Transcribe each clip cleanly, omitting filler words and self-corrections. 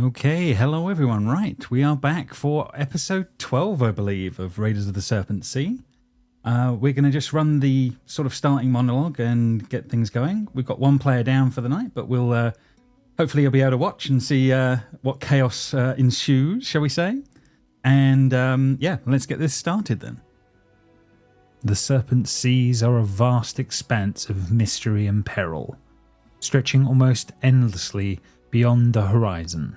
Okay, hello everyone. Right, we are back for episode 12, I believe, of Raiders of the Serpent Sea. We're going to just run the sort of starting monologue and get things going. We've got one player down for the night, but we'll hopefully you'll be able to watch and see what chaos ensues, shall we say. And yeah, let's get this started then. The Serpent Seas are a vast expanse of mystery and peril, stretching almost endlessly beyond the horizon.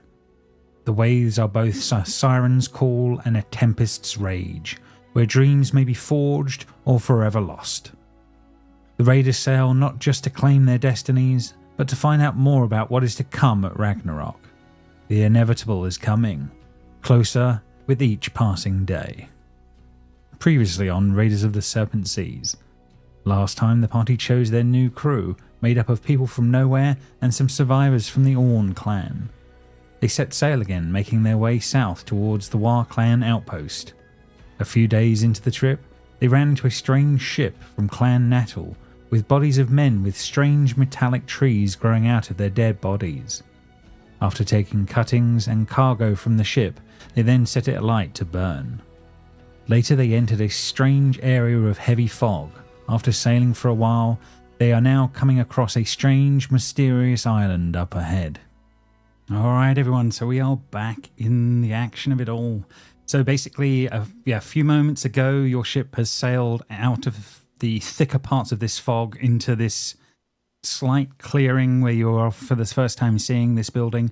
The waves are both a siren's call and a tempest's rage, where dreams may be forged or forever lost. The raiders sail not just to claim their destinies, but to find out more about what is to come at Ragnarok. The inevitable is coming, closer with each passing day. Previously on Raiders of the Serpent Seas. Last time the party chose their new crew, made up of people from nowhere and some survivors from the Orn clan. They set sail again, making their way south towards the War clan outpost. A few days into the trip, they ran into a strange ship from Clan Natal, with bodies of men with strange metallic trees growing out of their dead bodies. After taking cuttings and cargo from the ship, they then set it alight to burn. Later they entered a strange area of heavy fog. After sailing for a while, they are now coming across a strange, mysterious island up ahead. Alright everyone, so we are back in the action of it all. So basically, a few moments ago, your ship has sailed out of the thicker parts of this fog into this slight clearing where you are for the first time seeing this building.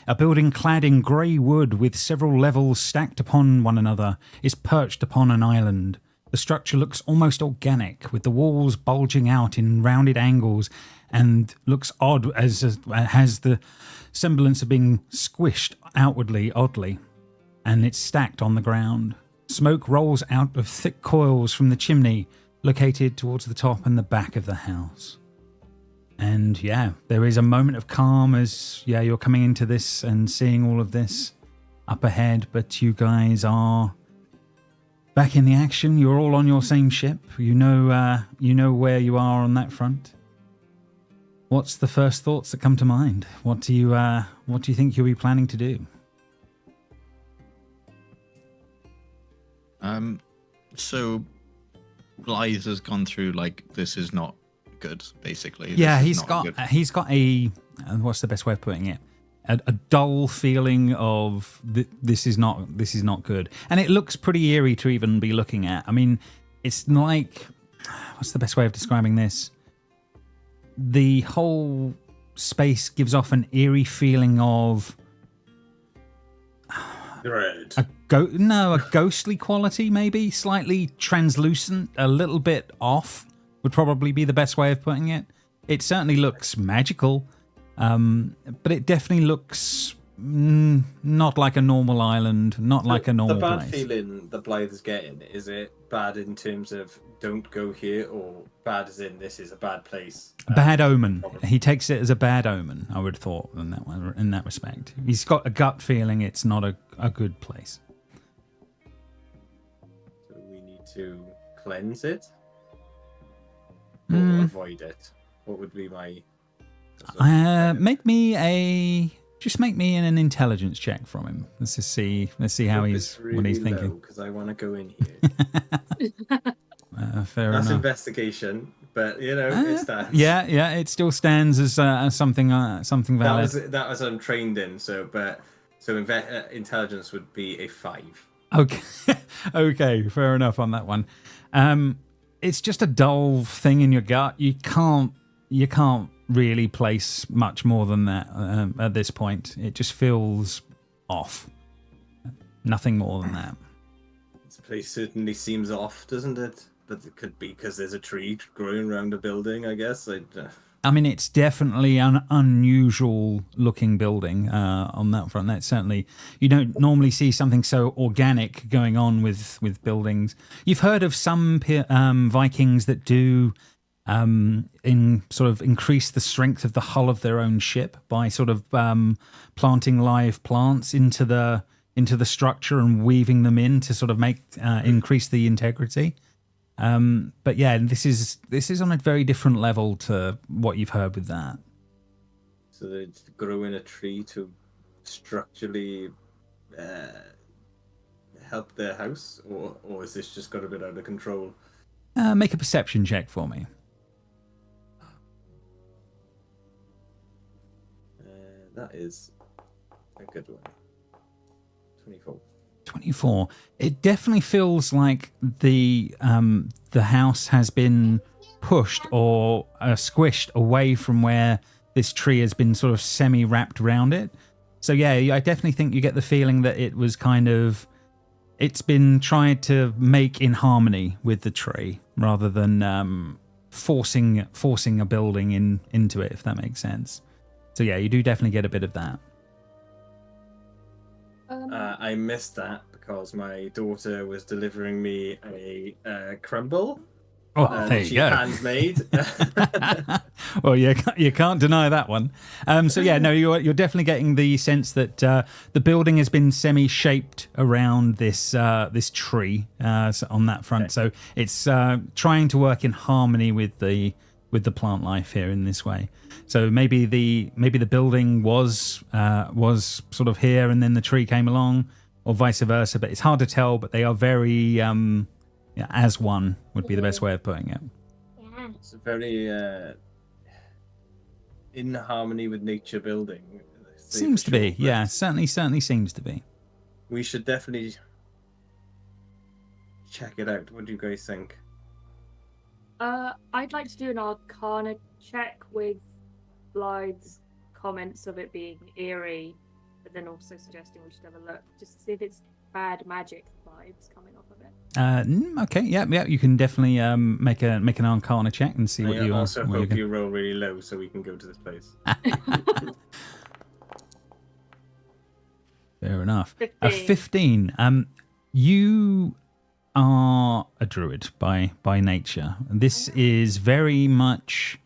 A building clad in grey wood with several levels stacked upon one another is perched upon an island. The structure looks almost organic, with the walls bulging out in rounded angles and looks odd as has the semblance of being squished outwardly oddly. And it's stacked on the ground. Smoke rolls out of thick coils from the chimney located towards the top and the back of the house. And yeah, there is a moment of calm as you're coming into this and seeing all of this up ahead, but you guys are back in the action. You're all on your same ship. You know where you are on that front. What's the first thoughts that come to mind? What do you think you'll be planning to do? So Blythe has gone through this is not good, basically. Yeah, he's got a what's the best way of putting it? A dull feeling of this is not good, and it looks pretty eerie to even be looking at. I mean, it's like, what's the best way of describing this? The whole space gives off an eerie feeling of dread. A ghostly quality, maybe slightly translucent, a little bit off would probably be the best way of putting it. It certainly looks magical, but it definitely looks not like a normal island, not like a normal place. The bad feeling that Blythe is getting, is it bad in terms of don't go here, or bad as in this is a bad place? Bad omen. He takes it as a bad omen, I would have thought, in that respect. He's got a gut feeling it's not a good place. So we need to cleanse it? Or avoid it? What would be my... Make me an intelligence check from him. Let's see how what he's thinking. Because I want to go in here. Fair That's enough. Investigation, but it stands. Yeah, it still stands as something valid. That was I'm trained in. So intelligence would be a 5. Okay, okay, fair enough on that one. It's just a dull thing in your gut. You can't really place much more than that at this point. It just feels off. Nothing more than that. This place certainly seems off, doesn't it? But it could be because there's a tree growing around a building, I guess. I mean, it's definitely an unusual looking building on that front. That's certainly, you don't normally see something so organic going on with buildings. You've heard of some Vikings that do increase the strength of the hull of their own ship by sort of planting live plants into the structure and weaving them in to sort of make increase the integrity. But yeah, this is on a very different level to what you've heard with that. So they grow in a tree to structurally help their house, or is this just got a bit out of control? Make a perception check for me. That is a good one. 24. 24. It definitely feels like the house has been pushed or squished away from where this tree has been sort of semi-wrapped around it. So yeah, I definitely think you get the feeling that it was kind of, it's been tried to make in harmony with the tree rather than forcing a building into it, if that makes sense. So yeah, you do definitely get a bit of that. I missed that because my daughter was delivering me a crumble. Oh, there you go. Handmade. Well, you can't deny that one. So yeah, no, you're definitely getting the sense that the building has been semi-shaped around this tree on that front. Okay. So it's trying to work in harmony with the plant life here in this way. So maybe the building was sort of here and then the tree came along, or vice versa. But it's hard to tell. But they are very as one would be the best way of putting it. Yeah. It's a very in harmony with nature building. Seems to be, yeah. Certainly seems to be. We should definitely check it out. What do you guys think? I'd like to do an Arcana check with Blythe's comments of it being eerie, but then also suggesting we should have a look just to see if it's bad magic vibes coming off of it. Okay, yeah, you can definitely make an Arcana check and see what you are. Also hope you roll really low so we can go to this place. Fair enough. 15. You are a druid by nature. This is very much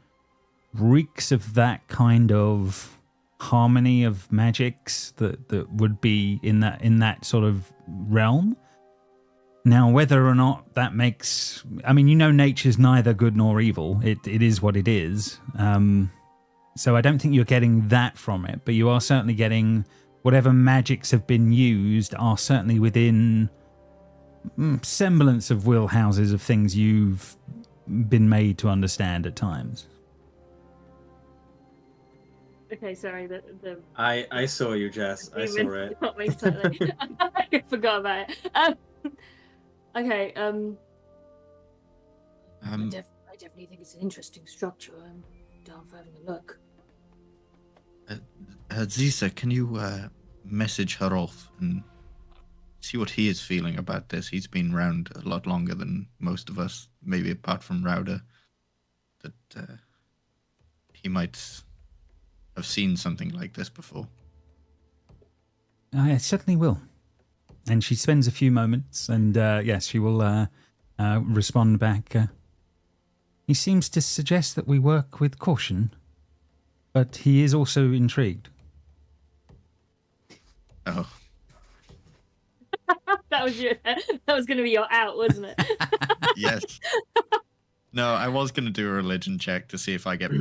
reeks of that kind of harmony of magics that would be in that sort of realm. Now, whether or not that makes, I mean, nature's neither good nor evil. It is what it is. So I don't think you're getting that from it, but you are certainly getting whatever magics have been used are certainly within semblance of wheelhouses of things you've been made to understand at times. Okay, sorry. I saw you, Jess. I saw it. Totally. I forgot about it. Okay. I definitely think it's an interesting structure. I'm down for having a look. Zisa, can you message Harolf and see what he is feeling about this? He's been around a lot longer than most of us, maybe apart from Rauda. That he might have seen something like this before. I certainly will. And she spends a few moments, and yes, she will respond back. He seems to suggest that we work with caution, but he is also intrigued. Oh. That was going to be your out, wasn't it? Yes. No, I was going to do a religion check to see if I get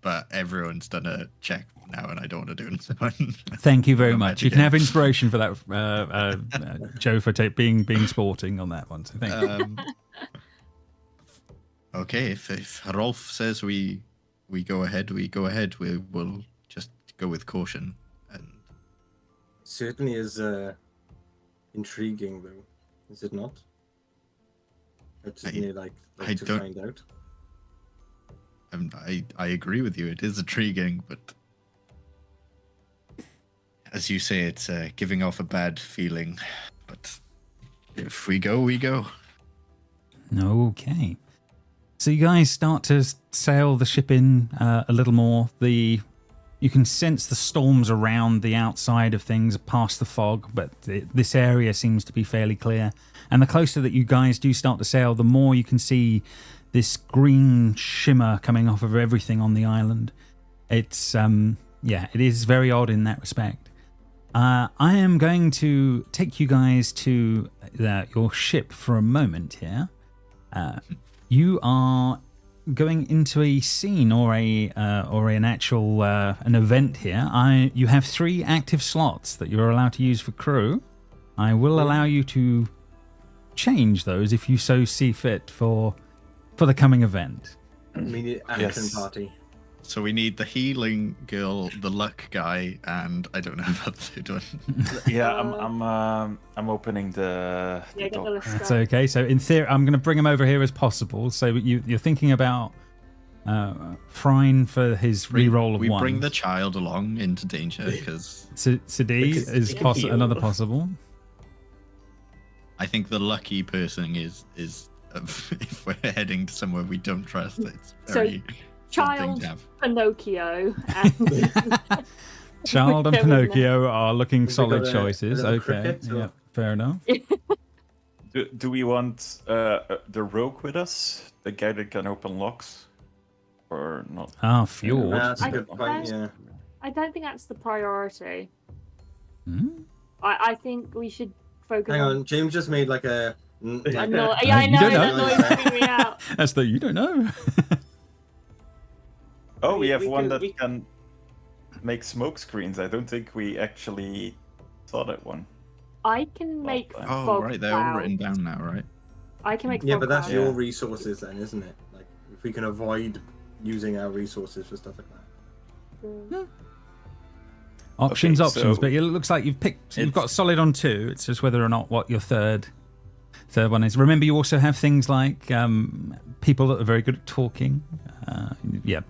but everyone's done a check now, and I don't want to do another one. Thank you very much. You can have inspiration for that, Joe, for being sporting on that one. So thank you. Okay, if Rolf says we go ahead, we go ahead. We'll just go with caution. And certainly is intriguing, though, is it not? I'd certainly like to find out. I agree with you. It is intriguing, but as you say, it's giving off a bad feeling. But if we go, we go. Okay. So you guys start to sail the ship in a little more. You can sense the storms around the outside of things past the fog, but this area seems to be fairly clear. And the closer that you guys do start to sail, the more you can see this green shimmer coming off of everything on the island. It's, it is very odd in that respect. I am going to take you guys to your ship for a moment here. You are going into a scene or an actual an event here, you have 3 active slots that you're allowed to use for crew. I will allow you to change those if you so see fit for the coming event. Immediate action party. So we need the healing girl, the luck guy, and I don't know about the third one. Yeah, I'm opening the Get the door. list That's up. okay. So in theory, I'm going to bring him over here as possible. So you're thinking about Frine for his reroll of We 1. bring the child along into danger because Sadi Because is he can heal. another possible. I think the lucky person is if we're heading to somewhere we don't trust. It's very good thing Child, to have. Pinocchio, and Child and Whichever Pinocchio are looking Have we solid got a choices. little Okay, cricket or- yeah, fair enough. Do we want the rogue with us, the guy that can open locks, or not? Ah, Fjord. That's a I- good point, yeah. I don't think that's the priority. Hmm? I think we should focus Hang on, James just made like a... I know, yeah, I You know, don't that know. noise freaked me out. That's the you don't know. Oh, we have we one can- that we- can make smoke screens. I don't think we actually saw that one. I can make Oh, Oh, fog right, they're all clouds. written down now, right? I can make Yeah, fog but that's clouds. your Yeah. resources then, isn't it? Like, if we can avoid using our resources for stuff like that. Options, Okay, options. so- But it looks like you've It's- got solid on 2. It's just whether or not what your third one is. Remember, you also have things like people that are very good at talking.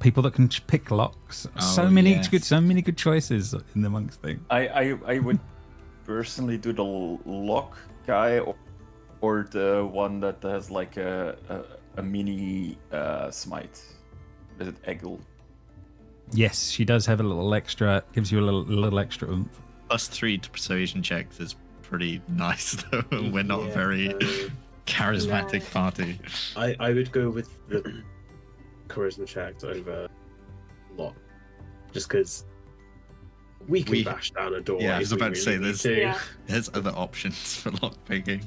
People that can pick locks. So Oh, many yes. good choices in amongst things. I would personally do the lock guy or the one that has like a mini smite. Is it Eggle? Yes, she does have a little extra. Gives you a little extra oomph. +3 to persuasion checks is pretty nice, though. We're not a Yeah, very charismatic No. party. I would go with the charisma checks over lock, just because we can bash down a door. Yeah, I if was we about to say really need this. to. Yeah. There's other options for lockpicking.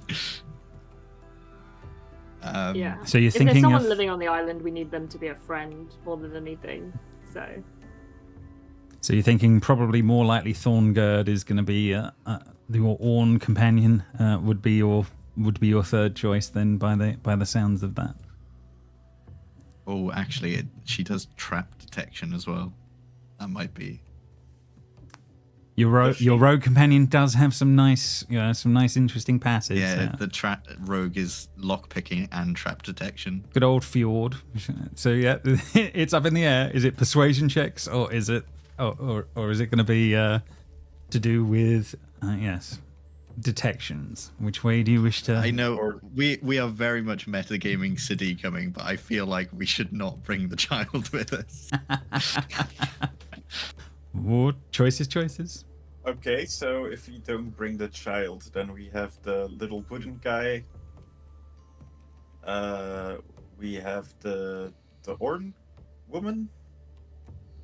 Yeah. So you're If there's thinking someone of living on the island, we need them to be a friend more than anything. So you're thinking probably more likely Thorngird is going to be your Orn companion. Would be your third choice then by the sounds of that. Oh, actually, she does trap detection as well. That might be. Your rogue companion does have some nice interesting passes. Yeah, the rogue is lockpicking and trap detection. Good old Fjord. So yeah, it's up in the air. Is it persuasion checks or is it or is it going to be to do with detections? Which way do you wish to? I know we are very much metagaming City coming, but I feel like we should not bring the child with us. What choices? Okay, so if we don't bring the child, then we have the little wooden guy. We have the Orn woman,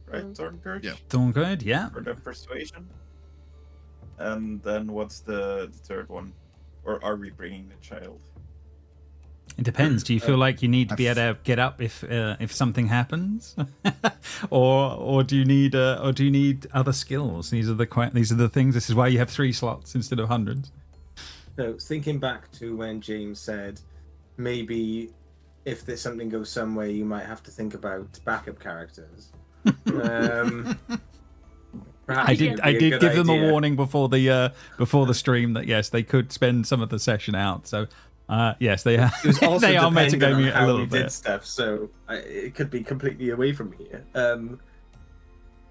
right? Thorngird? Yeah. Thorngird, yeah. For the persuasion. And then what's the third one? Or are we bringing the child? It depends. Do you feel like you need to be able to get up if something happens, or do you need other skills? These are the things. This is why you have 3 slots instead of hundreds. So thinking back to when James said, maybe if there's something goes somewhere, you might have to think about backup characters. I did give them a warning before the stream that yes, they could spend some of the session out. So. Yes, they are. It was also they are dependent on metagaming it a how little we did bit. stuff, so it could be completely away from here.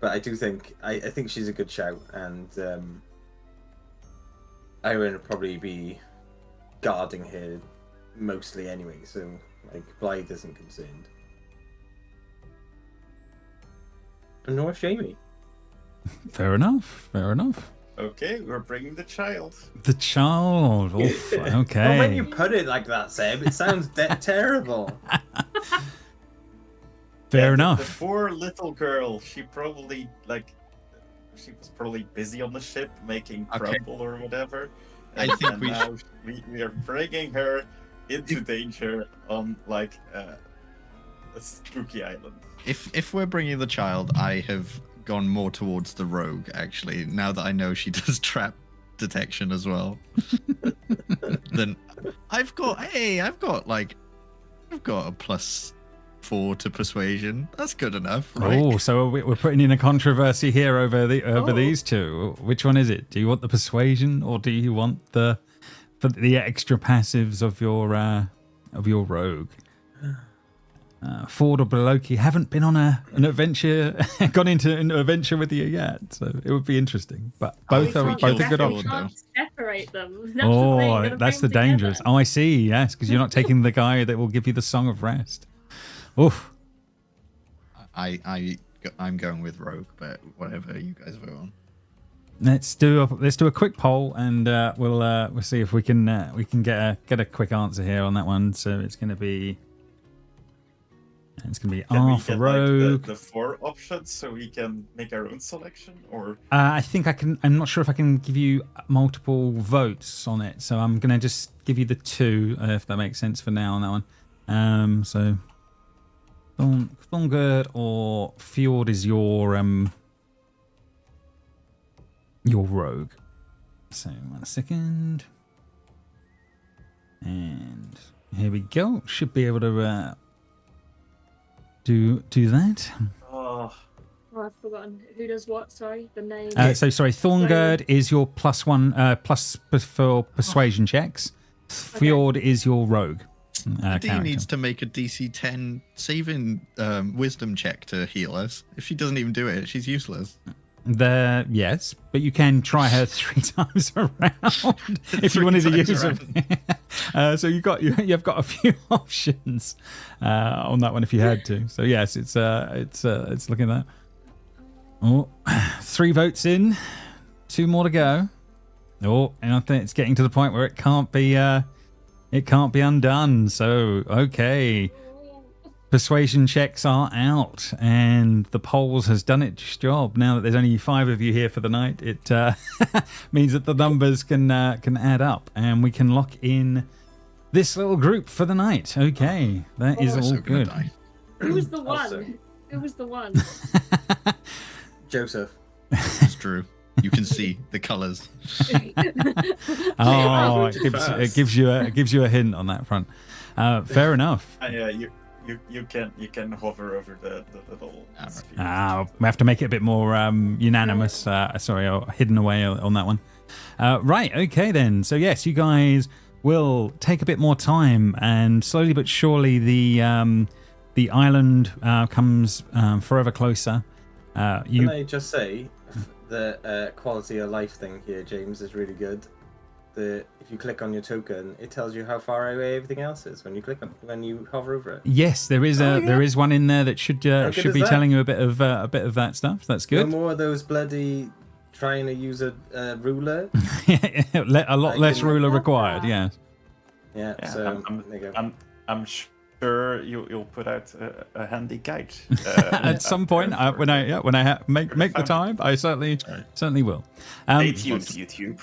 But I do think I think she's a good shout, and I would probably be guarding her mostly anyway. So like Blythe isn't concerned, and nor is Jamie. Fair enough. Okay, we're bringing the child. The child. Oof, okay. Well, when you put it like that, Seb, it sounds terrible. Fair The enough. poor little girl, she was probably busy on the ship making Okay. crumble or whatever. I And, think and we now we are bringing her into danger on like a spooky island. If we're bringing the child, I have gone more towards the rogue. Actually, now that I know she does trap detection as well, then I've got a +4 to persuasion. That's good enough, right? Oh, so we're putting in a controversy here over these two. Which one is it? Do you want the persuasion, or do you want the extra passives of your rogue? Ford or Beloki haven't been on an adventure, gone into an adventure with you yet, so it would be interesting. But both are good options. Can't separate them. That's the thing, you're Oh, gonna that's the bring them dangerous. together. Oh, I see. Yes, because you're not taking the guy that will give you the Song of Rest. Oof. I'm going with rogue, but whatever you guys vote on. Let's do a quick poll, and we'll see if we can get a quick answer here on that one. So it's going to be Can R we for get rogue. like the 4 options so we can make our own selection, or I think I can. I'm not sure if I can give you multiple votes on it, so I'm going to just give you the 2, if that makes sense for now on that one. So Thorngerd or Fjord is your rogue. So 1 second, and here we go. Should be able to do that. oh, Oh, I've forgotten who does what. Sorry, the name. So sorry, Thorngerd is your +1 plus for persuasion checks. Fjord is your rogue. Dee Character. needs to make a DC 10 saving wisdom check to heal us. If she doesn't even do it, she's useless. Yes, but you can try her 3 times around if you wanted to use it. So you've got a few options on that one if you had to. So yes, it's looking at that. Oh, 3 votes in, 2 more to go. Oh, and I think it's getting to the point where it can't be undone. So okay. Persuasion checks are out, and the polls has done its job. Now that there's only 5 of you here for the night, it means that the numbers can add up, and we can lock in this little group for the night. Okay, that is all good. Who was the one? Awesome. Who was the one? Joseph. It's true. You can see the colours. Oh, it gives you a hint on that front. Fair enough. yeah, you can hover over the little. We have to make it a bit more unanimous. Or hidden away on that one. Right. Okay then. So yes, you guys will take a bit more time, and slowly but surely the island comes forever closer. Can I just say the quality of life thing here, James, is really good. If you click on your token, it tells you how far away everything else is when you hover over it. Yes, there is there is one in there that should be that? telling you a bit of that stuff. That's good. No more of those bloody trying to use a ruler. A lot less ruler required. Yeah. Yeah. So there you go. I'm sure you'll put out a handy guide At some point, when I make the time, I certainly will. Stay tuned, YouTube.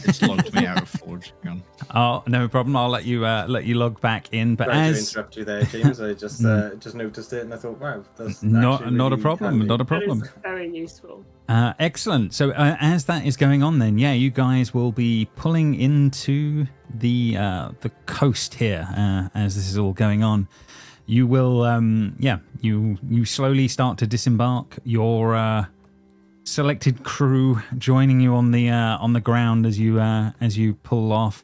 It's logged me out of Forge. Hang on. Oh, no problem. I'll let you log back in. But Sorry to interrupt you there, James. I just noticed it and I thought, wow, that's not actually a really problem. handy. Not a That problem. is very useful. Excellent. So as that is going on, then you guys will be pulling into the coast here as this is all going on. You will, you slowly start to disembark. Your selected crew joining you on the ground as you pull off.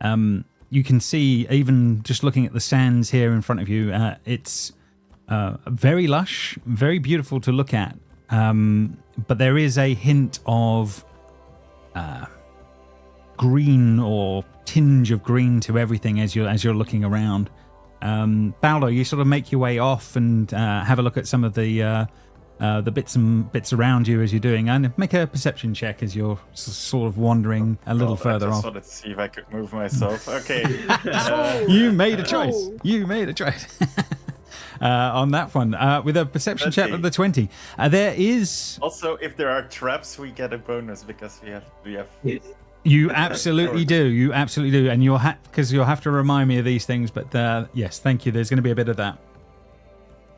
You can see, even just looking at the sands here in front of you, it's very lush, very beautiful to look at. But there is a hint of green or tinge of green to everything as you're looking around. Baldo, you sort of make your way off and have a look at some of the bits around you as you're doing, and make a perception check as you're sort of wandering a little further I just off. wanted to see if I could move myself. Okay. You made a choice. You made a choice. On that one, with a perception Let's check see. of the 20. There is. Also, if there are traps, we get a bonus because we have. You absolutely do. You absolutely do. And you'll have to remind me of these things. But yes, thank you. There's going to be a bit of that.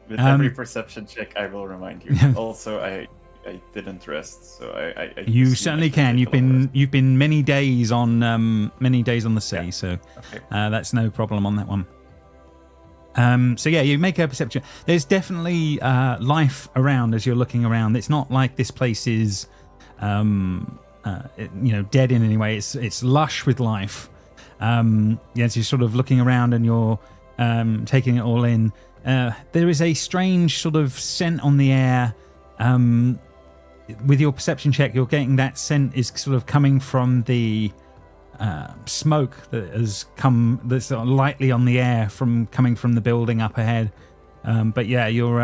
With every perception check, I will remind you. Also, I didn't rest, so I You assume certainly I should can. take a long rest. You've been many days on the sea, Yeah. so Okay. that's no problem on that one. So yeah, you make a perception. There's definitely life around as you're looking around. It's not like this place is, dead in any way. It's lush with life. As you're sort of looking around and you're taking it all in, there is a strange sort of scent on the air. With your perception check, you're getting that scent is sort of coming from the smoke that has come that's sort of lightly on the air coming from the building up ahead. But yeah, you're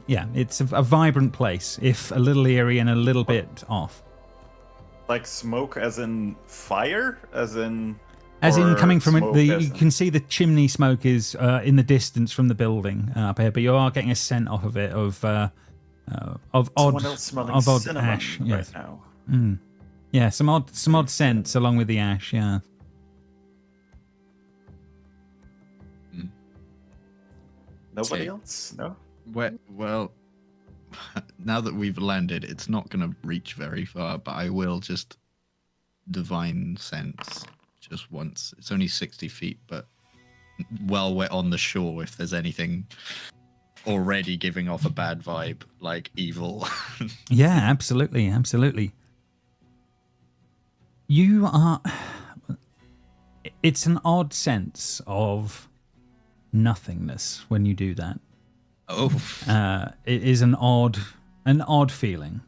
it's a vibrant place, if a little eerie and a little bit off. Like smoke, as in fire, As in coming from you can see the chimney smoke is in the distance from the building up here, but you are getting a scent off of it of odd ash. Yes. Right now. Mm. Yeah, some odd scents along with the ash. Yeah. Nobody Okay. else? No. Well, now that we've landed, it's not going to reach very far, but I will just divine sense just once. It's only 60 feet, but while we're on the shore, if there's anything already giving off a bad vibe, like evil. Yeah, absolutely. You are. It's an odd sense of nothingness when you do that. Oh. It is an odd feeling.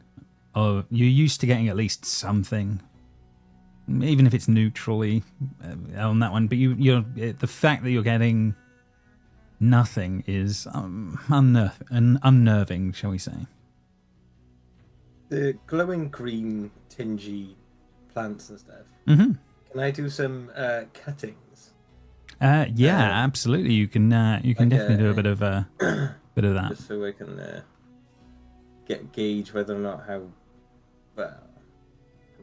You're used to getting at least something, even if it's neutrally on that one. But the fact that you're getting nothing is unnerving, shall we say? The glowing green, tingy plants and stuff. Mm-hmm. Can I do some cuttings? Absolutely. You can definitely do a bit of that. Just so I can gauge whether or not how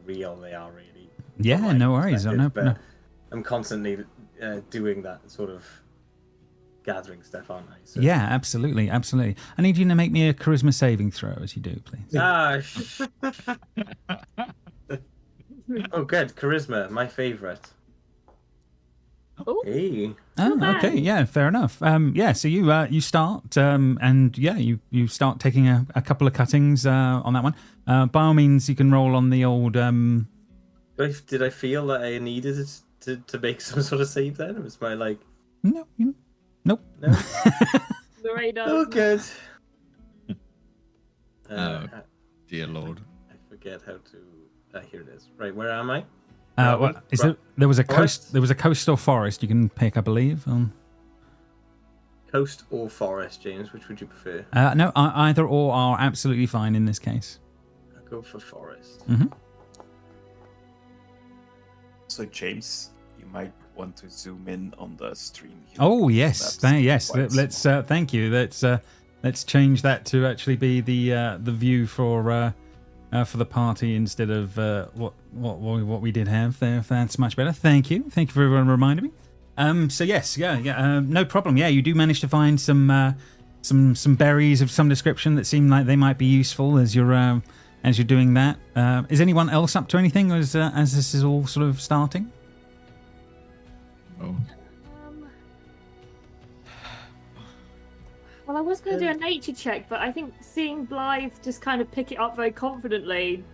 real they are, really. Yeah, From my no worries. perspective, No. but I'm constantly doing that sort of gathering stuff, aren't I? So. Yeah, absolutely. I need you to make me a charisma saving throw as you do, please. Oh, good. Charisma, my favourite. Oh. Hey. Oh, okay. Yeah, fair enough. So you start, and yeah, you start taking a couple of cuttings on that one. By all means, you can roll on the old. Did I feel that I needed it to make some sort of save then? It was my like. Nope. No. The radar. Oh, good. Dear Lord. I forget how to. Here it is. Right, where am I? There was a Forest? coast. There was a coast or forest you can pick, I believe. Coast or forest, James? Which would you prefer? No, either or are absolutely fine in this case. I'll go for forest. Mm-hmm. So James, you might want to zoom in on the stream here. Oh yes, That's quite Let's small. thank you. Let's change that to actually be the view for the party instead of what we did have there. If that's much better, thank you for reminding me. So yes, no problem. Yeah, you do manage to find some berries of some description that seem like they might be useful as you're doing that. Is anyone else up to anything as this is all sort of starting? Oh. Well, I was going to do a nature check, but I think seeing Blythe just kind of pick it up very confidently,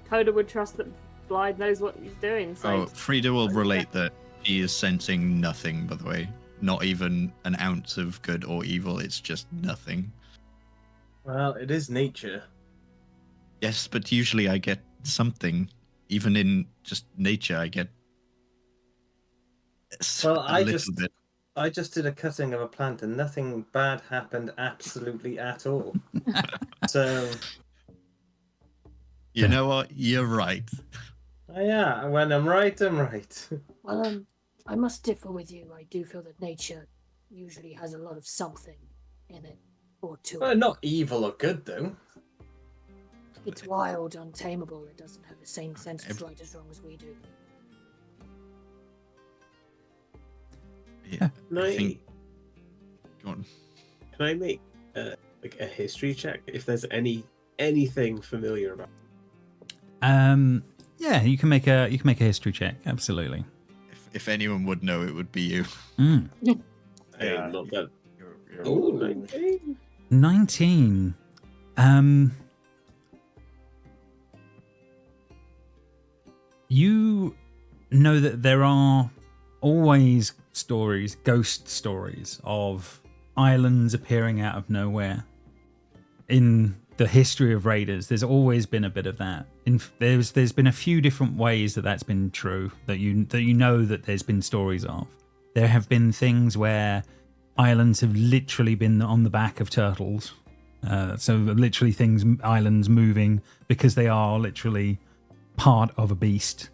Coda would trust that Blythe knows what he's doing. So Frida will relate that he is sensing nothing, by the way. Not even an ounce of good or evil, it's just nothing. Well, it is nature. Yes, but usually I get something. Even in just nature, I get Well, a little bit. I just did a cutting of a plant and nothing bad happened absolutely at all. So... You know what? You're right. Yeah, when I'm right, I'm right. Well, I must differ with you. I do feel that nature usually has a lot of something in it, or to Well, it. not evil or good, though. It's wild, untamable. It doesn't have the same sense of right as wrong as we do. Yeah, No, I think... Go on. Can I make like a history check if there's anything familiar about? Yeah, you can make a history check. Absolutely. If anyone would know, it would be you. Hey, Yeah. not that. You're Oh, 19. 19. You know that there are always ghost stories of islands appearing out of nowhere. In the history of Raiders, there's always been a bit of that. There's been a few different ways that's been true, that you know that there's been stories of. There have been things where islands have literally been on the back of turtles. So literally islands moving because they are literally part of a beast.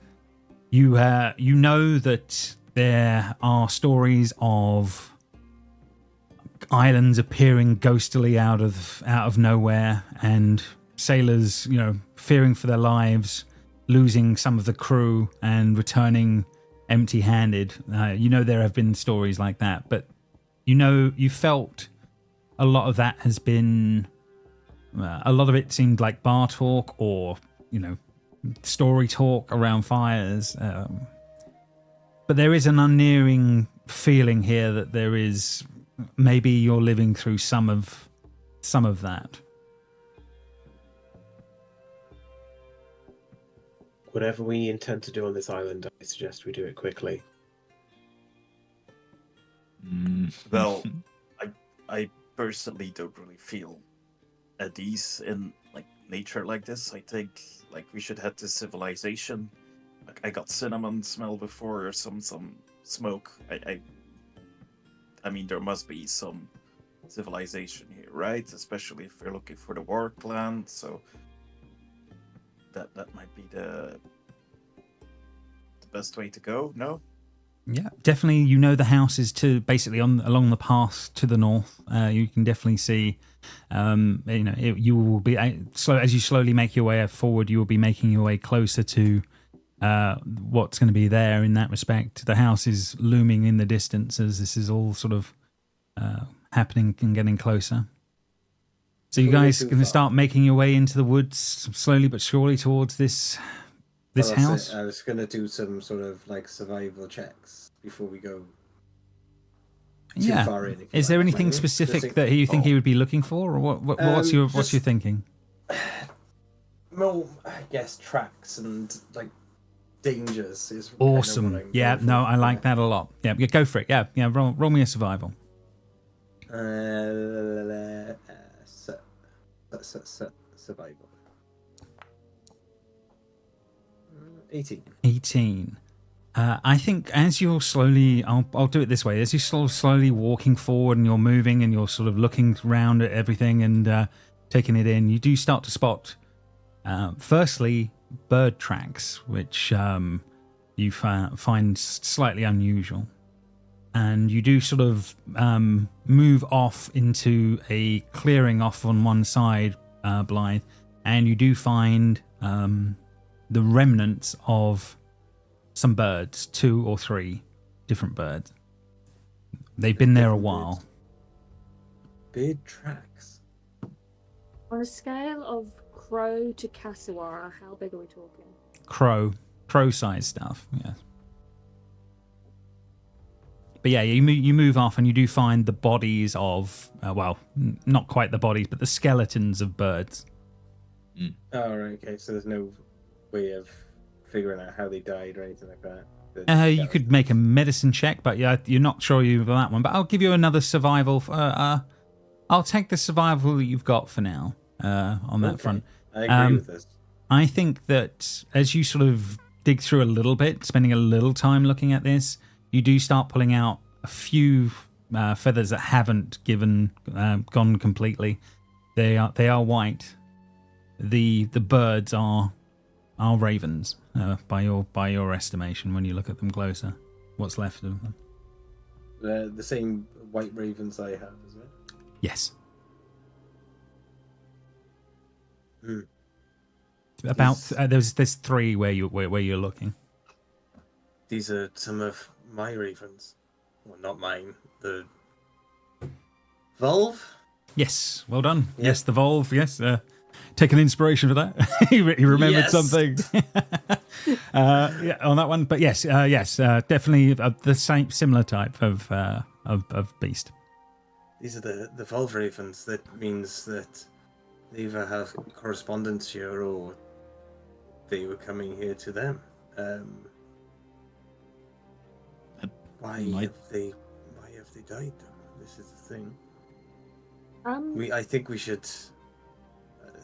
You know that there are stories of islands appearing ghostily out of nowhere, and sailors, fearing for their lives, losing some of the crew and returning empty-handed. There have been stories like that, but you felt a lot of that has been a lot of it seemed like bar talk or story talk around fires, but there is an unearing feeling here that there is maybe you're living through some of that. Whatever we intend to do on this island, I suggest we do it quickly. Well, I personally don't really feel at ease in nature like this. I think we should head to civilization. I got cinnamon smell before, or some smoke. I mean, there must be some civilization here, right? Especially if we're looking for the war clan. So that might be the best way to go. No. Yeah, definitely. The house is basically along the path to the north. You can definitely see. You will be as you slowly make your way forward. You will be making your way closer to what's going to be there. In that respect, the house is looming in the distance as this is all sort of happening and getting closer. So you guys are going to start making your way into the woods slowly but surely towards this house. I was going to do some sort of survival checks before we go too far in. Is there anything specific that you think he would be looking for, or what's your thinking? More, I guess, tracks and dangers is awesome. Kind of Yeah, no, I like that a lot. Yeah, go for it. Yeah. Roll me a survival. Survival. 18. I think as you're slowly, I'll do it this way. As you're slowly walking forward and you're moving and you're sort of looking around at everything and taking it in, you do start to spot, firstly, bird tracks, which you find slightly unusual. And you do sort of move off into a clearing off on one side, Blythe, and you do find the remnants of some birds, 2 or 3 different birds. They've been there a while. Bird tracks. On a scale of crow to cassowara, how big are we talking? Crow-sized stuff, yes. But yeah, you move off and you do find the bodies of, not quite the bodies, but the skeletons of birds. Oh, right, okay, so there's no way of figuring out how they died or anything like that. You could make a medicine check, but yeah, you're not sure you have that one. But I'll give you another survival. I'll take the survival that you've got for now on that front. I agree with this. I think that as you sort of dig through a little bit, spending a little time looking at this, you do start pulling out a few feathers that haven't gone completely. They are white. The birds are ravens by your estimation when you look at them closer. What's left of them? The same white ravens I have, isn't it? Yes. Hmm. About there's 3 where you're looking. These are some of my ravens. Well, not mine. The Volve? Yes, well done. Yeah. Yes, the Volve. Yes, taking inspiration for that. he remembered Yes. something. Yeah, on that one. But yes, definitely the same similar type of beast. These are the Volve Ravens. That means that they either have correspondence here or they were coming here to them. Why might- have they died though? This is the thing. I think we should.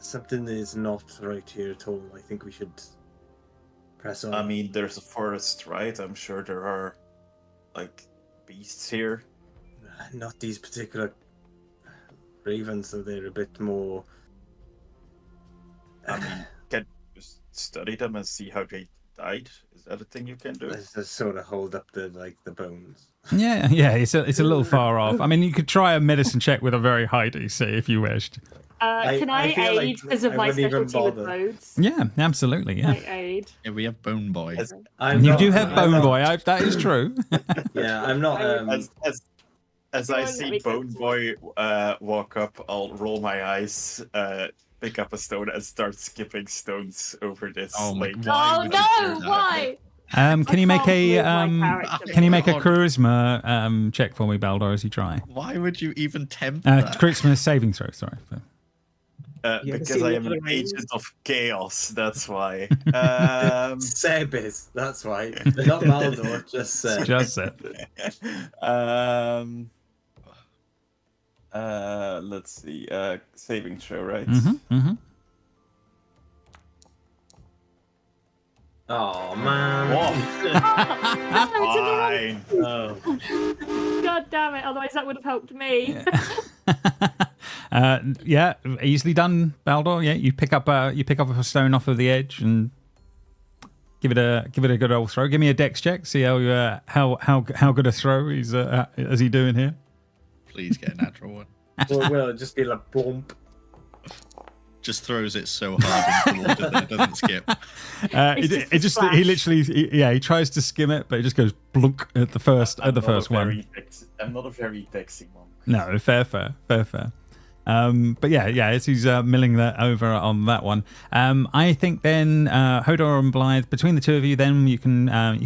Something is not right here at all. I think we should press on. I mean, there's a forest, right? I'm sure there are, like, beasts here. Not these particular ravens, so they're a bit more. I mean, can you study them and see how they died? Is that a thing you can do? Let's just sort of hold up the bones. Yeah, it's a little far off. I mean, you could try a medicine check with a very high DC if you wished. Can I feel like aid because of I my wouldn't even specialty with bother. bones? Yeah, absolutely. Yeah, I aid. Yeah, we have Bone Boy. I'm you not- do have I'm Bone not- Boy. That is true. Yeah, I'm not. As Go I on, see let me Bone guess. Boy walk up, I'll roll my eyes, pick up a stone, and start skipping stones over this. Oh my like, Why Oh would you do no! that? Why? Can you make can't a move my character. can you make a God. charisma check for me, Baldor, as you try? Why would you even tempt that? Charisma saving throw. Sorry. You ever because seen I the am an other agent ones? of chaos, that's why. Seb is. That's why. Not Maldor, just Seb. Just it. Let's see. Saving throw, right? Mm-hmm. Oh man. Fine. Oh, God damn it! Otherwise, that would have helped me. Yeah, easily done, Baldor. Yeah, you pick up a stone off of the edge and give it a good old throw. Give me a dex check. See how good a throw is he doing here? Please get a natural one. Or will it just be like bump? Just throws it so hard into the water that it doesn't skip. It's just a He splash. literally he tries to skim it, but it just goes blunk at the first I'm one. I'm not a very dexy monk. No, fair. But yeah, as he's milling that over on that one, I think then Hodor and Blythe, between the two of you, then you can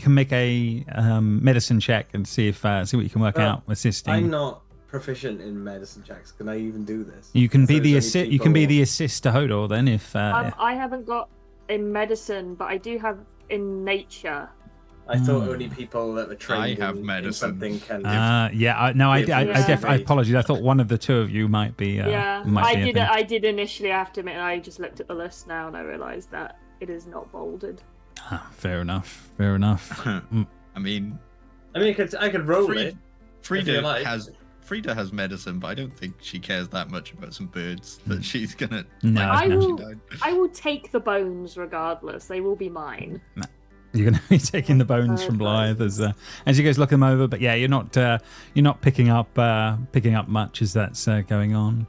make a medicine check and see what you can work out assisting. I'm not proficient in medicine checks. Can I even do this? You can be So the there's assist. only You can be people- the assist to Hodor then if. I haven't got in medicine, but I do have in nature. I thought only people that were trained have in medicine. something can. Yeah, I Yeah. apologize. I thought one of the two of you might be. Yeah, might be a thing. I did initially. I have to admit, I just looked at the list now and I realised that it is not bolded. Fair enough. I mean, I could roll Frida- it. If Frida you like. has medicine, but I don't think she cares that much about some birds that she's gonna. No, I no. will. She died. I will take the bones regardless. They will be mine. You're going to be taking the bones from Blythe as you guys look them over, but yeah, you're not picking up much as that's going on.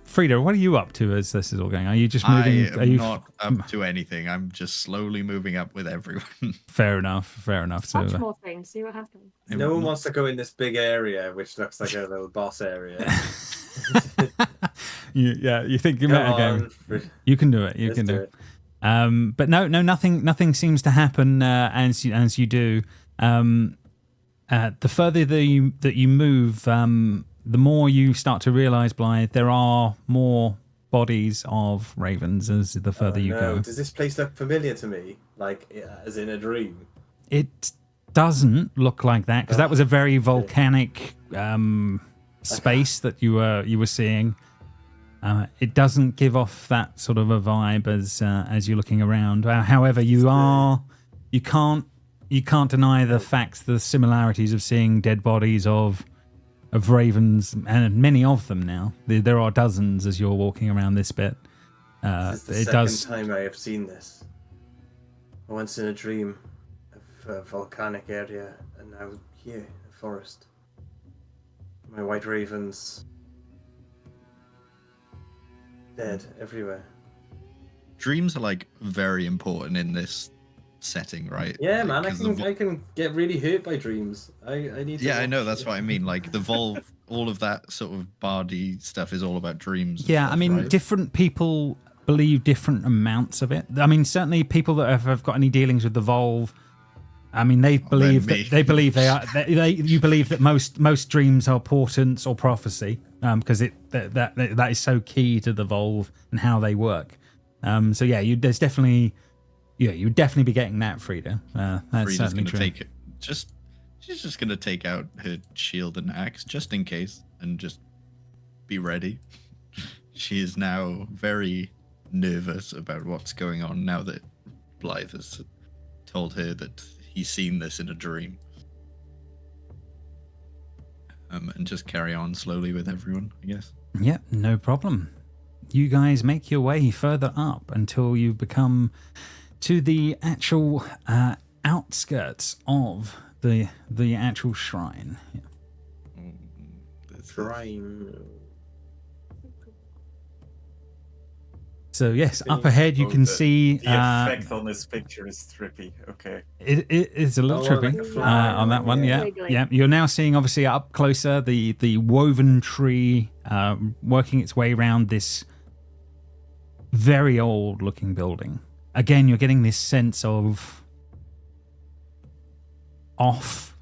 Frida, what are you up to as this is all going on? Are you just moving? I am not up to anything. I'm just slowly moving up with everyone. Fair enough. So Touch more things. See what happens. No one wants to go in this big area, which looks like a little boss area. you think you Come better go. on, You can do it. You let's can do it. it. But no, nothing seems to happen as you do. The further that you move, the more you start to realise, Blythe, there are more bodies of ravens as the further you go. Does this place look familiar to me? Like, as in a dream? It doesn't look like that because that was a very volcanic space that you were seeing. It doesn't give off that sort of a vibe as you're looking around. However, you can't deny the facts, the similarities of seeing dead bodies of ravens, and many of them now. There are dozens as you're walking around this bit. This is the It second does. time I have seen this. Once in a dream of a volcanic area, and now here, in the forest. My white ravens dead everywhere. Dreams are like very important in this setting, right? Yeah, Like, man, 'cause the I can get really hurt by dreams. I need to Yeah, I watch know. That's it. what I mean. Like the Volve all of that sort of bardy stuff is all about dreams. and Yeah, stuff, I mean, right? different people believe different amounts of it. I mean, certainly people that have got any dealings with the Volve, I mean, they believe me. that you believe that most dreams are portents or prophecy, because that is so key to the Volve and how they work. So yeah, there's definitely, you'd definitely be getting that, Frida. That's Frida's certainly gonna true. take it. She's just gonna take out her shield and axe just in case, and just be ready. She is now very nervous about what's going on now that Blythe has told her that he's seen this in a dream. And just carry on slowly with everyone, I guess. Yep, no problem. You guys make your way further up until you become to the actual outskirts of the actual shrine. Yeah. Shrine. So yes, up ahead you can see The effect on this picture is trippy. Okay. it is a little Oh, like trippy a flower. on that one. Yeah, Wiggly. yeah. You're now seeing obviously up closer the woven tree working its way around this very old looking building. Again, you're getting this sense of off.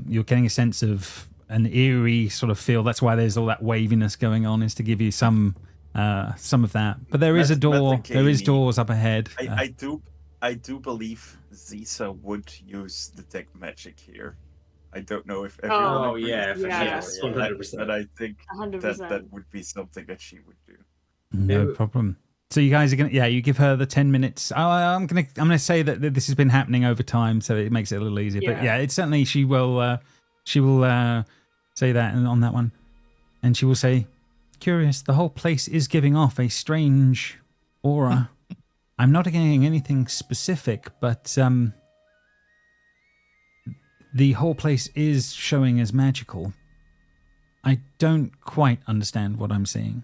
You're getting a sense of an eerie sort of feel. That's why there's all that waviness going on, is to give you some of that. But there is a door. There is doors up ahead. I do believe Zisa would use detect magic here. I don't know if everyone Oh, agrees yeah, with for that, sure. Yes, 100%. but I think 100%. that would be something that she would do. No problem. So you guys are gonna, you give her the 10 minutes. I'm gonna say that this has been happening over time, so it makes it a little easier. But yeah, it's certainly she will say that on that one, and she will say, "Curious, the whole place is giving off a strange aura. I'm not getting anything specific, but the whole place is showing as magical. I don't quite understand what I'm seeing."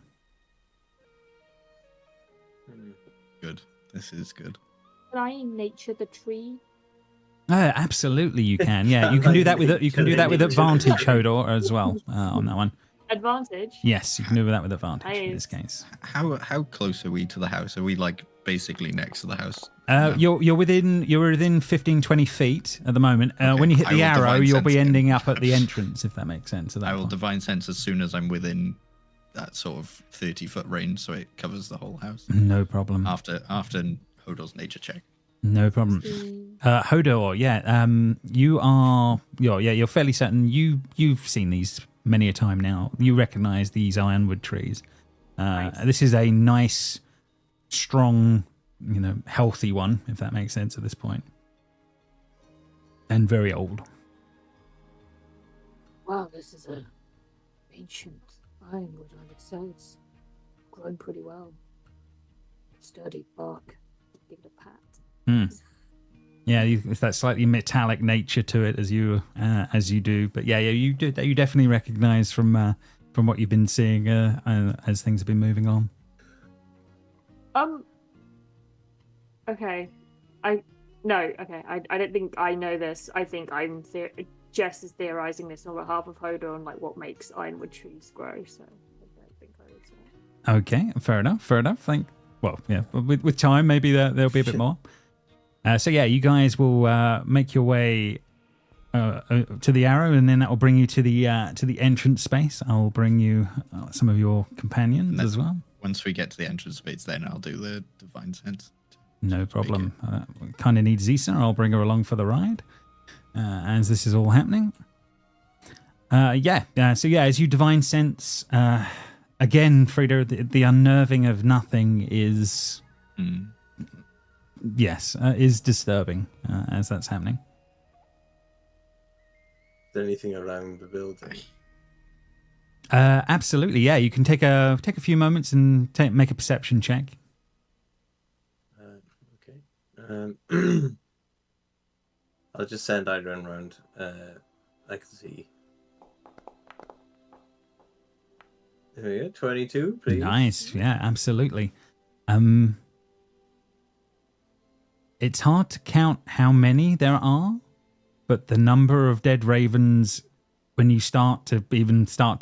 Good. This is good. Can I nature the tree? Absolutely, you can. Yeah, you can do that with advantage, Hodor, as well on that one. Advantage? Yes, you can do that with advantage in this Nice. case. How close are we to the house? Are we like basically next to the house? You're within 15, 20 feet at the moment. When you hit I the will arrow, divine you'll be sense ending him. up at the entrance, if that makes sense. At that I will point. divine sense as soon as I'm within that sort of 30-foot range, so it covers the whole house. No problem. After Hodor's nature check. No problem. Hodor, you're fairly certain you've seen these many a time now. You recognize these ironwood trees. Nice. This is a nice, strong, healthy one, if that makes sense at this point. And very old. Wow, this is a ancient ironwood. I would say it's grown pretty well. Sturdy bark. Give it a pat. Yeah, it's that slightly metallic nature to it as you do. But you definitely recognize from what you've been seeing as things have been moving on. Okay. I don't think I know this. I think Jess is theorizing this on behalf of Hodor on like what makes ironwood trees grow. So I don't think I would say it. Okay, fair enough. With time, maybe there'll be a bit more. So you guys will make your way to the arrow, and then that will bring you to the entrance space. I'll bring you some of your companions as well. Once we get to the entrance space, then I'll do the divine sense. No problem. Kind of need Zisa. I'll bring her along for the ride as this is all happening. As you divine sense, again, Frida, the unnerving of nothing is, is disturbing as that's happening. Is there anything around the building? Absolutely, yeah. You can take a few moments and make a perception check. Okay. I'll just send Iron round. I can see. There we go. 22, please. Nice, yeah, absolutely. It's hard to count how many there are, but the number of dead ravens when you start to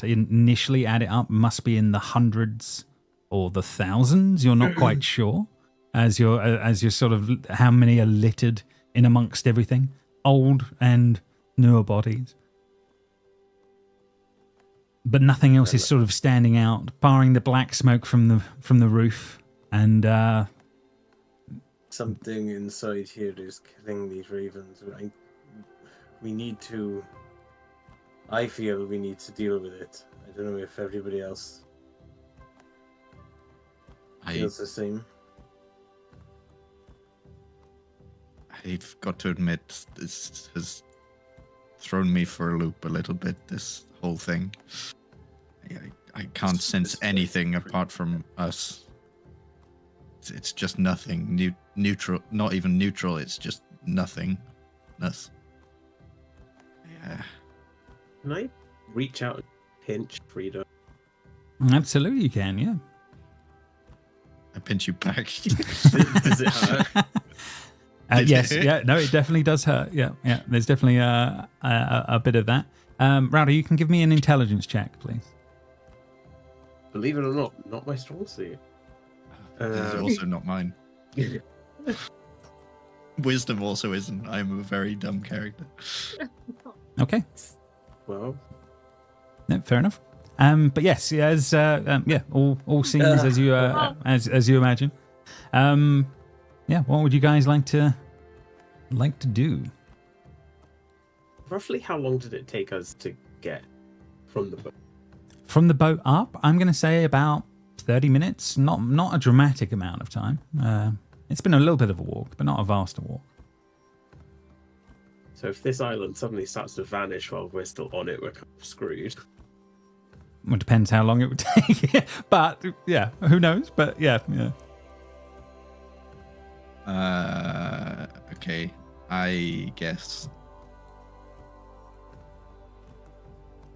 initially add it up, must be in the hundreds or the thousands. You're not quite sure as you're sort of how many are littered in amongst everything, old and newer bodies. But nothing else is sort of standing out, barring the black smoke from the roof. And something inside here is killing these ravens. I feel we need to deal with it. I don't know if everybody else feels the same. I've got to admit, this has thrown me for a loop a little bit, this whole thing. I can't sense anything apart from us. It's just nothing. Neutral, not even neutral, it's just nothingness. Yeah. Can I reach out and pinch Frida? Absolutely you can, yeah. I pinch you back. Does it hurt? Yes, yeah, no, it definitely does hurt. Yeah. There's definitely a bit of that. Rowdy, you can give me an intelligence check, please. Believe it or not my strong suit. It's also not mine. Wisdom also isn't. I'm a very dumb character. Okay. Well, No, fair enough. But yes, as all seems as you as you imagine. What would you guys like to do? roughly how long did it take us to get from the boat? From the boat up, I'm going to say about 30 minutes. Not a dramatic amount of time. It's been a little bit of a walk, but not a vast walk. So if this island suddenly starts to vanish while we're still on it, we're kind of screwed. Well, it depends how long it would take. But yeah, who knows? But yeah. Okay. I guess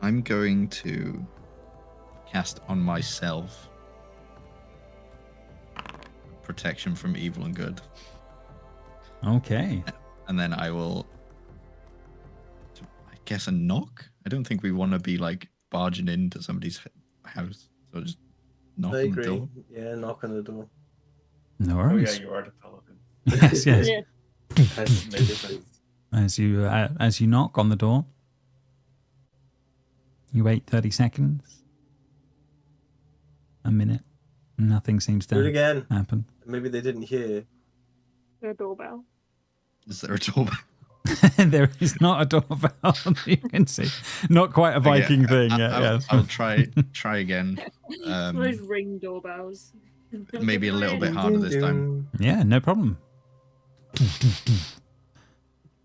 I'm going to cast on myself protection from evil and good. Okay. And then I will, I guess, a knock. I don't think we want to be like barging into somebody's house. So just knock I on agree. the door. Yeah, knock on the door. No Oh yeah, worries. you are the paladin. Yes, yes. Yeah. Has no difference. As you knock on the door, you wait 30 seconds, a minute. Nothing seems Do it to again. happen. Maybe they didn't hear. The doorbell. Is there a doorbell? There is not a doorbell. You can see, not quite a Viking thing. Yes. I'll try again. Those ring doorbells. Maybe a little bit harder this time. Yeah, no problem.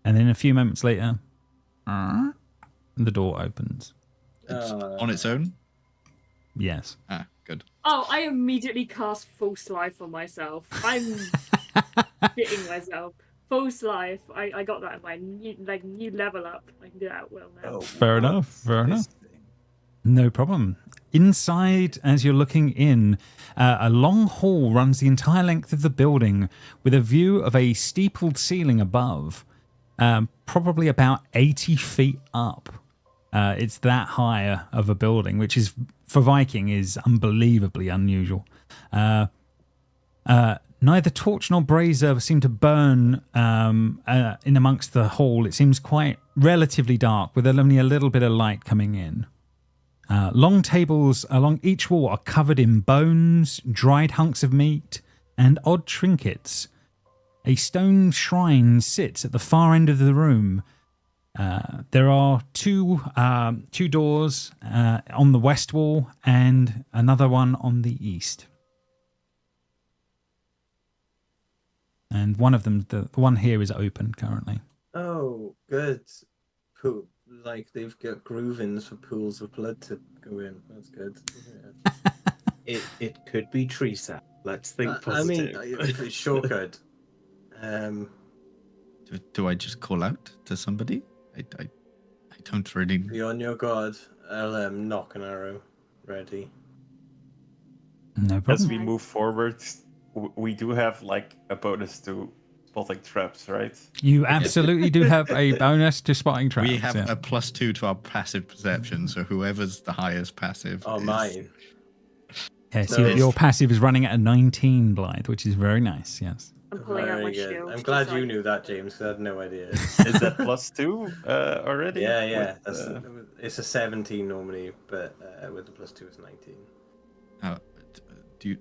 And then a few moments later, the door opens. It's on its own. Yes. Ah, good. Oh, I immediately cast False Life on myself. I'm shitting myself. False Life. I got that in my new level up. I can do that well now. Oh, Fair enough. Fair this enough. thing. No problem. Inside, as you're looking in, a long hall runs the entire length of the building with a view of a steepled ceiling above, probably about 80 feet up. It's that high of a building, which is, for Viking, is unbelievably unusual. Neither torch nor brazier seem to burn in amongst the hall. It seems quite relatively dark, with only a little bit of light coming in. Long tables along each wall are covered in bones, dried hunks of meat, and odd trinkets. A stone shrine sits at the far end of the room. There are two doors on the west wall and another one on the east. And one of them, the one here, is open currently. Oh, good. Cool. Like they've got groovings for pools of blood to go in. That's good. Yeah. It could be tree sap. Let's think positive. I mean, if it sure could. Do I just call out to somebody? I don't really. Be on your guard. I'll knock an arrow. Ready. No As problem. we move forward, we do have like a bonus to spotting traps, right? You absolutely do have a bonus to spotting traps. We have yeah. a +2 to our passive perception, so whoever's the highest passive. Oh, is... mine. Yes, So- your passive is running at a 19, Blythe, which is very nice. Yes. I'm pulling out my Very good. shield. I'm to glad decide- you knew that, James, 'cause I had no idea. Is that +2 already? Yeah. With, It's a 17 normally, but with the +2 it's 19. Do you...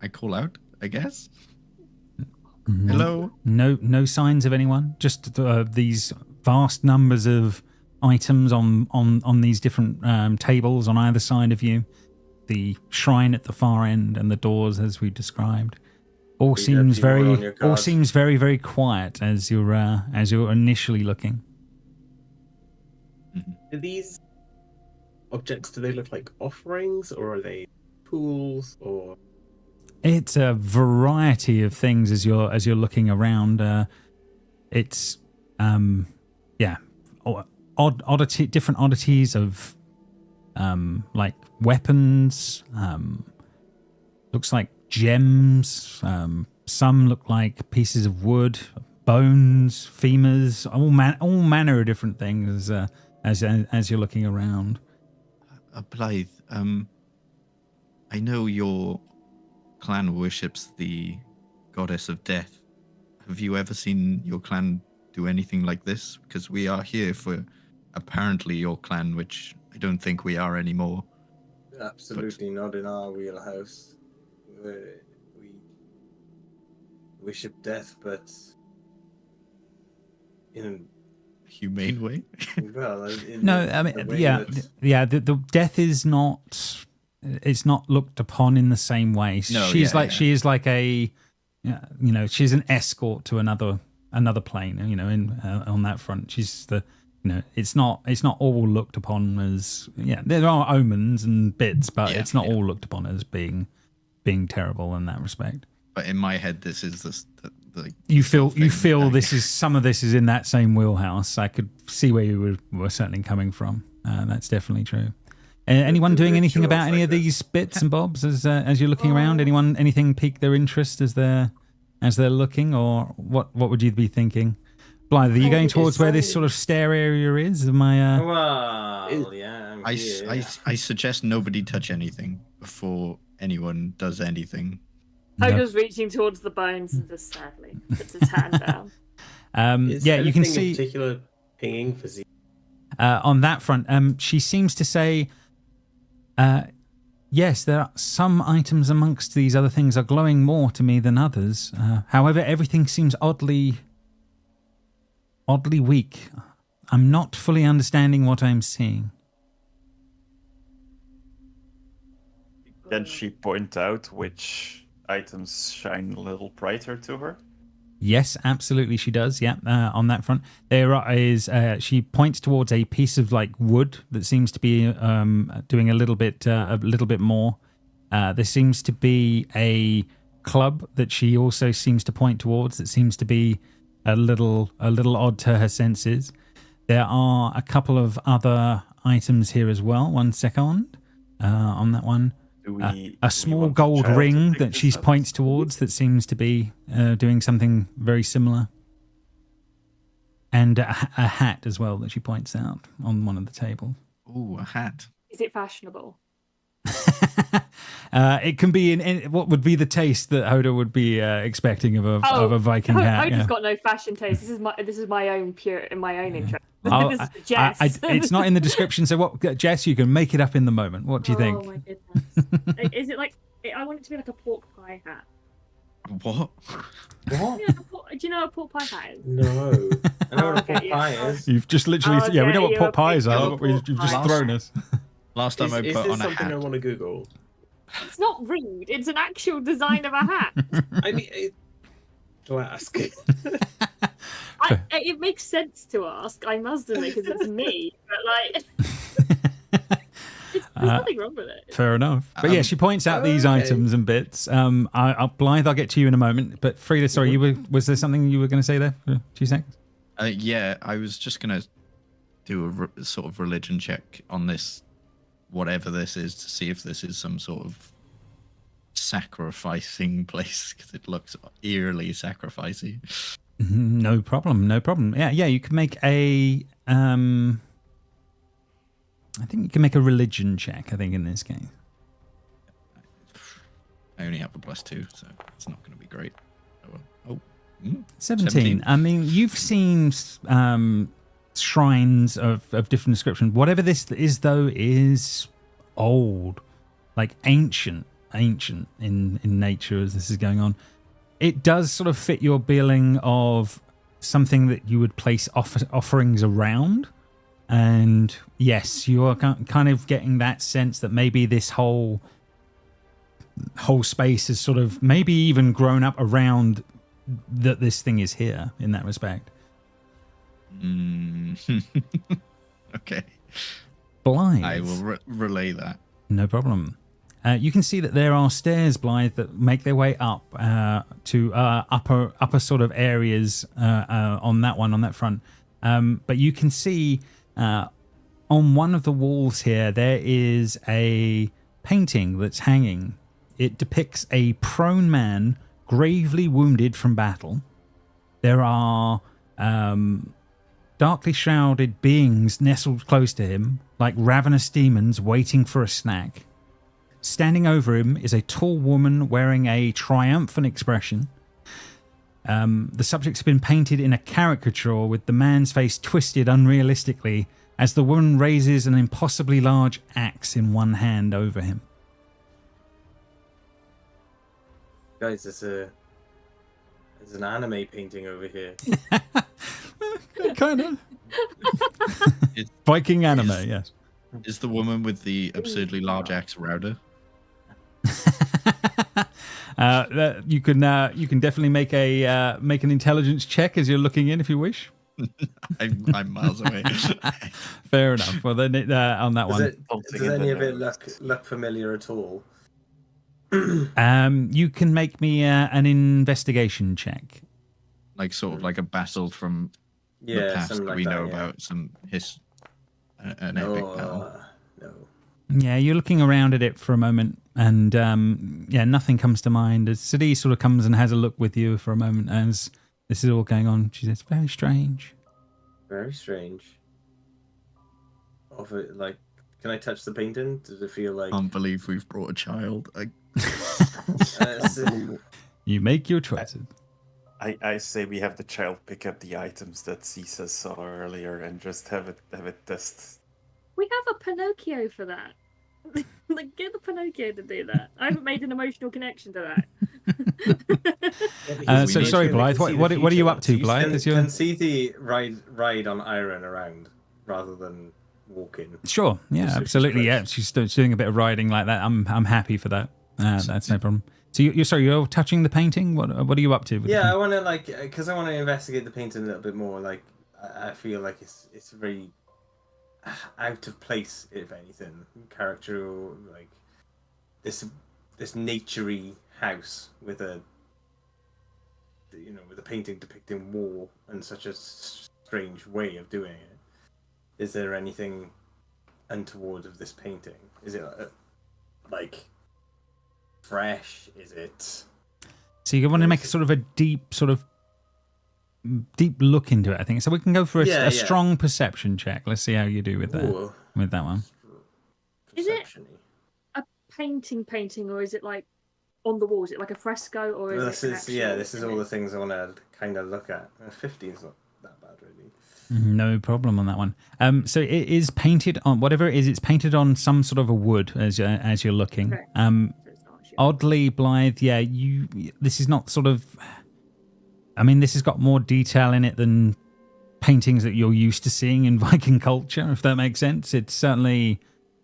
I call out, I guess? Hello? No signs of anyone. Just these vast numbers of items on these different tables on either side of you. The shrine at the far end and the doors, as we described, all seems very, very quiet as you're initially looking. Do these objects, do they look like offerings, or are they tools, or... It's a variety of things as you're looking around. It's different oddities of like weapons. Looks like gems. Some look like pieces of wood, bones, femurs, all manner of different things. As you're looking around. Blythe, I know your clan worships the goddess of death. Have you ever seen your clan do anything like this? Because we are here for apparently your clan, which I don't think we are anymore. Absolutely not in our wheelhouse. We worship death, but in Humane way? well, No, I mean, the death is not. It's not looked upon in the same way. No, she is like a, she's an escort to another plane. On that front, she's the. It's not all looked upon as there are omens and bits, but it's not all looked upon as being terrible in that respect. But in my head, this is the you feel this is some of this is in that same wheelhouse. I could see where you were certainly coming from. That's definitely true. Anyone doing anything about any of these bits and bobs as you're looking around? Anything pique their interest as they're looking, or what would you be thinking? Blythe, are you going towards where this sort of stair area is? Am I? Well, yeah. I suggest nobody touch anything before anyone does anything. Hoda's reaching towards the bones and just sadly puts his hand down. Is you can anything see in particular pinging for Z. on that front. She seems to say, yes, there are some items amongst these other things are glowing more to me than others. However, everything seems oddly weak. I'm not fully understanding what I'm seeing. Can she point out which items shine a little brighter to her? Yes, absolutely, she does. Yeah, on that front, there is. She points towards a piece of like wood that seems to be doing a little bit more. There seems to be a club that she also seems to point towards that seems to be a little odd to her senses. There are a couple of other items here as well. 1 second. On that one. A small gold ring that she points towards that seems to be doing something very similar. And a hat as well that she points out on one of the tables. Ooh, a hat. Is it fashionable? It can be in what would be the taste that Hoda would be expecting of a Viking hat. Hoda's got no fashion taste. This is my own interest. This is for Jess. It's not in the description. So what, Jess? You can make it up in the moment. What do you think? Oh my goodness! Is it like? I want it to be like a pork pie hat. What? What? Yeah, do you know what a pork pie hat is? No. I know what a Okay, pork yeah. pie is. You've just literally, Oh, we know okay, what you're pork a pies big are. pork But you've just pie. thrown us. Last time I Is put this on a something I hat. want to Google? It's not rude. It's an actual design of a hat. I mean, do I ask? It makes sense to ask, I must admit, because it's me. But there's nothing wrong with it. Fair enough. But yeah, she points out these okay. items and bits. Blythe, I'll get to you in a moment. But Frida, sorry, was there something you were going to say there for 2 seconds? Yeah, I was just going to do a sort of religion check on this, whatever this is, to see if this is some sort of sacrificing place because it looks eerily sacrificey. No problem. No problem. Yeah, yeah. You can make a. I think you can make a religion check. I think in this case. I only have a +2, so it's not going to be great. Oh, well. 17. I mean, you've seen shrines of different description. Whatever this is, though, is old, like ancient in nature as this is going on. It does sort of fit your billing of something that you would place offerings around. And yes, you are kind of getting that sense that maybe this whole space has sort of maybe even grown up around that this thing is here in that respect. Okay. Blythe. I will relay that. No problem. You can see that there are stairs, Blythe, that make their way up to upper sort of areas on that front. But you can see on one of the walls here, there is a painting that's hanging. It depicts a prone man gravely wounded from battle. There are darkly shrouded beings nestled close to him, like ravenous demons waiting for a snack. Standing over him is a tall woman wearing a triumphant expression. The subject's been painted in a caricature with the man's face twisted unrealistically as the woman raises an impossibly large axe in one hand over him. Guys, there's an anime painting over here. Kind of. Viking anime, yes. Is the woman with the absurdly large axe Rowder? You can definitely make an intelligence check as you're looking in if you wish. I'm miles away. Fair enough. Well, then on that one, does any of it look familiar at all? you can make me an investigation check. Like sort of like a battle from the past that like we know yeah. about, an epic battle. No. Yeah, you're looking around at it for a moment, and nothing comes to mind. As Sadie sort of comes and has a look with you for a moment as this is all going on. She says, "Very strange." Very strange. Like, can I touch the painting? Does it feel like? I can't believe we've brought a child. You make your choices. I say we have the child pick up the items that Caesar saw earlier and just have it test. We have a Pinocchio for that. Like, get the Pinocchio to do that. I haven't made an emotional connection to that. So sorry, Blythe. What are you up to, Blythe? Can Cethi ride on Iron around rather than walking? Sure. Yeah, absolutely. Yeah, she's doing a bit of riding like that. I'm happy for that. That's no problem. So you're touching the painting. What are you up to? Yeah, I want to because I want to investigate the painting a little bit more. Like, I feel like it's very out of place, if anything. Character, like this naturey house with a painting depicting war in such a strange way of doing it. Is there anything untoward of this painting? Is it like fresh? Is it? So you want to make a sort of a deep look into it, I think. So we can go for a strong perception check. Let's see how you do with that. Ooh. With that one. Is it a painting, or is it like on the wall? Is it like a fresco, or is this is all the things I want to kind of look at. 15 is not that bad, really. No problem on that one. So it is painted on whatever it is. It's painted on some sort of a wood as you're looking. Okay. Oddly, Blythe, this is not sort of. I mean, this has got more detail in it than paintings that you're used to seeing in Viking culture, if that makes sense. It's certainly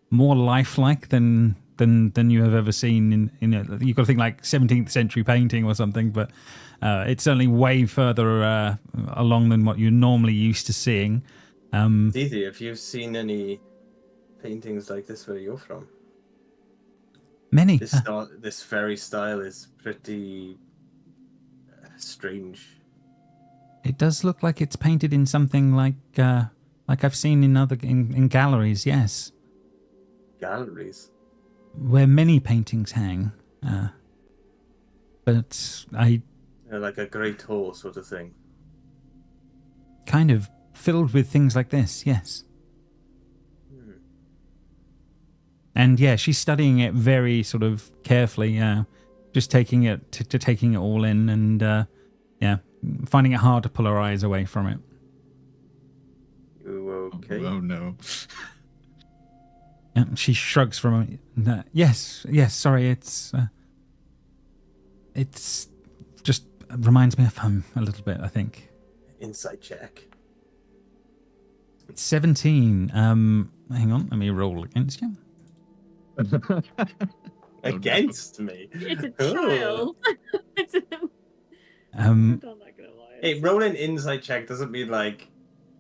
more lifelike than you have ever seen. You've got to think like 17th century painting or something, but it's certainly way further along than what you're normally used to seeing. Didi, have you seen any paintings like this where you're from? Many. This very style is pretty strange. It does look like it's painted in something like I've seen in galleries. Yes. Galleries. Where many paintings hang. but I Like a great hall sort of thing. kind of filled with things like this, yes. And yeah, she's studying it very sort of carefully, just taking it taking it all in, and finding it hard to pull her eyes away from it. You okay? Oh no. Yeah, she shrugs from a moment. Yes, sorry, it's just reminds me of home a little bit, I think. Insight check. 17. Hang on, let me roll against you. Against me? It's a Oh. child. Um, I'm not gonna lie. Hey, rolling insight check doesn't mean like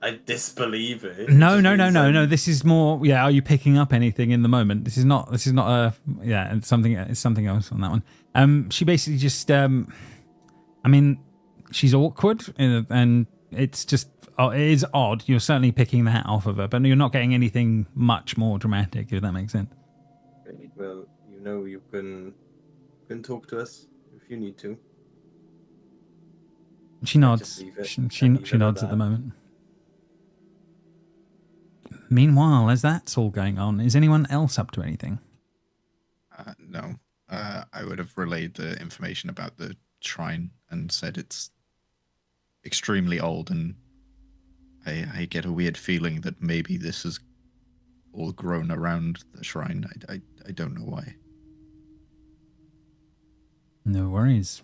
I disbelieve it. It No. just means, This is more. Yeah, are you picking up anything in the moment? This is not a. Yeah, it's something else on that one. She basically just. I mean, she's awkward, and it's just. Oh, it is odd. You're certainly picking that off of her, but you're not getting anything much more dramatic, if that makes sense. Well, you can talk to us if you need to. She nods. leave it- She leave it at nods at the that. moment. Meanwhile, as that's all going on, is anyone else up to anything? No. I would have relayed the information about the shrine and said it's extremely old, and I get a weird feeling that maybe this is all grown around the shrine. I don't know why. No worries.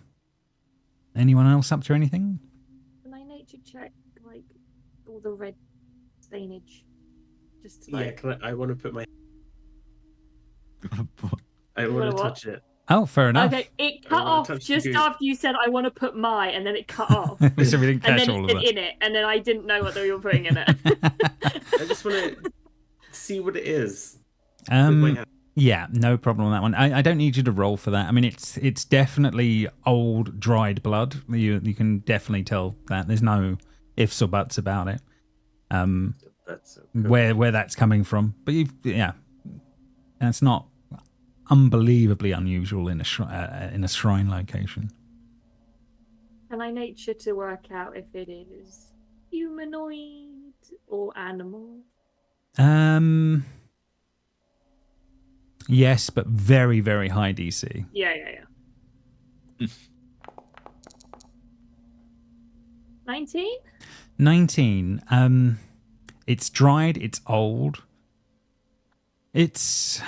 Anyone else up to anything? Can I nature check like all the red stainage? Just Yeah, like I want to put my. I You want wanna to what? touch it. Oh, fair enough. okay, it I cut wanna off touch the just goop. after you said I want to put my, and then it cut off, so we didn't and catch then all it of said that. in it, and then I didn't know what they were putting in it. I just want to see what it is. With my hand. Yeah, no problem on that one. I don't need you to roll for that. I mean, it's definitely old, dried blood. You can definitely tell that. There's no ifs or buts about it. That's so cool. Where that's coming from, but that's not unbelievably unusual in a shrine location. Can I nature to work out if it is humanoid or animal? Yes, but very, very high DC. Yeah. 19? 19. It's dried. It's old. It's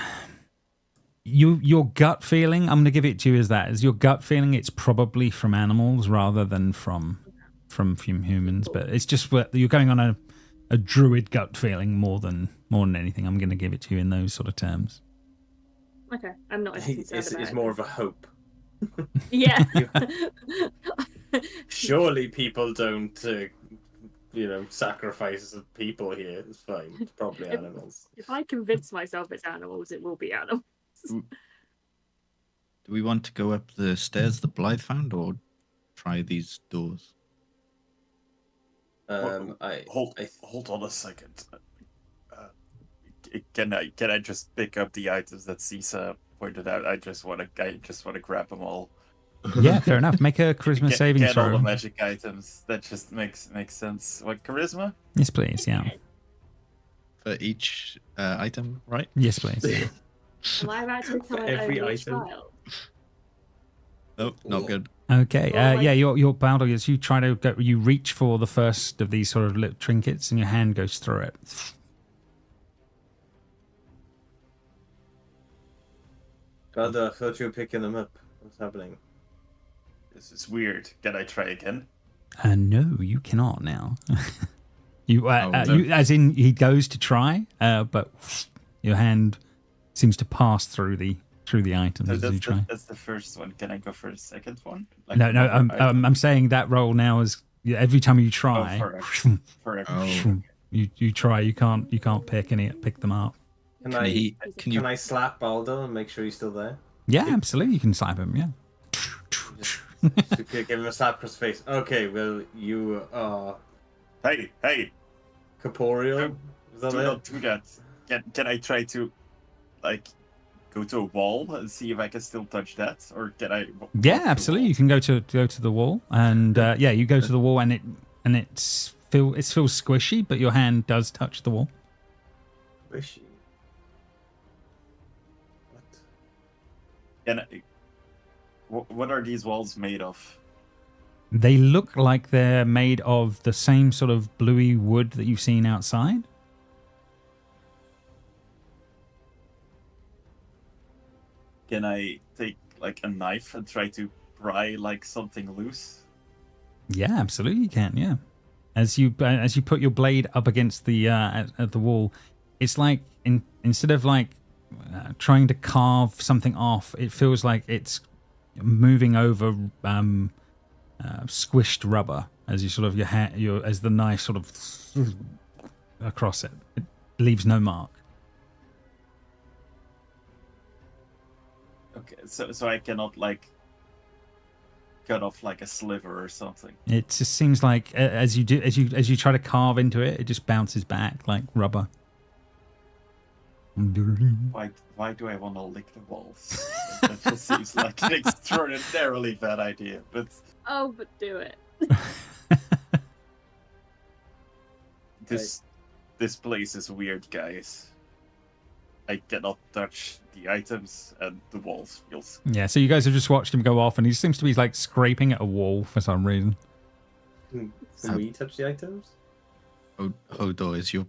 your gut feeling. I'm going to give it to you as that. As your gut feeling, it's probably from animals rather than from humans. But it's just what you're going on a druid gut feeling more than anything. I'm going to give it to you in those sort of terms. Okay, I'm not as concerned It's, about it's it. more of a hope. Yeah. Surely people don't, sacrifice people here. It's fine. It's probably animals. If I convince myself it's animals, it will be animals. Do we want to go up the stairs that Blythe found, or try these doors? Hold on a second. Can I just pick up the items that Cisa pointed out? I just want to grab them all. Yeah, fair enough. Make a charisma saving Get all throw. the magic items. That just makes sense. What, charisma? Yes, please. Yeah. For each item, right? Yes, please. Am I about to become an every only item? child? Nope, not good. Okay. Well, like- Yeah. Your Baldo, as you try to go, you reach for the first of these sort of little trinkets, and your hand goes through it. God, I thought you were picking them up. What's happening? This is weird. Can I try again? No, you cannot now. You, no. you, as in, he goes to try, but your hand seems to pass through the items as you try. That's the first one. Can I go for the second one? No, another item? I'm saying that roll now is every time you try, For Oh. you try, you can't pick them up. Can Can you I slap Baldo and make sure he's still there? Yeah, absolutely, you can slap him. Yeah. So give him a slap across the face. Okay, well, you are Hey! corporeal. Is that Do it? not do that. Can I try to, like, go to a wall and see if I can still touch that, or can I? Yeah, absolutely. You can go to the wall, and yeah, you go to the wall, and it feels squishy, but your hand does touch the wall. Squishy. What? Can I, what are these walls made of? They look like they're made of the same sort of bluey wood that you've seen outside. Can I take like a knife and try to pry like something loose? Yeah, absolutely you can. Yeah, as you put your blade up against the at the wall, it's like instead of like trying to carve something off, it feels like it's moving over squished rubber as you sort of as the knife sort of across it. It leaves no mark. Okay, so I cannot like cut off like a sliver or something. It just seems like as you try to carve into it, it just bounces back like rubber. Why do I want to lick the walls? That just seems like an extraordinarily bad idea. But Oh, but do it. this place is weird, guys. I cannot touch the items, and the walls feels. Yeah, so you guys have just watched him go off, and he seems to be like scraping at a wall for some reason. Can we touch the items? Hodor, is your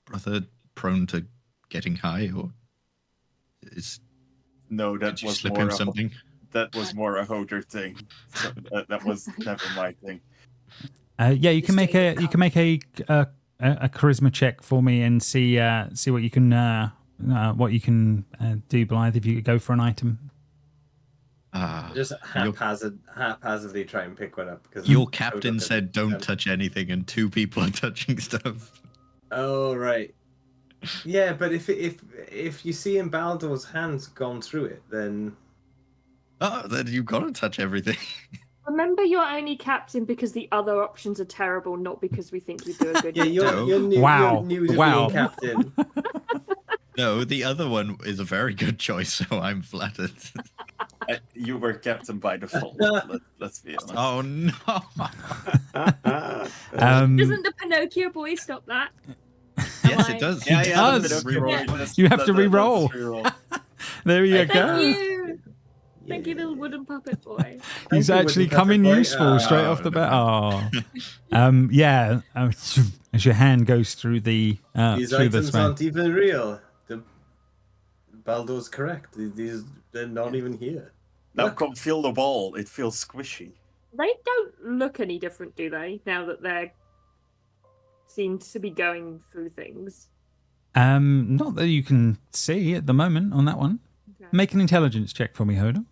brother prone to getting high, or No, did you slip him something? That was more a Hodor thing. So that was never my thing. Yeah, you can make a charisma check for me and see what you can do, Blythe, if you could go for an item. Just haphazardly try and pick one up. Because your captain said don't touch anything, and two people are touching stuff. Oh, right. Yeah, but if you see in Baldor's hands gone through it, then... Oh, then you've got to touch everything. Remember, you're only captain because the other options are terrible, not because we think you do a good Yeah, job. you're new, Wow. you're new to Wow. being captain. No, the other one is a very good choice, so I'm flattered. You were captain by default. Let's be honest. Oh no! Doesn't the Pinocchio boy stop that? Yes, it does. Yeah, He it does. does. Reroll. You have to That's re-roll. reroll. There you Thank go. you. Thank you, little wooden puppet boy. He's Thank you, actually wooden come in puppet boy. useful straight off the bat. Oh, yeah. As your hand goes through the These through the items smoke. aren't even real. Baldor's correct. They're not even here. Now Look. come feel the wall. It feels squishy. They don't look any different, do they? Now that they're seem to be going through things. Not that you can see at the moment on that one. Okay. Make an intelligence check for me, Hoda.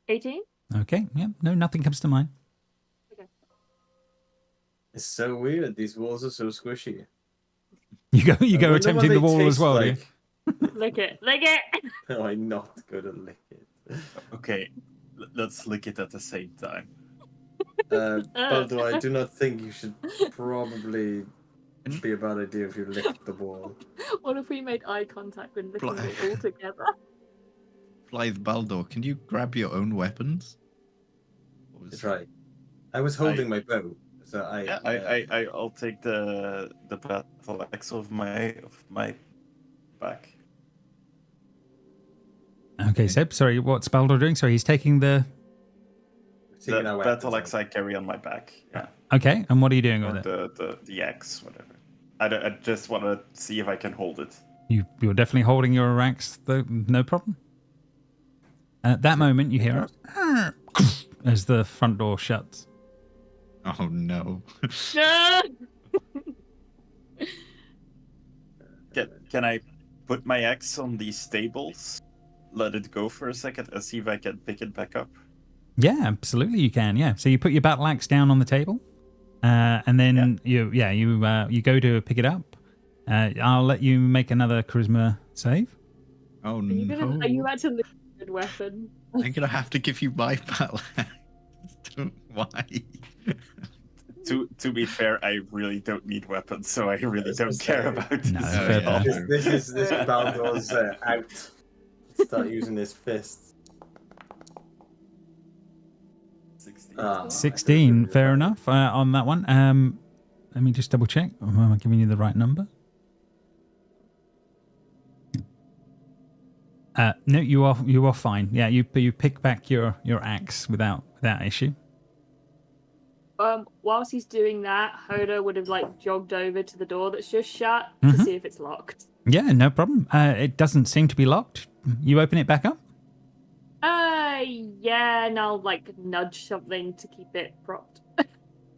$18? Okay, yeah, no, nothing comes to mind. It's so weird. These walls are so squishy. You go I wonder what attempting the they wall as taste well, do you? like. Lick it. Lick it! No, I'm not good at lick it. Okay, let's lick it at the same time. Baldur, I do not think you should probably be a bad idea if you lick the wall. What if we made eye contact when licking it all together? Blythe Baldur, can you grab your own weapons? That's right. I was holding my bow, so I'll take the battle axe of my back. Okay, Seb, sorry, what's Baldur doing? Sorry, he's taking the... taking The our battle weapons axe I carry on my back. Yeah. Okay, and what are you doing Or with it? the axe, whatever. I just want to see if I can hold it. You're definitely holding your axe, though, no problem. At that moment, you hear it as the front door shuts. Oh no! Can I put my axe on these stables, let it go for a second, and see if I can pick it back up? Yeah, absolutely, you can. Yeah, so you put your battle axe down on the table, and then you go to pick it up. I'll let you make another charisma save. Oh Are no! you actually a good weapon? I'm gonna have to give you my battle axe. Why? To be fair, I really don't need weapons, so I really don't care about this. No, Oh, fair yeah. enough. This is Baldor's out. Start using his fists. 16. Ah, 16, fair enough on that one. Let me just double check. Am I giving you the right number? No, you are fine. Yeah, you pick back your axe without issue. Whilst he's doing that, Hoda would have like jogged over to the door that's just shut Mhm. to see if it's locked. Yeah, no problem. It doesn't seem to be locked. You open it back up? Yeah, and I'll like nudge something to keep it propped.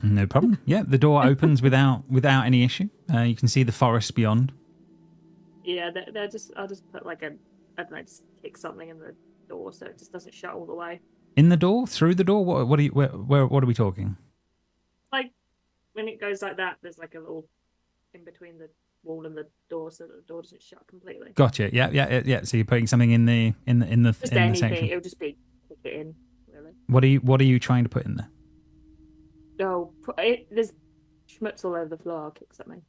No problem. Yeah, the door opens without any issue. You can see the forest beyond. Yeah, I'll just put like I don't know, just kick something in the door so it just doesn't shut all the way. In the door? Through the door? What are you? What are we talking? Like when it goes like that, there's like a little in between the wall and the door, so that the door doesn't shut completely. Gotcha. Yeah. So you're putting something in the Just anything. section. It'll just be kick it in, really. What are you trying to put in there? No, there's schmutz all over the floor. I'll kick something.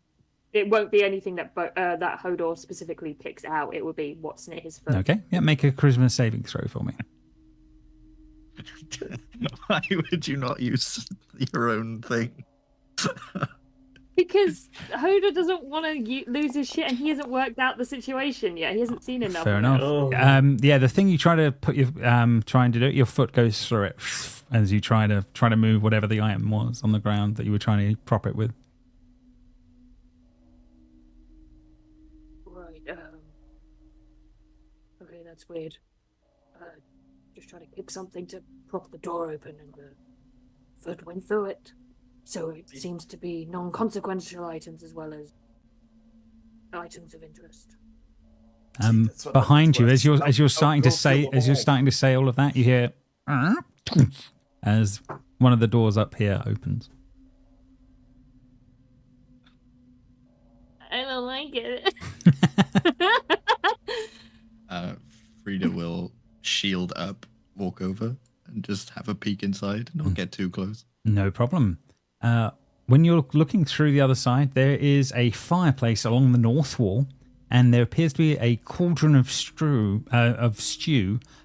It won't be anything that that Hodor specifically picks out. It will be what's near his foot. Okay. Yeah. Make a charisma saving throw for me. Why would you not use your own thing? Because Hodor doesn't want to lose his shit, and he hasn't worked out the situation yet. He hasn't seen enough. Fair of enough. it. Oh. Yeah, the thing you try to put your trying to do, your foot goes through it as you try to move whatever the item was on the ground that you were trying to prop it with. Right, okay, that's weird. Just trying to kick something to prop the door open and the foot went through it. So it seems to be non-consequential items as well as items of interest. That's what Behind you, as you're I'll starting to go say through all of that, you hear as one of the doors up here opens. I don't like it. Frida will shield up, walk over, and just have a peek inside. Not get too close. No problem. When you're looking through the other side, there is a fireplace along the north wall, and there appears to be a cauldron of stew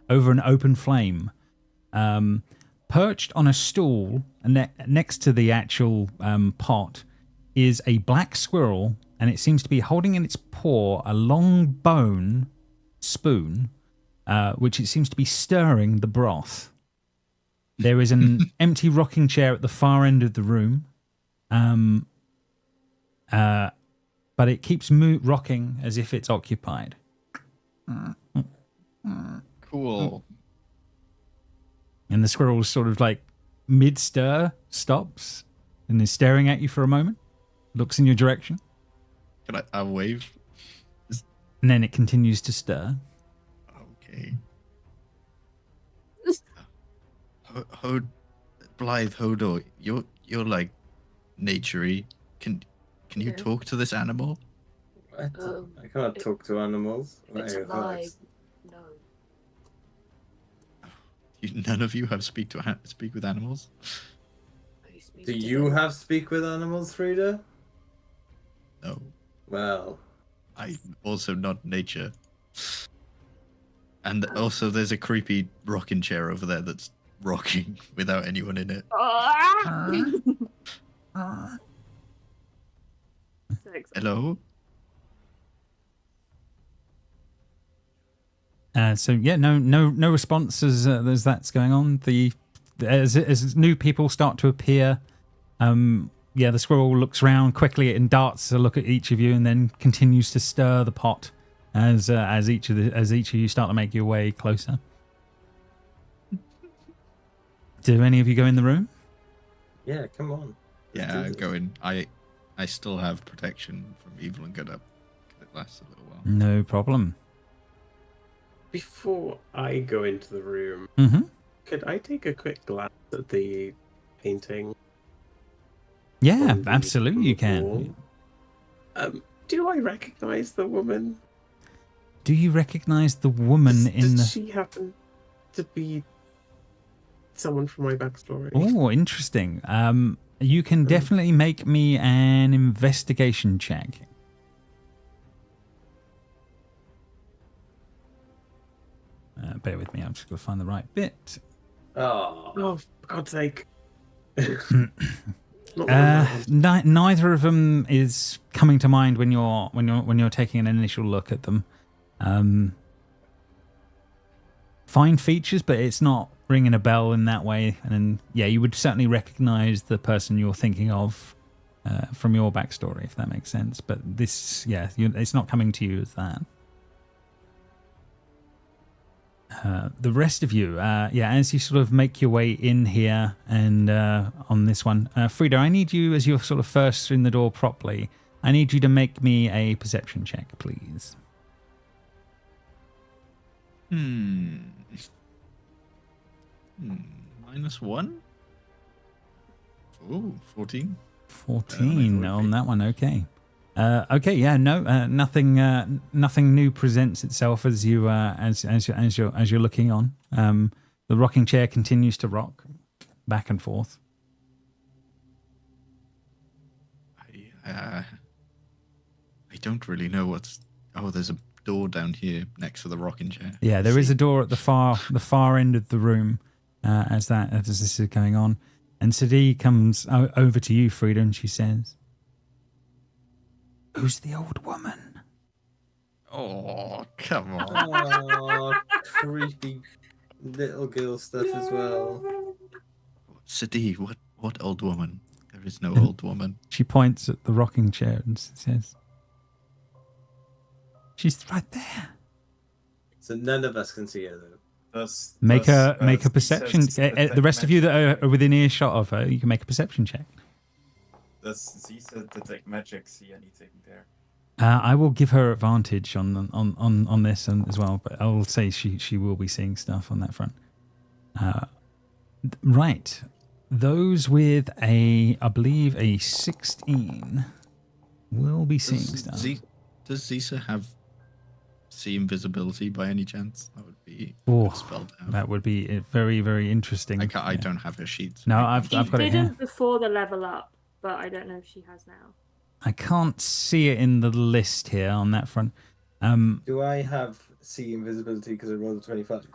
over an open flame. Perched on a stool next to the actual pot is a black squirrel, and it seems to be holding in its paw a long bone spoon, which it seems to be stirring the broth. There is an empty rocking chair at the far end of the room, but it keeps rocking as if it's occupied. Cool. And the squirrel sort of like mid-stir stops and is staring at you for a moment, looks in your direction, Can I wave? and then it continues to stir. Okay. Blythe Hodor, you're like naturey. Can you Yeah. talk to this animal? What? I can't talk to animals. If it's Wait, alive, relax. no. None of you have speak with animals. I speak Do to you them. have speak with animals, Frida? No, Well, I'm also not nature. And also, there's a creepy rocking chair over there that's rocking without anyone in it. Hello? So yeah, no response as that's going on. As new people start to appear, the squirrel looks around quickly and darts a look at each of you, and then continues to stir the pot as each of you start to make your way closer. Do any of you go in the room? yeah, come on. Yeah, do go in. I still have protection from evil and good up. It lasts a little while. No problem. Before I go into the room, Mm-hmm. could I take a quick glance at the painting? Yeah, on the absolutely you can. wall? Do I recognize the woman? Do you recognise the woman in Does the... she happen to be someone from my backstory. Oh, interesting. You can definitely make me an investigation check. Bear with me. I'm just going to find the right bit. Oh, for God's sake. Not that one. Neither of them is coming to mind when you're taking an initial look at them. Fine features, but it's not ringing a bell in that way. And yeah, you would certainly recognise the person you're thinking of from your backstory, if that makes sense. But this, yeah, it's not coming to you as that. The rest of you, as you sort of make your way in here and on this one, Frida, I need you, as you're sort of first in the door properly, I need you to make me a perception check, please. -1? Oh, 14. 14 on that one, okay. Nothing new presents itself as you as you're looking on. The rocking chair continues to rock back and forth. I don't really know what's. Oh, there's a door down here next to the rocking chair. Yeah, there is a door at the far end of the room as this is going on. And Sadi comes over to you, Frida, and she says, "Who's the old woman?" Oh, come on. Oh, creepy little girl stuff as well. Sadi, what old woman? There is no old woman. She points at the rocking chair and says, "She's right there." So none of us can see her though. Make a perception. The rest of you that are within earshot of her, you can make a perception check. Does Zisa detect magic see anything there? I will give her advantage on this and as well, but I will say she will be seeing stuff on that front. Right, those with I believe a 16 will be seeing stuff. Does Zisa have see invisibility by any chance? That would be spelled out. That would be very, very interesting. I don't have her sheets. No, I've got it here. She didn't before the level up, but I don't know if she has now. I can't see it in the list here on that front. Do I have see invisibility because I rolled a 25?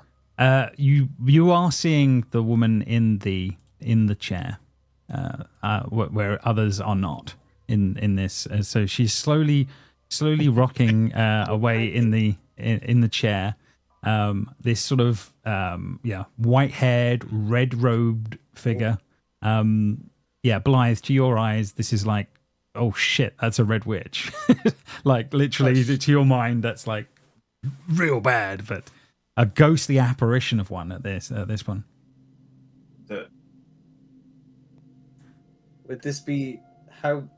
You are seeing the woman in the chair, where others are not in this. So she's slowly rocking away in the chair. This sort of white-haired, red-robed figure. Blythe, to your eyes, this is like, oh shit, that's a red witch. Like literally, to your mind, that's like real bad. But a ghostly apparition of one at this one. Would this be how?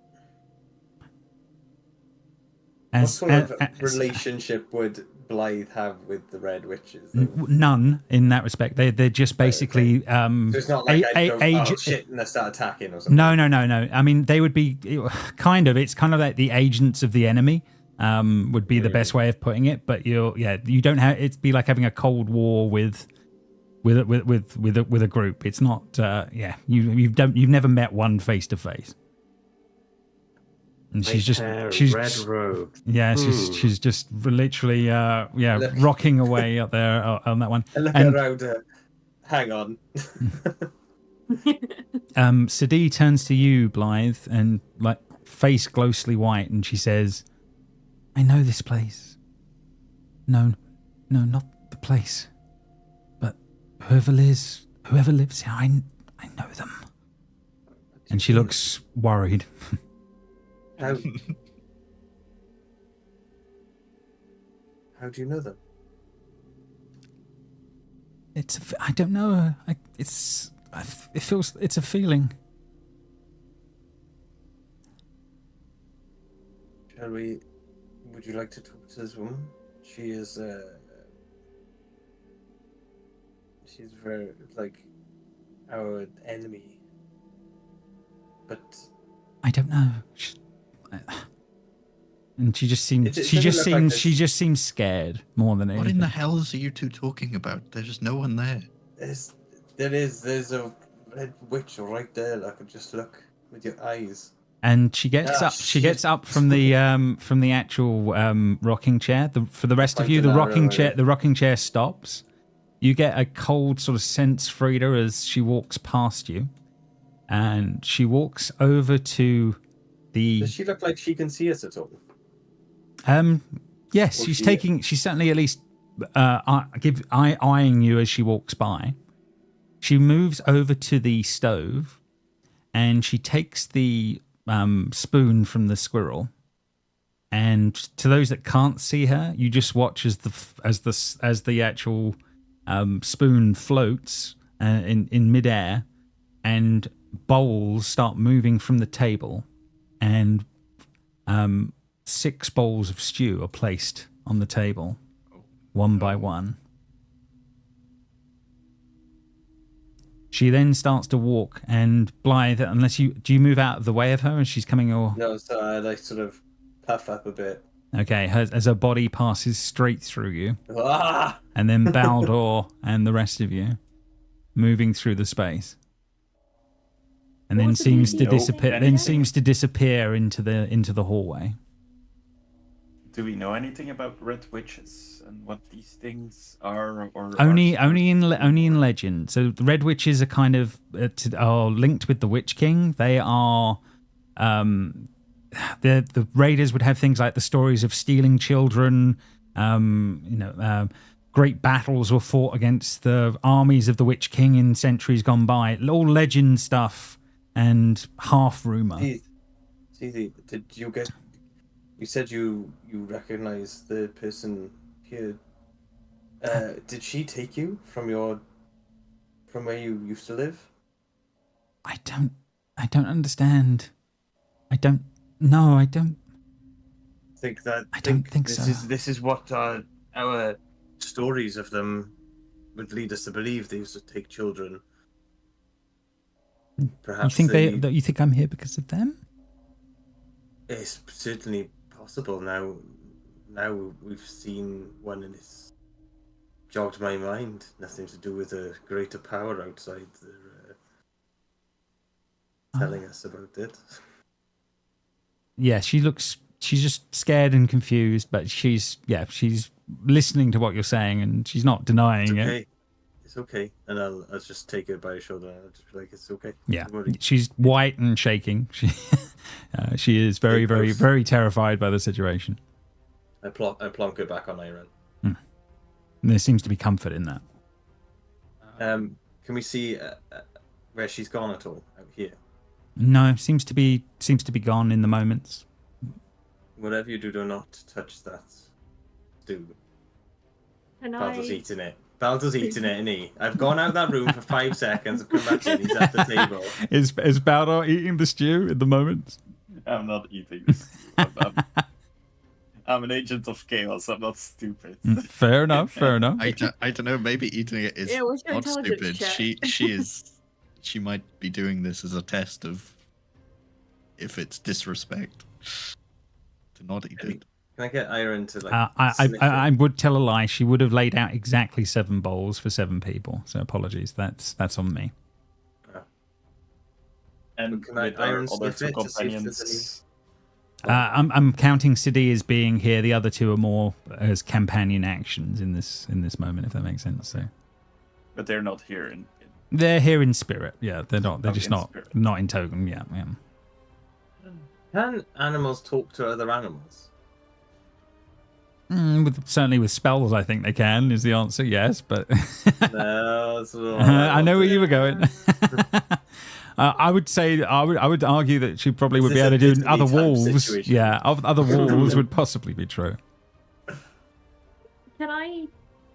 What sort of relationship would Blythe have with the Red Witches? None in that respect. They're just basically. So it's not like I go, oh shit, and they start attacking or something. No. I mean, they would be kind of. It's kind of like the agents of the enemy. Would be the best way of putting it. But you don't have. It'd be like having a cold war with a group. It's not. You've never met one face to face. And she's red robe. Yeah, she's just literally rocking away up there on that one. And look around her. Hang on. Sadi turns to you, Blythe, and like face ghostly white, and she says, "I know this place. No, not the place, but whoever lives here, I know them." And she looks worried. How do you know them? I don't know. It feels. It's a feeling. Shall we? Would you like to talk to this woman? She is. She's very like our enemy. But I don't know. And she just seems scared more than anything. What in the hell are you two talking about? There's no one there. There's a red witch right there. I could just look with your eyes. And she gets Ah, up. She shit. gets up from the actual rocking chair. For the rest of you, Pointing the rocking chair stops. You get a cold sort of sense, Frida, as she walks past you, and she walks over to the. Does she look like she can see us at all? Yes, Or she's she- taking. She's certainly at least eyeing you as she walks by. She moves over to the stove, and she takes the spoon from the squirrel. And to those that can't see her, you just watch as the actual spoon floats in midair, and bowls start moving from the table, and 6 bowls of stew are placed on the table, one by one. She then starts to walk, and Blythe, do you move out of the way of her as she's coming? Or No, so I like sort of puff up a bit. okay, as her body passes straight through you, Ah! and then Baldor and the rest of you moving through the space, and then What did seems we to do? disappear. Then Anything? seems to disappear into the hallway. Do we know anything about red witches and what these things are? Or Only in legend. So the red witches are kind of are linked with the Witch King. They are the raiders would have things like the stories of stealing children. Great battles were fought against the armies of the Witch King in centuries gone by. All legend stuff and half rumor. See, did you get? You said you recognize the person here. Did she take you from where you used to live? I don't understand. I don't. No, I don't. I don't think this so. This is what our stories of them would lead us to believe. They used to take children. Perhaps You think you think I'm here because of them? It's certainly possible now. Now we've seen one, and it's jogged my mind. Nothing to do with a greater power outside. They're telling us about it. Yeah, she's just scared and confused, but she's listening to what you're saying, and she's not denying It's it. okay. It's okay. And I'll just take her by the shoulder and I'll just be like, it's okay. Yeah, Don't worry. she's white and shaking. She is very, very, very terrified by the situation. I plonk her back on Iron. And there seems to be comfort in that. Can we see where she's gone at all out here? No, seems to be gone in the moments. Whatever you do not touch that stew. And Balder's I eating it. Balder's eating it, isn't he? I've gone out that room for 5 seconds. I've come back in. He's at the table. Is Baldur eating the stew in the moments? I'm not eating this. I'm an agent of chaos. I'm not stupid. Fair enough. Fair enough. I don't know. Maybe eating it is Yeah, what's your not intelligence stupid. check? She might be doing this as a test of if it's disrespect to not eat it. Can I get Iron to sniff I it? would tell a lie. She would have laid out exactly 7 bowls for 7 people. So apologies. That's on me. And Can I with our iron other sniff two it to see if there's companions, I'm counting Sidi as being here. The other 2 are more as companion actions in this moment, if that makes sense. So but they're not here they're here in spirit. Yeah, they're not. They're Oh, just in not spirit. not in token. Yeah. Can animals talk to other animals? Certainly with spells, I think they can. Is the answer yes? But No, that's what I know where you were going. I would say I would argue that she probably would Is be this able a to do Disney other type wolves. situation? Yeah, other wolves would possibly be true. Can I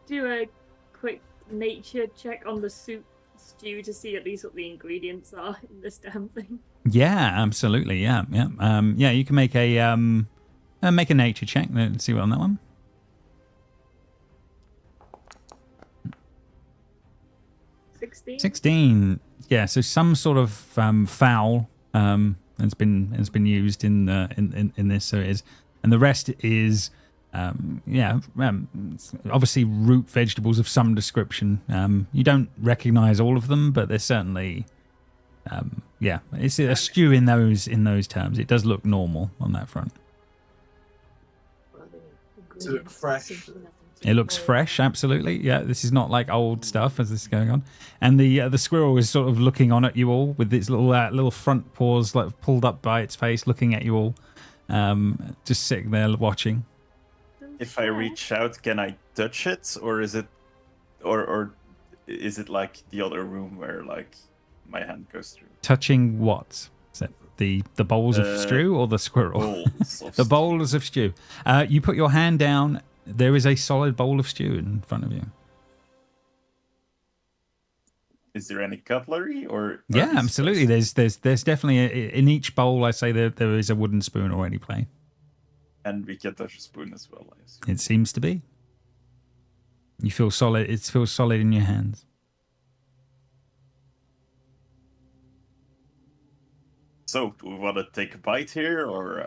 do a quick nature check on the soup stew to see at least what the ingredients are in this damn thing? Yeah, absolutely. Yeah. Yeah, you can make a nature check. Let's see what on that one. 16. Yeah, so some sort of foul has been used in this. So it is, and the rest is Obviously root vegetables of some description. You don't recognize all of them, but they're certainly, it's a stew in those terms. It does look normal on that front. Does it look fresh? It looks fresh, absolutely. Yeah, this is not like old stuff as this is going on. And the squirrel is sort of looking on at you all with its little front paws like pulled up by its face, looking at you all, just sitting there watching. If I reach out, can I touch it, or is it like the other room where like my hand goes through? Touching what? Is it the bowls of stew or the squirrel? Bowls of The bowls of stew. You put your hand down. There is a solid bowl of stew in front of you. Is there any cutlery or? Yeah, absolutely. There's definitely in each bowl. I say there is a wooden spoon already placed. And we get a spoon as well. I assume. It seems to be. You feel solid. It feels solid in your hands. So, do we want to take a bite here, or?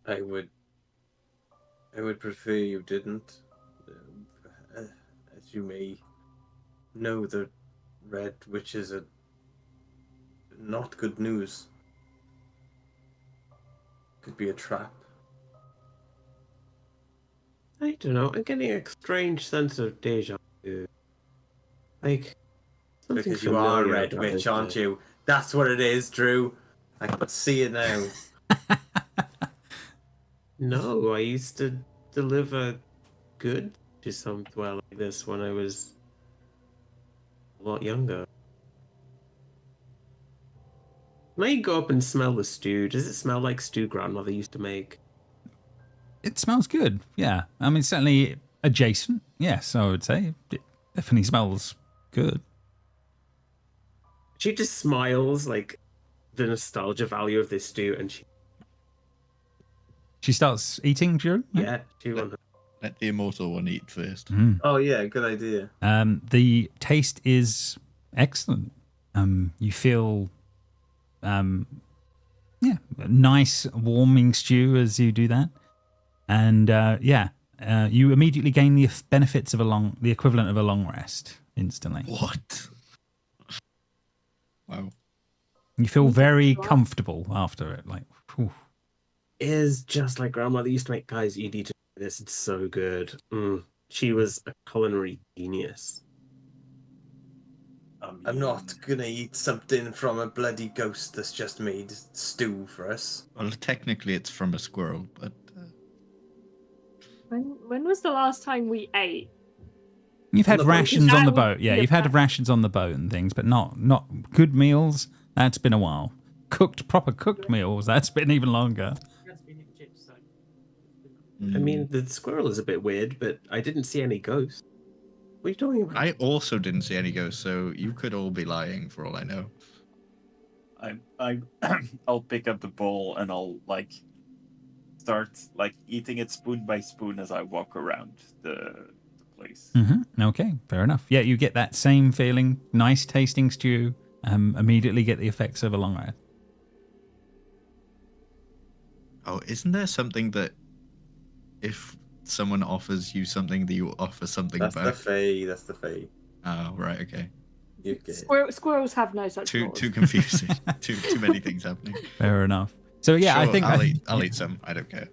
I would prefer you didn't. As you may know, the Red Witches are not good news. Could be a trap. I don't know. I'm getting a strange sense of deja vu. Like something Because you are a familiar Red about Witch, this aren't place. you? That's what it is, Drew. I can see it now. No, I used to deliver good to some dwelling like this when I was a lot younger. Can I go up and smell the stew? Does it smell like stew grandmother used to make? It smells good. Yeah, I mean certainly adjacent. Yes, I would say it definitely smells good. She just smiles like the nostalgia value of this stew, and She starts eating, Drew. she won. Let the immortal one eat first. Oh yeah, good idea. The taste is excellent. You feel, nice warming stew as you do that, and you immediately gain the benefits of the equivalent of a long rest instantly. What? Wow. You feel very comfortable after it. Like, whew. Is just like grandmother used to make. Guys, you need to do this. It's so good. She was a culinary genius. I'm not gonna eat something from a bloody ghost that's just made stew for us. Well, technically it's from a squirrel, but... When was the last time we ate? You've had On the boat. rations on the That would boat. Yeah, be a you've had fact. rations on the boat and things, but not good meals. That's been a while. Proper cooked meals. That's been even longer. I mean, the squirrel is a bit weird, but I didn't see any ghosts. What are you talking about? I also didn't see any ghosts, so you could all be lying for all I know. I'll pick up the bowl and I'll like start like eating it spoon by spoon as I walk around the place. Mm-hmm. Okay, fair enough. Yeah, you get that same feeling. Nice tasting stew. Immediately get the effects of a long rest. Oh, isn't there something that if someone offers you something, that you offer something That's back? That's the Fae. Oh, right, okay. You get it. Squirrels have no such Too laws. confusing. too many things happening. Fair enough. So yeah, Sure, I think I'll eat some. I don't care.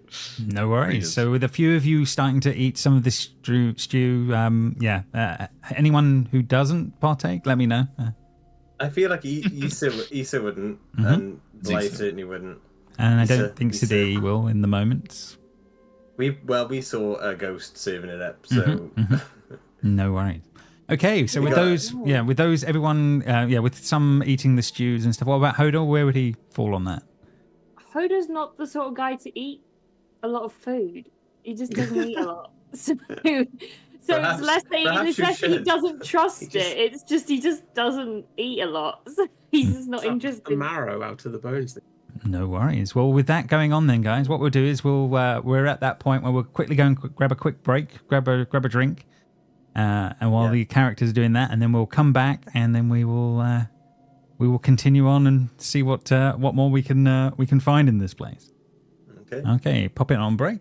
No worries. Raiders. So with a few of you starting to eat some of this stew, anyone who doesn't partake, let me know. I feel like Issa wouldn't, Mhm. and Bly Issa. certainly wouldn't. And I Issa- don't think Issa. Sadie will in the moment. We saw a ghost serving it up, so Mhm, No worries. Okay, so We with got- those, everyone, with some eating the stews and stuff. What about Hodor? Where would he fall on that? Hoda's not the sort of guy to eat a lot of food. He just doesn't eat a lot. So Perhaps- it's less that perhaps you he should. doesn't trust He just- it. It's just he just doesn't eat a lot. So he's just not The interested. marrow out of the bones. No worries. Well, with that going on, then, guys, what we'll do is we're at that point where we'll quickly go and grab a quick break, grab a drink, and while the characters are doing that, and then we'll come back, and then we will continue on and see what more we can find in this place. Okay. Okay, pop it on break.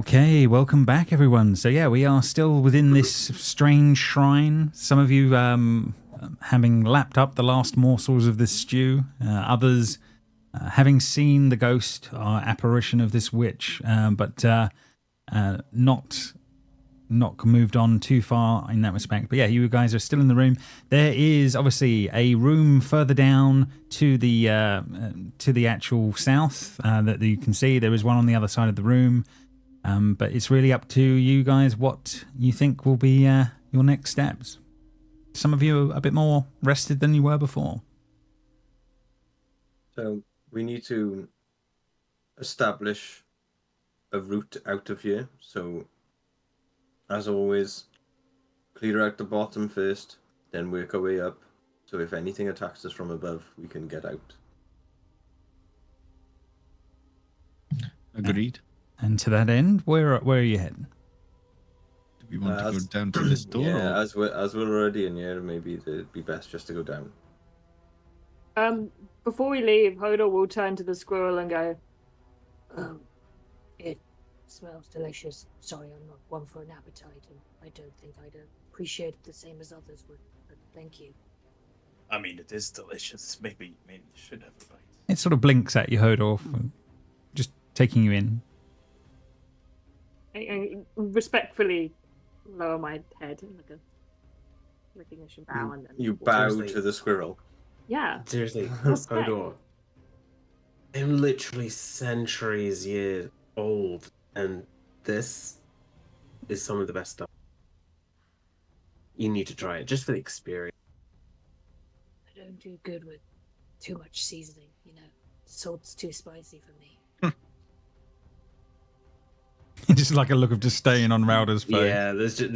Okay, welcome back, everyone. So yeah, we are still within this strange shrine. Some of you having lapped up the last morsels of this stew. Others having seen the ghost or apparition of this witch, but not moved on too far in that respect. But yeah, you guys are still in the room. There is obviously a room further down to the actual south that you can see. There is one on the other side of the room. But it's really up to you guys what you think will be your next steps. Some of you are a bit more rested than you were before. So we need to establish a route out of here. So, as always, clear out the bottom first, then work our way up. So if anything attacks us from above, we can get out. Agreed. And to that end, where are you heading? Do we want to go down to this door? Yeah, or... as we're already in here, maybe it'd be best just to go down. Before we leave, Hodor will turn to the squirrel and go, It smells delicious. Sorry, I'm not one for an appetite, and I don't think I'd appreciate it the same as others would, but thank you. I mean, it is delicious. Maybe you should have a bite. It sort of blinks at you, Hodor, just taking you in. I respectfully lower my head in like a recognition bow, and then You bow Seriously. to the squirrel. yeah. Seriously, Respect. Hodor. I'm literally centuries years old, and this is some of the best stuff. You need to try it, just for the experience. I don't do good with too much seasoning, you know. Salt's too spicy for me. Just like a look of disdain on Rowder's face. Yeah,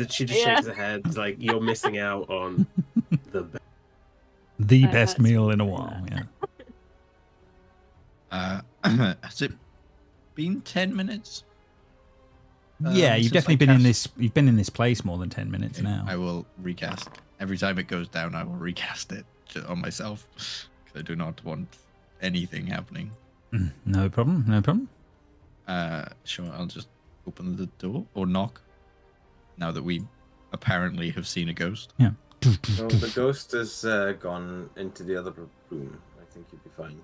she just Yeah. shakes her head like you're missing out on the best. The That best hurts meal me in a to say while, that. yeah. Has it been 10 minutes? Yeah, you've since definitely I been in cast- this. You've been in this place more than 10 minutes now. I will recast. Every time it goes down, I will recast it on myself. Because I do not want anything happening. No problem. No problem. Sure, I'll just open the door or knock. Now that we apparently have seen a ghost. Yeah. No, the ghost has gone into the other room. I think you'd be fine.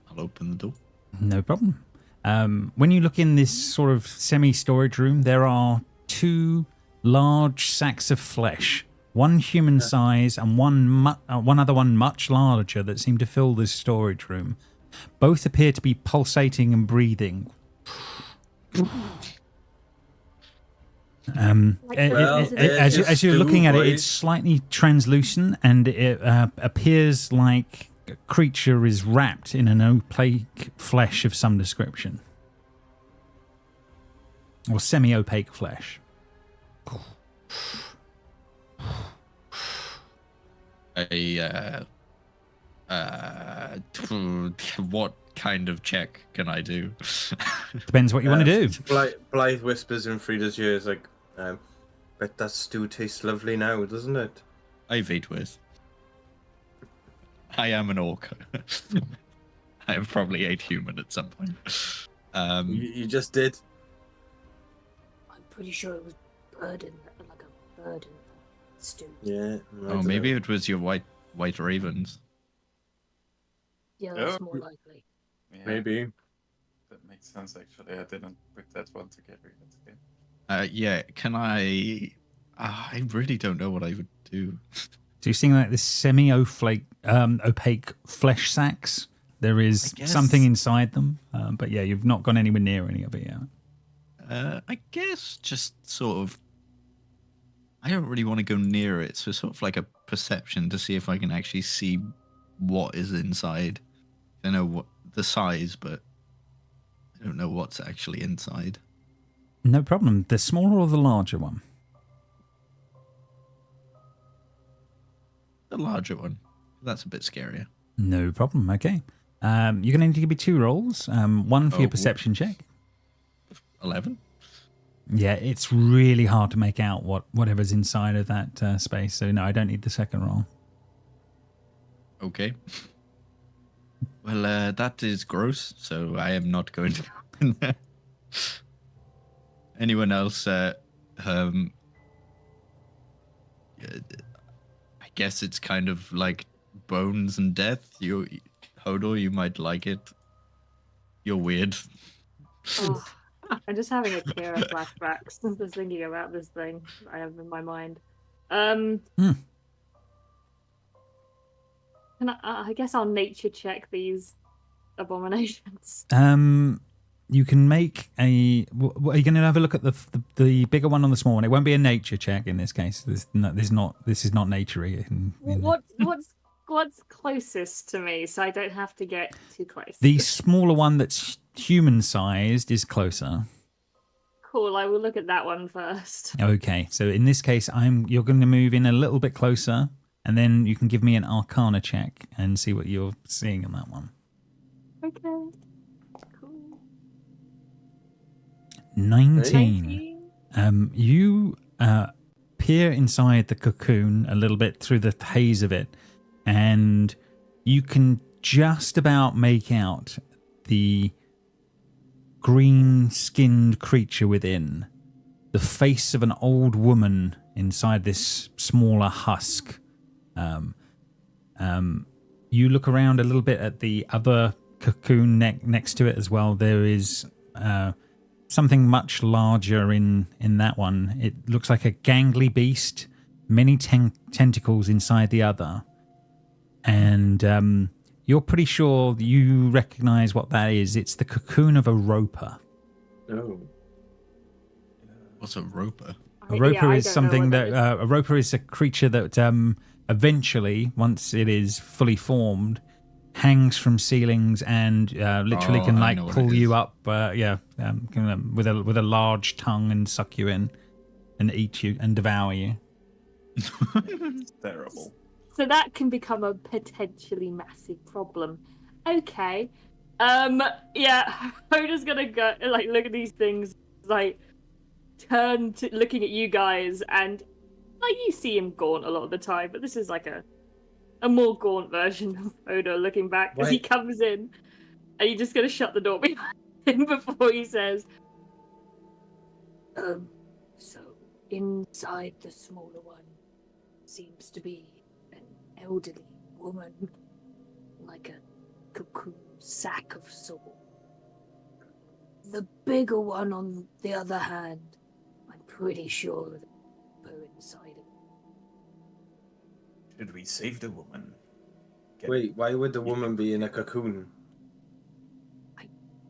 I'll open the door. No problem. When you look in this sort of semi-storage room, there are two large sacks of flesh, one human size and one other one much larger, that seem to fill this storage room. Both appear to be pulsating and breathing. As you're looking at it, it's slightly translucent, and it appears like a creature is wrapped in an opaque flesh of some description, or semi-opaque flesh. What kind of check can I do? Depends what you want to do. Blythe whispers in Frida's ears, like, bet that stew tastes lovely now, doesn't it? I evade with. I am an orc. I have probably ate human at some point. You just did. I'm pretty sure it was bird in the, like a bird in the stew. Yeah. Oh, maybe it was your white ravens. Yeah, that's Oh. more likely. Yeah, Maybe. that makes sense. Actually, I didn't put that one together yet. Yeah, can I... I really don't know what I would do. So you're seeing like this semi-opaque flesh sacks. There is I guess- something inside them, but yeah, you've not gone anywhere near any of it yet. I guess just sort of... I don't really want to go near it, so sort of like a perception to see if I can actually see what is inside. I know what the size, but I don't know what's actually inside. No problem. The smaller or the larger one? The larger one. That's a bit scarier. No problem. Okay. You're going to need to give me 2 rolls. One for your Oh. perception check. 11? Yeah, it's really hard to make out whatever's inside of that space. So no, I don't need the second roll. Okay. Well, that is gross, so I am not going to go in there. Anyone else? I guess it's kind of like bones and death. Hodor, you might like it. You're weird. Oh, I'm just having a Kira flashbacks. Just thinking about this thing I have in my mind. Can I guess I'll nature check these abominations. You can make a. Are you going to have a look at the bigger one on the small one? It won't be a nature check in this case. This is not naturey. What's closest to me, so I don't have to get too close? The smaller one that's human-sized is closer. Cool. I will look at that one first. Okay, so in this case, you're going to move in a little bit closer, and then you can give me an Arcana check and see what you're seeing on that one. Okay. Cool. 19. You peer inside the cocoon a little bit through the haze of it, and you can just about make out the green-skinned creature within, the face of an old woman inside this smaller husk. You look around a little bit at the other cocoon next to it as well. There is something much larger in that one. It looks like a gangly beast, many tentacles inside the other. And you're pretty sure you recognize what that is. It's the cocoon of a roper. Oh. What's a roper? A roper is something that a roper is a creature that eventually, once it is fully formed, hangs from ceilings and literally can like pull you up. With a large tongue and suck you in and eat you and devour you. Terrible. So that can become a potentially massive problem. Okay. Yeah, I'm just gonna go like look at these things, like turn to looking at you guys, and like you see him gaunt a lot of the time, but this is like a more gaunt version of Odo looking back as he comes in. Are you just gonna shut the door behind him before he says, So inside the smaller one seems to be an elderly woman, like a cocoon sack of sorts. The bigger one, on the other hand, I'm pretty sure that her inside of it. Should we save the woman? Wait, why would the woman be in a cocoon?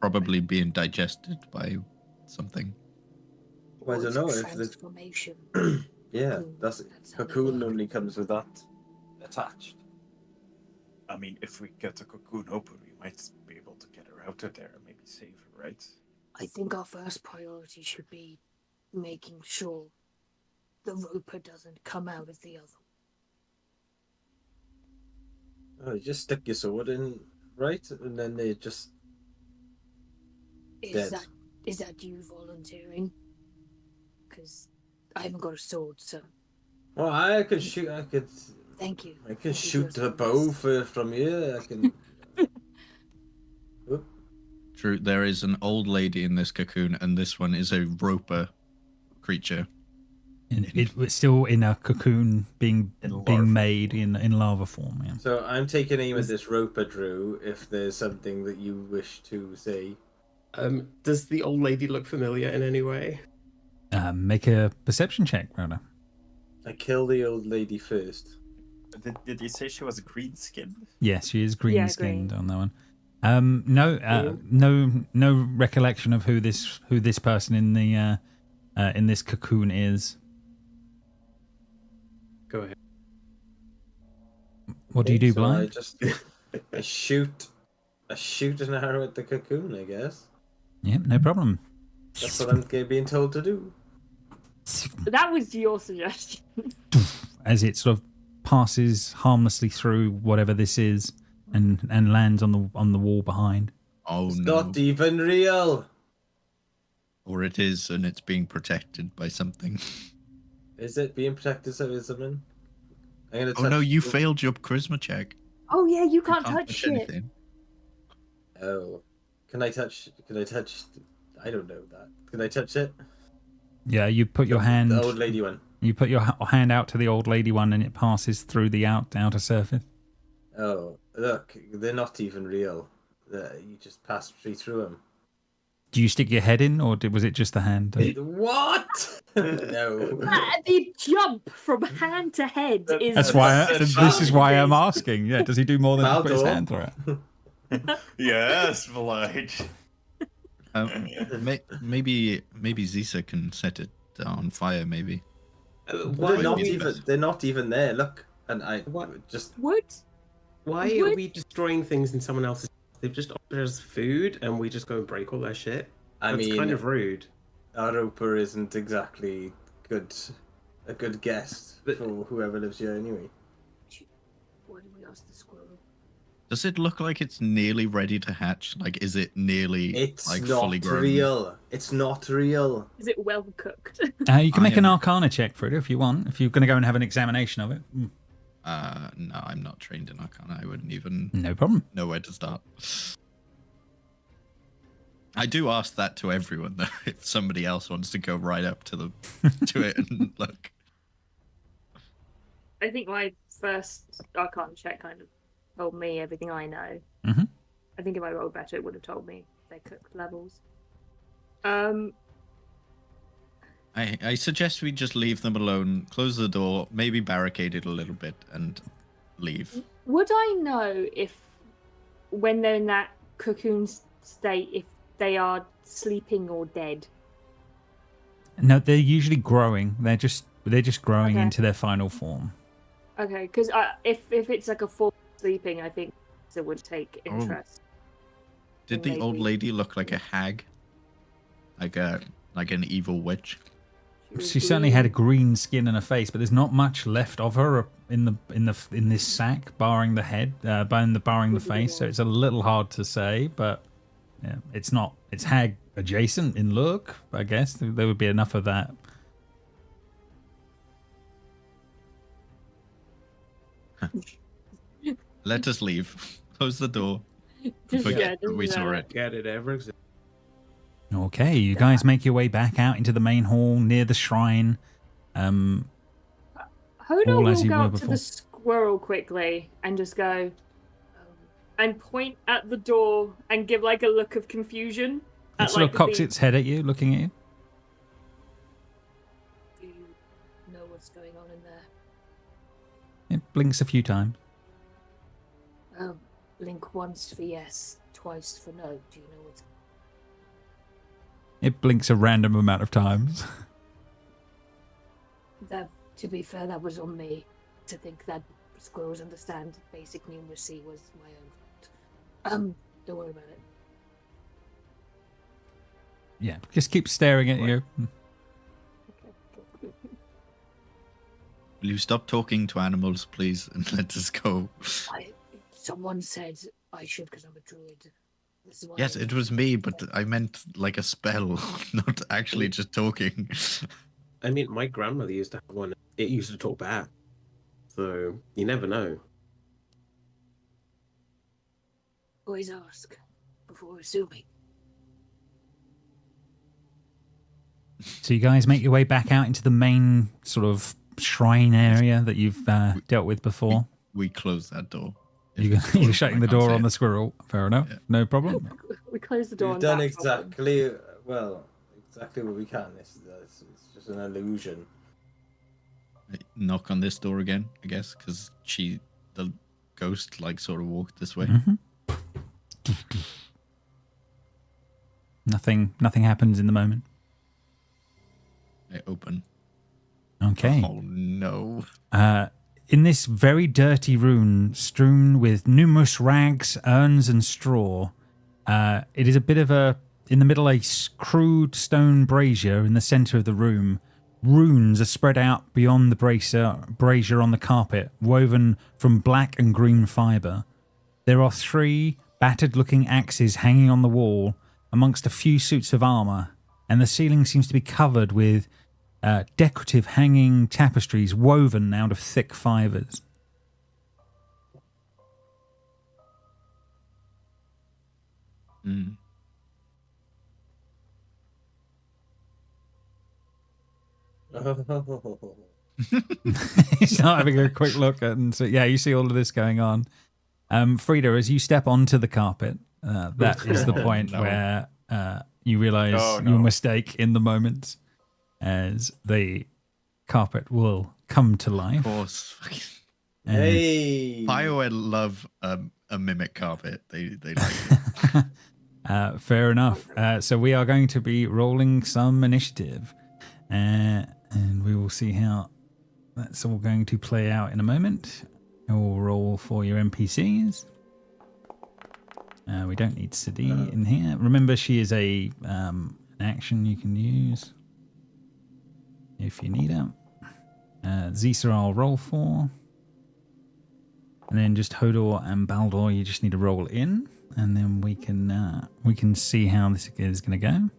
Probably being digested by something. Well, I don't know if the transformation. yeah, that's how they cocoon work. only comes with that attached. I mean, if we get the cocoon open, we might be able to get her out of there and maybe save her, right? I think our first priority should be making sure the roper doesn't come out of the other. Oh, you just stick your sword in, right? And then they just dead. Is that you volunteering? Because I haven't got a sword, so Well, I could shoot. I could. thank you. I can shoot the bow from here. I can. Oop. True, there is an old lady in this cocoon, and this one is a roper creature. And it was still in a cocoon being made in lava form. Yeah. So I'm taking aim at this roper, Drew. If there's something that you wish to say, Does the old lady look familiar in any way? Make a perception check, rather. I kill the old lady first. Did you say she was green skinned? Yes, she is green skinned green. on that one. No recollection of who this person in the in this cocoon is. Go ahead. What do you do, So Blind? I shoot an arrow at the cocoon. I guess Yeah, no problem. that's what I'm being told to do. that was your suggestion. As it sort of passes harmlessly through whatever this is and lands on the wall behind. Oh It's no. not even real. Or it is, and it's being protected by something. Is it being protected by something? I'm gonna. Oh no, you failed your charisma check. Oh yeah, you You can't touch shit. anything. Oh, can I touch? I don't know that. Can I touch it? Yeah, you put your hand. The old lady one. You put your hand out to the old lady one, and it passes through the outer surface. Oh, look, they're not even real. You just pass straight through them. Do you stick your head in, or was it just the hand? What? No. The jump from hand to head is. That's why. This is why I'm amazing. asking. Yeah, does he do more than just put his Baldur. hand through it? Yes, Vlad. Maybe Zisa can set it on fire. Maybe. They're not Maybe even. They're not even there. Look, and I What? just. What? Why What? are we destroying things in someone else's? They've just offered us food, and we just go and break all their shit. I That's mean, kind of rude. our Roper isn't exactly a good guest But- for whoever lives here anyway. Why did we ask the squirrel? Does it look like it's nearly ready to hatch? Like, is it nearly It's like not fully grown? real. It's not real. Is it well cooked? You can I make an am- Arcana check for it if you want. If you're going to go and have an examination of it, No, I'm not trained in Arcana. I wouldn't even no problem. know where to start. I do ask that to everyone though. If somebody else wants to go right up to it and look. I think my first Arcana check kind of told me everything I know. Mhm. I think if I rolled better, it would have told me their cooked levels. I suggest we just leave them alone, close the door, maybe barricade it a little bit, and leave. Would I know if, when they're in that cocoon state, if they are sleeping or dead? No, they're usually growing. They're just growing Okay. into their final form. Okay, because if it's like a full sleeping, I think it would take Oh. interest. Did the old Maybe. lady look like a hag? Like an evil witch? was She certainly had a green. green skin and a face, but there's not much left of her in this sack, barring the head, barring the face. So it's a little hard to say, but yeah, it's not. It's hag adjacent in look. I guess there would be enough of that. Let us leave. Close the door. Just, Forget yeah, that we doesn't saw matter. it. Get it ever exists. Okay, you guys make your way back out into the main hall near the shrine. Hodor All as will you go were up to before. the squirrel quickly and just go and point at the door and give like a look of confusion. It At, sort of like, cocks the- its head at you, looking at you. Do you know what's going on in there? It blinks a few times. Blink once for yes, twice for no. Do you know what's... It blinks a random amount of times. That, to be fair, that was on me. To think that squirrels understand basic numeracy was my own fault. Don't worry about it. Yeah, just keep staring at you. Will you stop talking to animals, please, and let us go? Someone said I should because I'm a druid. This is why Yes, it was me, but I meant like a spell, not actually just talking. I mean, my grandmother used to have one. It used to talk back. So, you never know. always ask before assuming. So you guys make your way back out into the main sort of shrine area that you've dealt with before. We close that door. You're shutting the door on the squirrel. Fair enough. Yeah. No problem. We close the door. We've on done that problem. exactly what we can. It's just an illusion. Knock on this door again, I guess, because the ghost, like, sort of walked this way. Mhm. Nothing happens in the moment. I open. Okay. Oh no. In this very dirty room, strewn with numerous rags, urns, and straw, it is a bit of in the middle, a crude stone brazier in the center of the room. Runes are spread out beyond the brazier on the carpet, woven from black and green fibre. There are 3 battered-looking axes hanging on the wall, amongst a few suits of armour, and the ceiling seems to be covered with decorative hanging tapestries woven out of thick fibres. You start having a quick look at, and so yeah, you see all of this going on. Frida, as you step onto the carpet, that is the point where you realize your mistake in the moment, as the carpet will come to life. Of course. Hey. BioWare love a mimic carpet. They like it. Fair enough. So we are going to be rolling some initiative, and we will see how that's all going to play out in a moment. I will roll for your NPCs. We don't need Sadi in here. Remember, she is an action you can use if you need it. Zisa I'll roll for. And then just Hodor and Baldur, you just need to roll in, and then we can see how this is going to go.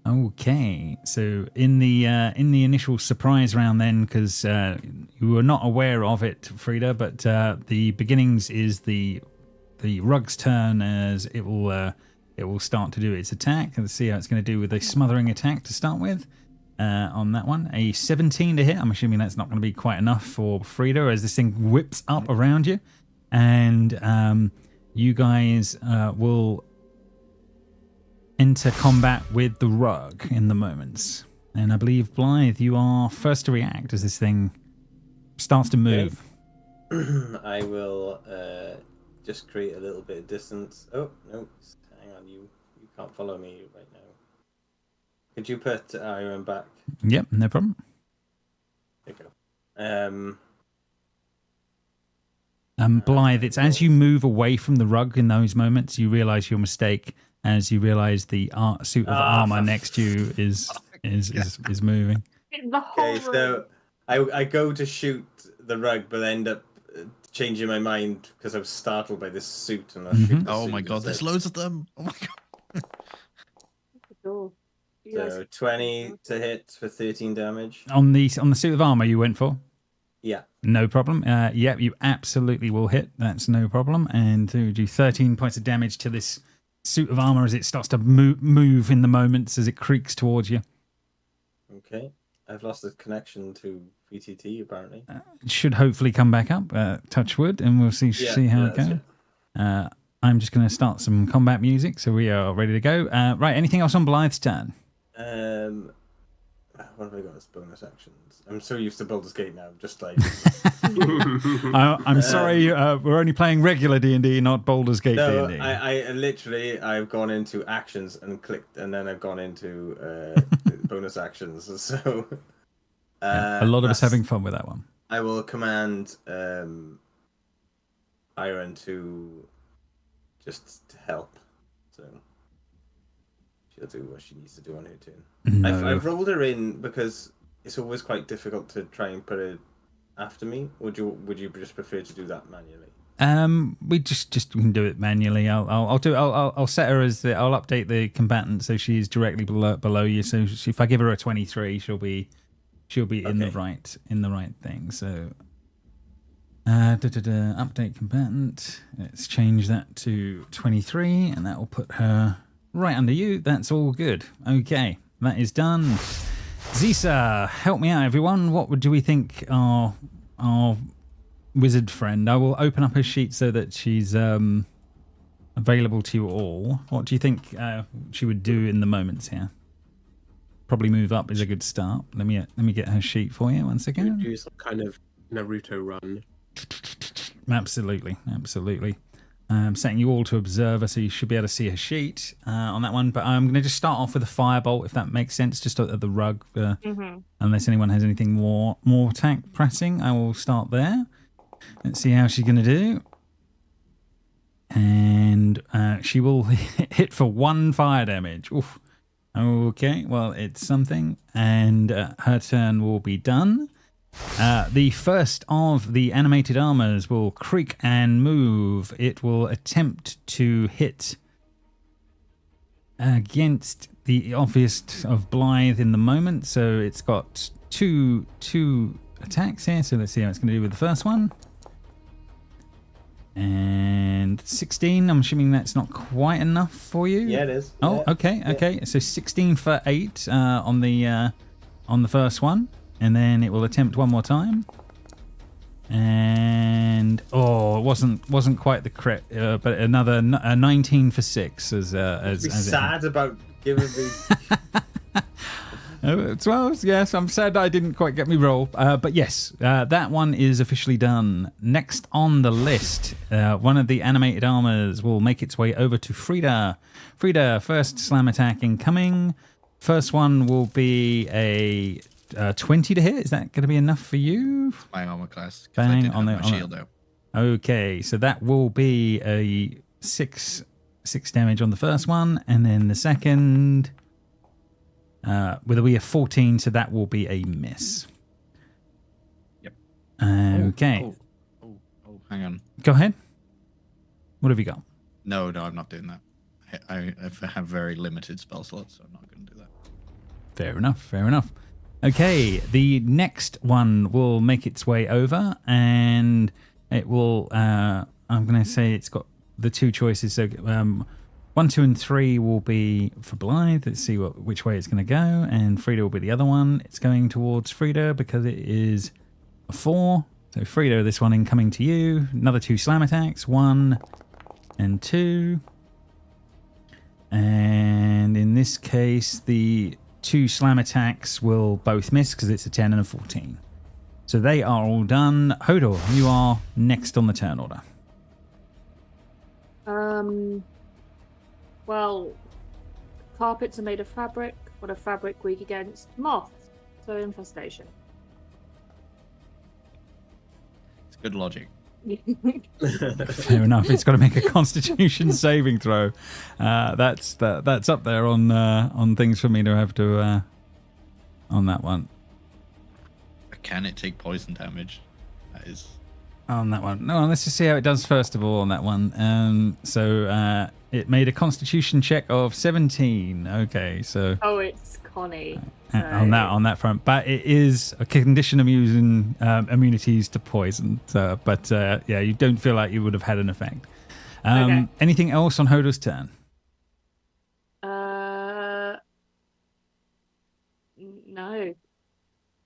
Okay, so in the initial surprise round, then, because you were not aware of it, Frida, but the beginnings is the rug's turn, as it will start to do its attack. Let's see how it's going to do with a smothering attack to start with. On that one, a 17 to hit. I'm assuming that's not going to be quite enough for Frida, as this thing whips up around you, and you guys will enter combat with the rug in the moments. And I believe, Blythe, you are first to react as this thing starts to move. Okay. I will just create a little bit of distance. Oh, no. Hang on. You can't follow me right now. Could you put Iron back? Yep, no problem. There you go. Blythe, it's as you move away from the rug in those moments, you realise your mistake, as you realise the suit of armour next to you is moving. The whole Okay, so I go to shoot the rug, but end up changing my mind because I was startled by this suit. And I shoot the Oh suit my god, there's instead. loads of them. Oh my god. So 20 to hit for 13 damage. On the suit of armour you went for? Yeah. No problem. Yep, you absolutely will hit. That's no problem. And to do 13 points of damage to this suit of armour as it starts to move in the moments as it creaks towards you. Okay. I've lost the connection to VTT, apparently. It should hopefully come back up. Touch wood, and we'll see how it goes. I'm just going to start some combat music, so we are ready to go. Right, anything else on Blythe's turn? What have I got as bonus actions? I'm so used to Baldur's Gate now, just like... I'm sorry, we're only playing regular D&D, not Baldur's Gate D&D. I literally, I've gone into actions and clicked, and then I've gone into bonus actions, so... a lot of us having fun with that one. I will command Iron to just help, so... She'll do what she needs to do on her turn. No. I've rolled her in because it's always quite difficult to try and put her after me. Would you just prefer to do that manually? We just we can do it manually. I'll set her as I'll update the combatant so she's directly below you. So if I give her a 23, she'll be in the right thing. So update combatant. Let's change that to 23, and that will put her right under you. That's all good. Okay, that is done. Zisa, help me out, everyone. What do we think our wizard friend? I will open up her sheet so that she's available to you all. What do you think she would do in the moments here? Probably move up is a good start. Let me get her sheet for you. 1 second. Do some kind of Naruto run. Absolutely. Setting you all to observer, so you should be able to see her sheet on that one. But I'm going to just start off with a firebolt, if that makes sense, just at the rug. Unless anyone has anything more attack pressing, I will start there. Let's see how she's going to do. And she will hit for 1 fire damage. Oof. Okay, well, it's something. And her turn will be done. The first of the animated armors will creak and move. It will attempt to hit against the obvious of Blythe in the moment. So it's got two attacks here. So let's see how it's going to do with the first one. And 16, I'm assuming that's not quite enough for you? Yeah, it is. Oh, Yeah. okay. So 16 for 8 on the first one. And then it will attempt one more time. And it wasn't quite the crit, but another 19 for 6 as Be sad about giving me. 12, yes, I'm sad I didn't quite get me roll. But yes, that one is officially done. Next on the list, one of the animated armors will make its way over to Frida. Frida, first slam attack incoming. First one will be a 20 to hit. Is that going to be enough for you? My armor class. 'Cause I Bang didn't on have the my shield out. Okay, so that will be a 6 damage on the first one, and then the second will be a 14, so that will be a miss. Yep. Okay. Oh, hang on. Go ahead. What have you got? No, I'm not doing that. I have very limited spell slots, so I'm not going to do that. Fair enough. Okay, the next one will make its way over, and it will, I'm going to say it's got the two choices. So 1, 2, and 3 will be for Blythe. Let's see which way it's going to go, and Frida will be the other one. It's going towards Frida because it is a 4. So Frida, this one incoming to you. Another 2 slam attacks, 1 and 2. And in this case, the 2 slam attacks will both miss because it's a 10 and a 14. So they are all done. Hodor, you are next on the turn order. Well, carpets are made of fabric. What are fabric weak against? Moths. So infestation. It's good logic. Fair enough. It's got to make a Constitution saving throw. That's up there on things for me to have to on that one. Can it take poison damage? That is. On that one. No, let's just see how it does first of all on that one. So it made a Constitution check of 17. Okay, so Oh, it's Connie. on that front, but it is a condition of using immunities to poison. But yeah, you don't feel like you would have had an effect. Okay. Anything else on Hodor's turn? No.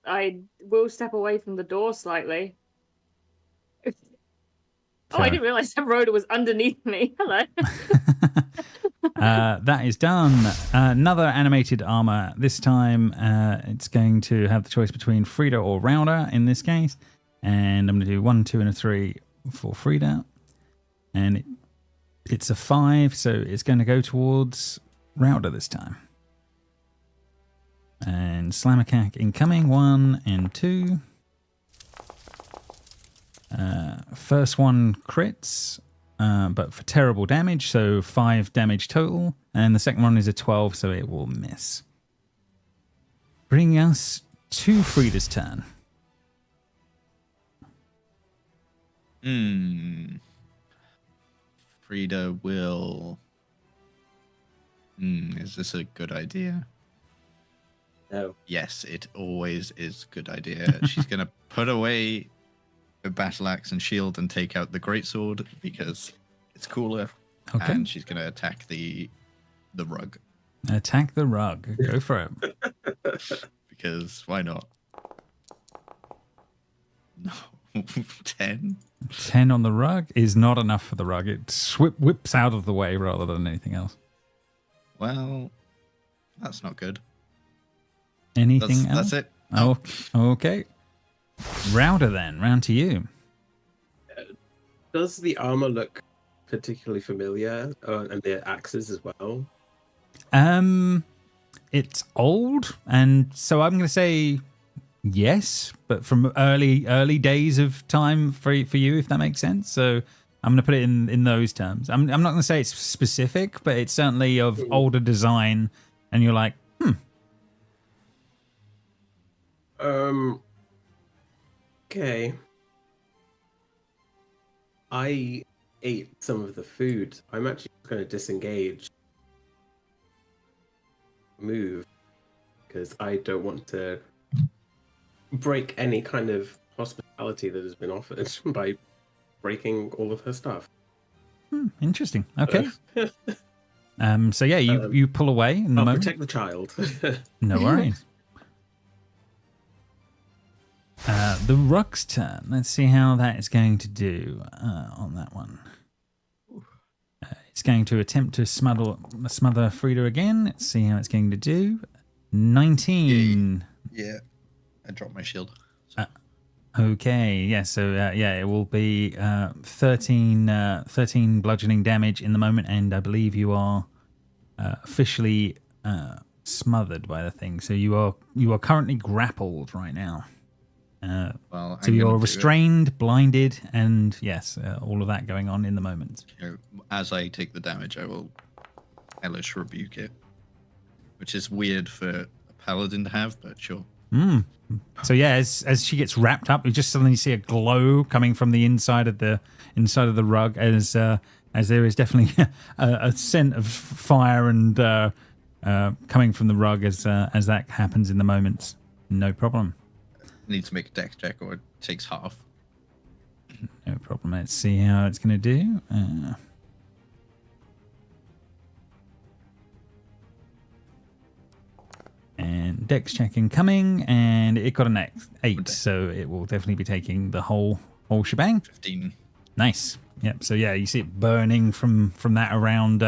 I will step away from the door slightly. Oh, I didn't realize that Rhoda was underneath me. Hello. That is done. Another animated armor. This time it's going to have the choice between Frida or Rauda in this case. And I'm going to do 1, 2, and a 3 for Frida. And it's a 5, so it's going to go towards Rauda this time. And Slammercack incoming, 1 and 2. First one crits, but for terrible damage, so 5 damage total. And the second one is a 12, so it will miss. Bringing us to Frida's turn. Frida will. Is this a good idea? No. Yes, it always is a good idea. She's going to put away the battle axe and shield and take out the greatsword because it's cooler. Okay. And she's going to attack the rug. Attack the rug. Go for it. Because why not? No. 10? 10 on the rug is not enough for the rug. It whips out of the way rather than anything else. Well, that's not good. Anything else? That's it. Oh, okay. Rauda then, round to you. Does the armor look particularly familiar, and the axes as well? It's old, and so I'm going to say yes, but from early days of time for you, if that makes sense. So I'm going to put it in those terms. I'm not going to say it's specific, but it's certainly of older design, and you're like, Okay. I ate some of the food. I'm actually going to disengage. Move. Because I don't want to break any kind of hospitality that has been offered by breaking all of her stuff. Interesting. Okay. So yeah, you pull away in the I'll moment. protect the child. No worries. The rug's turn. Let's see how that is going to do on that one. It's going to attempt to smother Frida again. Let's see how it's going to do. 19. Yeah. I dropped my shield. Okay, yeah, so it will be 13 bludgeoning damage in the moment, and I believe you are officially smothered by the thing. So you are currently grappled right now. Well, so you're restrained, blinded, and yes, all of that going on in the moment. As I take the damage, I will hellish rebuke it, which is weird for a paladin to have, but sure. So yeah, as she gets wrapped up, you just suddenly see a glow coming from the inside of the rug, as there is definitely a scent of fire and coming from the rug as that happens in the moment. No problem. Need to make a dex check, or it takes half. No problem. Let's see how it's going to do. And dex checking coming, and it got an 8, so it will definitely be taking the whole shebang. 15. Nice. Yep. So yeah, you see it burning from that around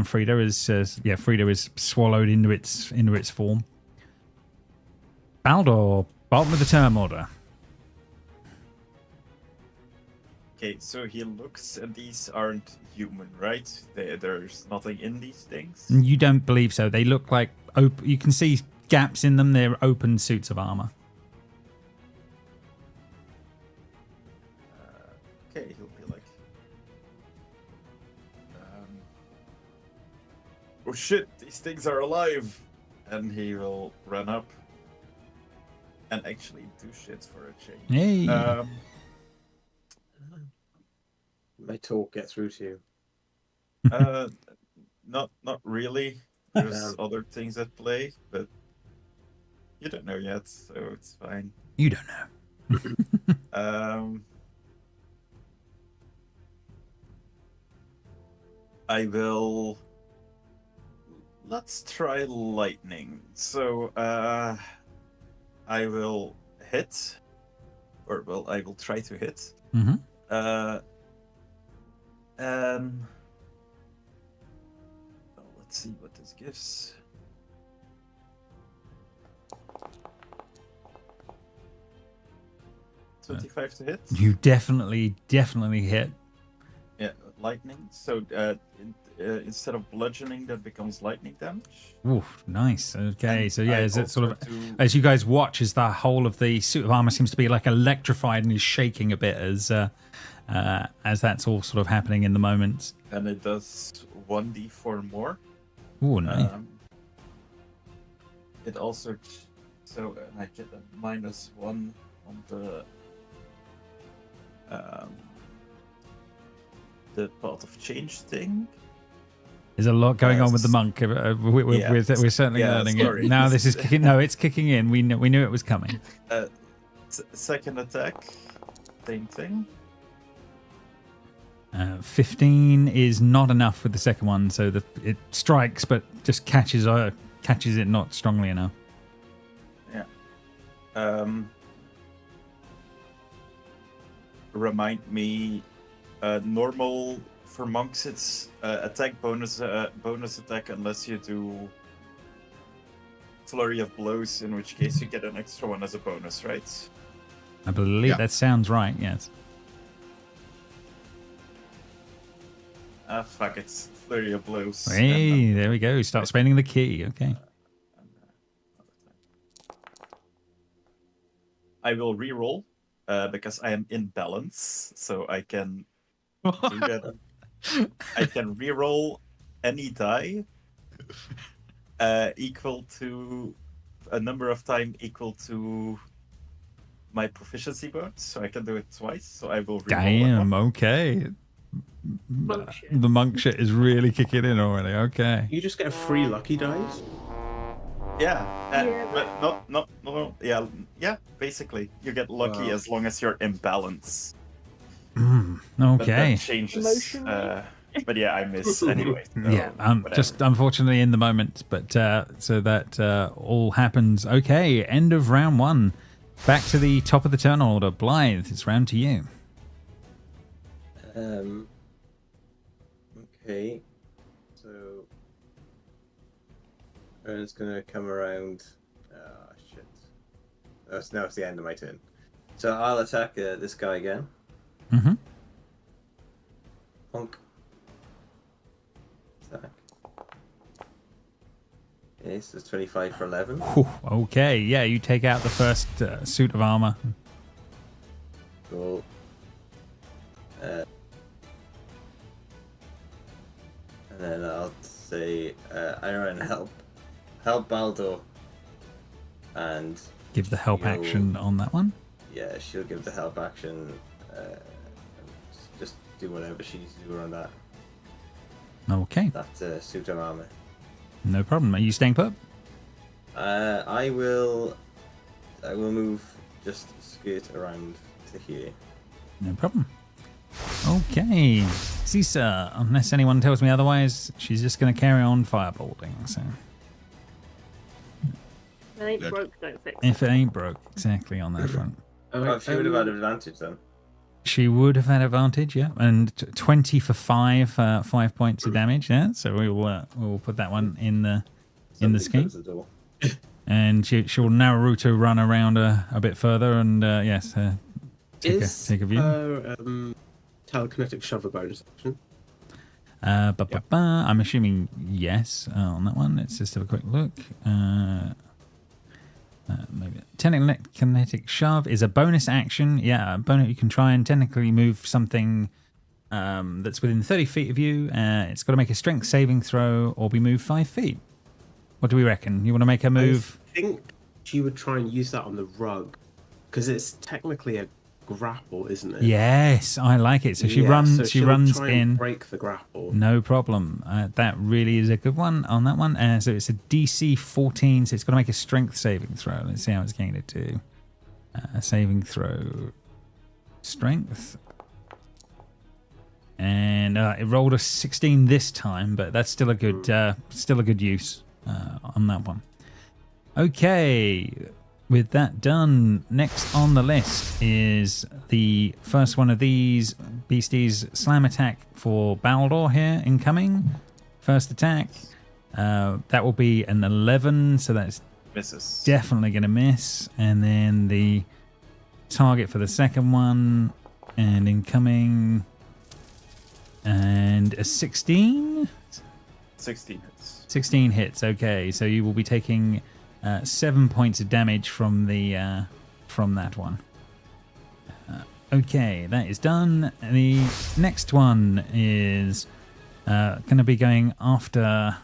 Frida as Frida is swallowed into its form. Baldur, bottom of the term order. Okay, so he looks, and these aren't human, right? There's nothing in these things. You don't believe so? They look like you can see gaps in them. They're open suits of armor. Okay, he'll be like, oh shit, these things are alive, and he will run up and actually do shit for a change. Hey. My talk get through to you. Not really. There's other things at play, but you don't know yet, so it's fine. You don't know. I will. Let's try lightning. So I will hit, I will try to hit. Mm-hmm. Well, let's see what this gives. $25 to hit. You definitely hit. Yeah, lightning. So instead of bludgeoning, that becomes lightning damage. Ooh, nice. Okay, And so yeah, I is it sort of also do- as you guys watch as the whole of the suit of armor seems to be like electrified and is shaking a bit as that's all sort of happening in the moment. And it does 1d4 more. Ooh, nice. It also so and I get a -1 on the path of change thing. There's a lot going on with the monk. We're certainly learning sorry. it. Now this is kicking. No, it's kicking in. We knew it was coming. Second attack, same thing. 15 is not enough with the second one, so it strikes, but just catches it not strongly enough. Yeah. Remind me, normal for monks it's attack bonus attack unless you do flurry of blows, in which case you get an extra one as a bonus, right? I believe that sounds right. Yes. Fuck, it's flurry of blows. Hey, there we go. Start spending the key. Okay. I will re-roll because I am in balance, so I can do that. I can re-roll any die equal to a number of time equal to my proficiency bonus, so I can do it twice. So I will re-roll. Damn. Okay. Monk shit. The monk shit is really kicking in already. Okay. You just get free lucky dice. Yeah, Yeah, but not. Yeah. Basically, you get lucky Wow. as long as you're in balance. But Okay. that changes. Emotionally? But yeah, I miss anyway. So Yeah, whatever. just unfortunately in the moment, but so that all happens. Okay, end of round 1. Back to the top of the turn order. Blythe, it's round to you. Okay. So Ern's gonna come around. Oh shit. Oh, now it's the end of my turn. So I'll attack this guy again. Mm-hmm. Honk. Attack. Okay, so it's 25 for 11. Okay, yeah, you take out the first suit of armor. Cool. And then I'll say, Iron, help Baldo. And Give the help Yo. action on that one. yeah, she'll give the help action. Just do whatever she needs to do around Okay, that suit of armor. no problem. Are you staying put? I will move just skirt around to here. No problem. Okay, Cisa, unless anyone tells me otherwise, she's just going to carry on firebolting. So If it ain't Good. broke, don't fix if it ain't broke, exactly on that front. Oh, she would have had advantage then. She would have had advantage, yeah, and 20 for 5 points of damage. Yeah, so we'll put that one in the Somebody scheme. close the door. And she'll Naruto run around a bit further, and yes, take a view. Telekinetic shove a bonus action? I'm assuming yes on that one. Let's just have a quick look. Maybe telekinetic shove is a bonus action. Yeah, a bonus. You can try and technically move something that's within 30 feet of you. It's got to make a strength saving throw or be moved 5 feet. What do we reckon? You want to make a move? I think she would try and use that on the rug because it's technically a grapple, isn't it? Yes, I like it. So she Yeah, runs. so she she'll runs try and in. break the grapple. No problem. That really is a good one on that one. So it's a DC 14, so it's got to make a strength saving throw. Let's see how it's going to do. Saving throw. Strength. And it rolled a 16 this time, but that's still a good use on that one. Okay. With that done, next on the list is the first one of these beasties. Slam attack for Baldur here, incoming. First attack. That will be an 11, so that's Misses. definitely going to miss. And then the target for the second one, and incoming. And a 16? 16 hits. 16 hits, okay. So you will be taking 7 points of damage from that one. Okay, that is done. The next one is going to be going after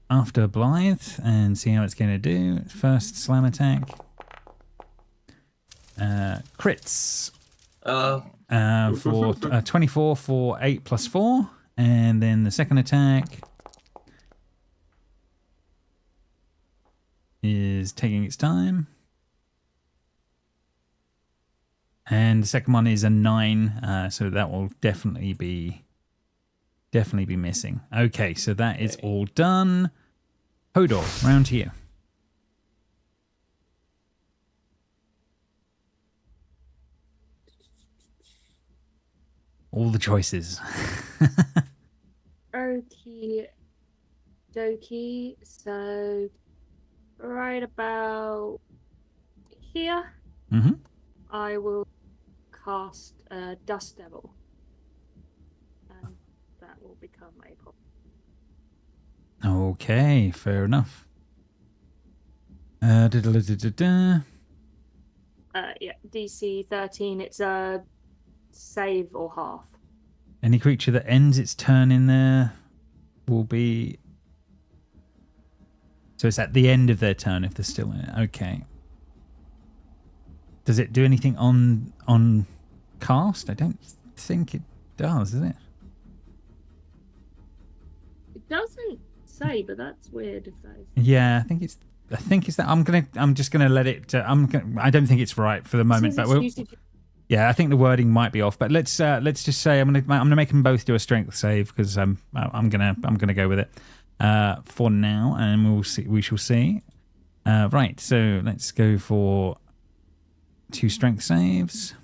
Blythe and see how it's going to do. First slam attack. Crits. For 24 for 8 plus 4. And then the second attack is taking its time. And the second one is a 9, so that will definitely be missing. Okay, so that is all done. Hodor, round to you. All the choices. Okie dokie. So right about here, Mm-hmm. I will cast Dust Devil, and that will become a problem. Okay, fair enough. Yeah, DC 13. It's a save or half. Any creature that ends its turn in there will be... So it's at the end of their turn if they're still in it. Okay. Does it do anything on cast? I don't think it does it? It doesn't say, but that's weird. If that is. Yeah, I think it's that. I'm just gonna let it. I don't think it's right for the moment, but we'll. Yeah, I think the wording might be off, but let's just say I'm gonna make them both do a strength save because I'm gonna go with it for now, and we shall see. Right, so let's go for 2 strength saves.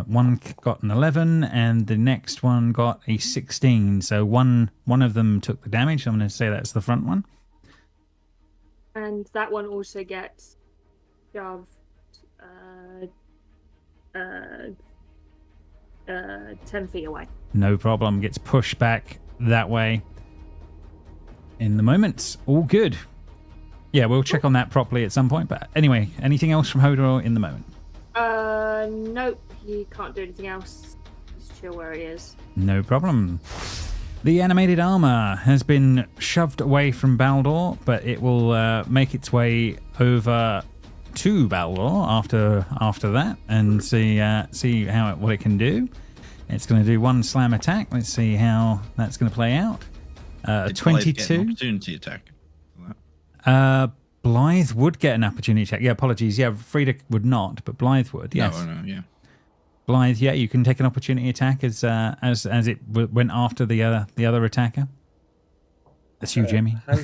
One got an 11, and the next one got a 16. So one of them took the damage. I'm going to say that's the front one. And that one also gets shoved 10 feet away. No problem. Gets pushed back that way. In the moment, all good. Yeah, we'll check on that properly at some point. But anyway, anything else from Hodor in the moment? Nope. He can't do anything else. Just chill where he is. No problem. The animated armor has been shoved away from Baldor, but it will make its way over to Baldor after that, and see what it can do. It's going to do 1 slam attack. Let's see how that's going to play out. 22. Opportunity attack. Blythe would get an opportunity attack. Yeah, apologies. Yeah, Frida would not, but Blythe would. Yes. No, yeah. Blythe, yeah, you can take an opportunity attack as it went after the other attacker. That's you, Jimmy. How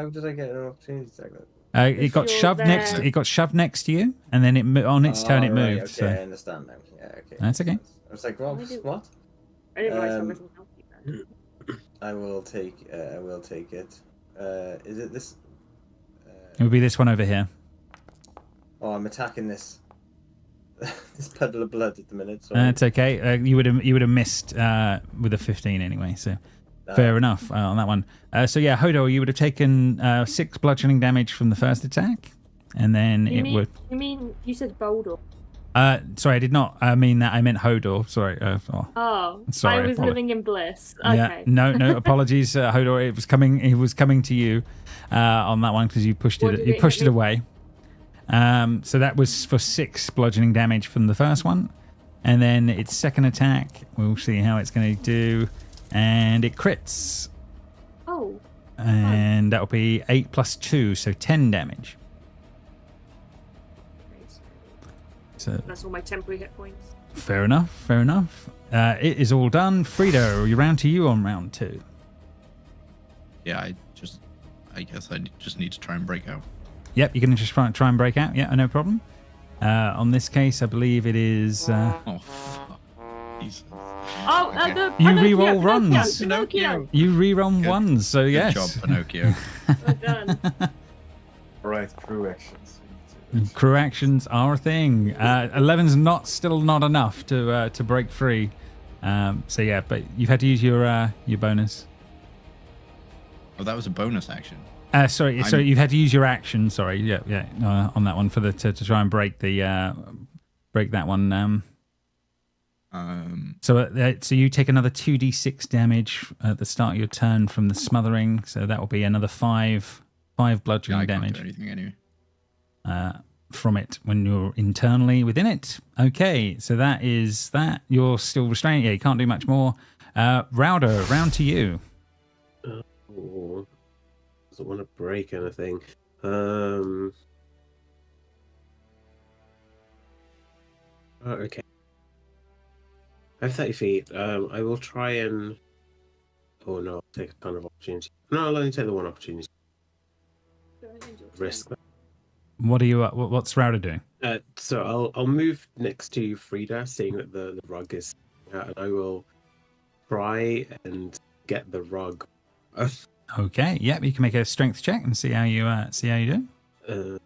did I get an opportunity attack? It got shoved next. It got shoved next to you, and then on its turn it moved. Okay, so I understand now. Yeah, okay. that's okay. I was like, what? I didn't realize I wasn't helping then. I will take it. Is it this? It would be this one over here. Oh, I'm attacking this this puddle of blood at the minute. So It's okay. You would have missed with a 15 anyway. So fair enough on that one. So yeah, Hodor, you would have taken 6 bludgeoning damage from the first attack, and then You mean you said Boulder? Sorry, I did not mean that. I meant Hodor. Sorry. Sorry. I was living in bliss. Okay. Yeah, no apologies, Hodor. It was coming to you on that one because you pushed it. You pushed it away. So that was for 6 bludgeoning damage from the first one, and then its second attack. We'll see how it's going to do, and it crits. Oh. And that'll be 8 plus 2, so 10 damage. So that's all my temporary hit points. Fair enough. It is all done. Frida, you're round to you on round 2. Yeah, I guess I just need to try and break out. Yep, you're going to just try and break out. Yeah, no problem. On this case, I believe it is... Oh, fuck. Jesus. You re-roll runs. Pinocchio. You re-roll ones, so yes. Good job, Pinocchio. Well done. Alright, crew actions. Crew actions are a thing. 11's still not enough to break free. So yeah, but you've had to use your bonus. Oh, that was a bonus action. Sorry, you've had to use your action. Sorry, yeah, on that one for to try and break that one. So you take another 2d6 damage at the start of your turn from the smothering. So that will be another 5 bludgeoning damage. Can't do anything anyway. From it when you're internally within it. Okay, so that is that. You're still restrained. Yeah, you can't do much more. Rowder, round to you. Oh, doesn't want to break anything. Okay. I have 30 feet. I will try and... Oh no, I'll take a ton of opportunity. No, I'll only take the one opportunity. Risk that. What are you? What's Rowder doing? So I'll move next to Frida, seeing that the rug is out, and I will try and get the rug. Okay, yep, you can make a strength check and see how you do.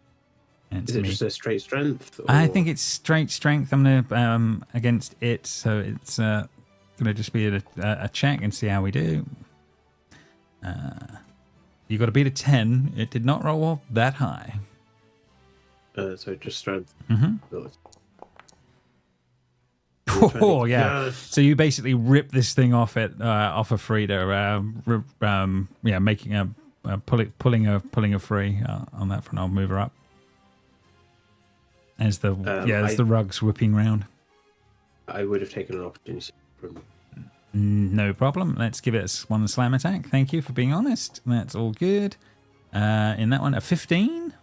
Is it just a straight strength? Or... I think it's straight strength. I'm gonna against it, so it's gonna just be a check and see how we do. You got to beat a 10. It did not roll off that high. So just strength. Mm-hmm. Oh yeah. Yes. So you basically rip this thing off of Frida. Making pulling her free on that front. I'll move her up. As the rugs whipping round. I would have taken an opportunity from. No problem. Let's give it one slam attack. Thank you for being honest. That's all good. In that one, a 15.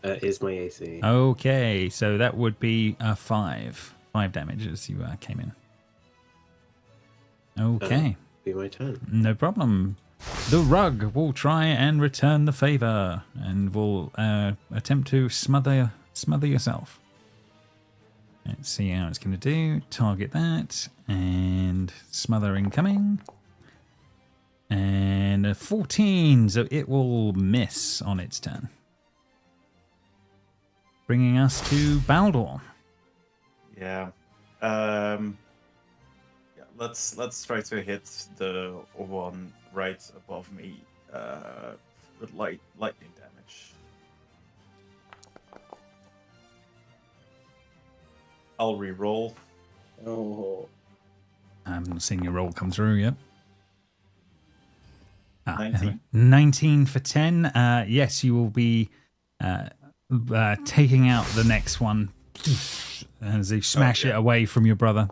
Is my AC. Okay, so that would be 5 damage as you came in. Okay, Be my turn. no problem. The rug will try and return the favor and will attempt to smother yourself. Let's see how it's going to do. Target that and smother incoming. And a 14, so it will miss on its turn. Bringing us to Baldor. Yeah. Let's try to hit the one right above me with lightning damage. I'll re-roll. Oh. I'm not seeing your roll come through yet. 19. 19 for 10. Yes, you will be taking out the next one as you smash it away from your brother.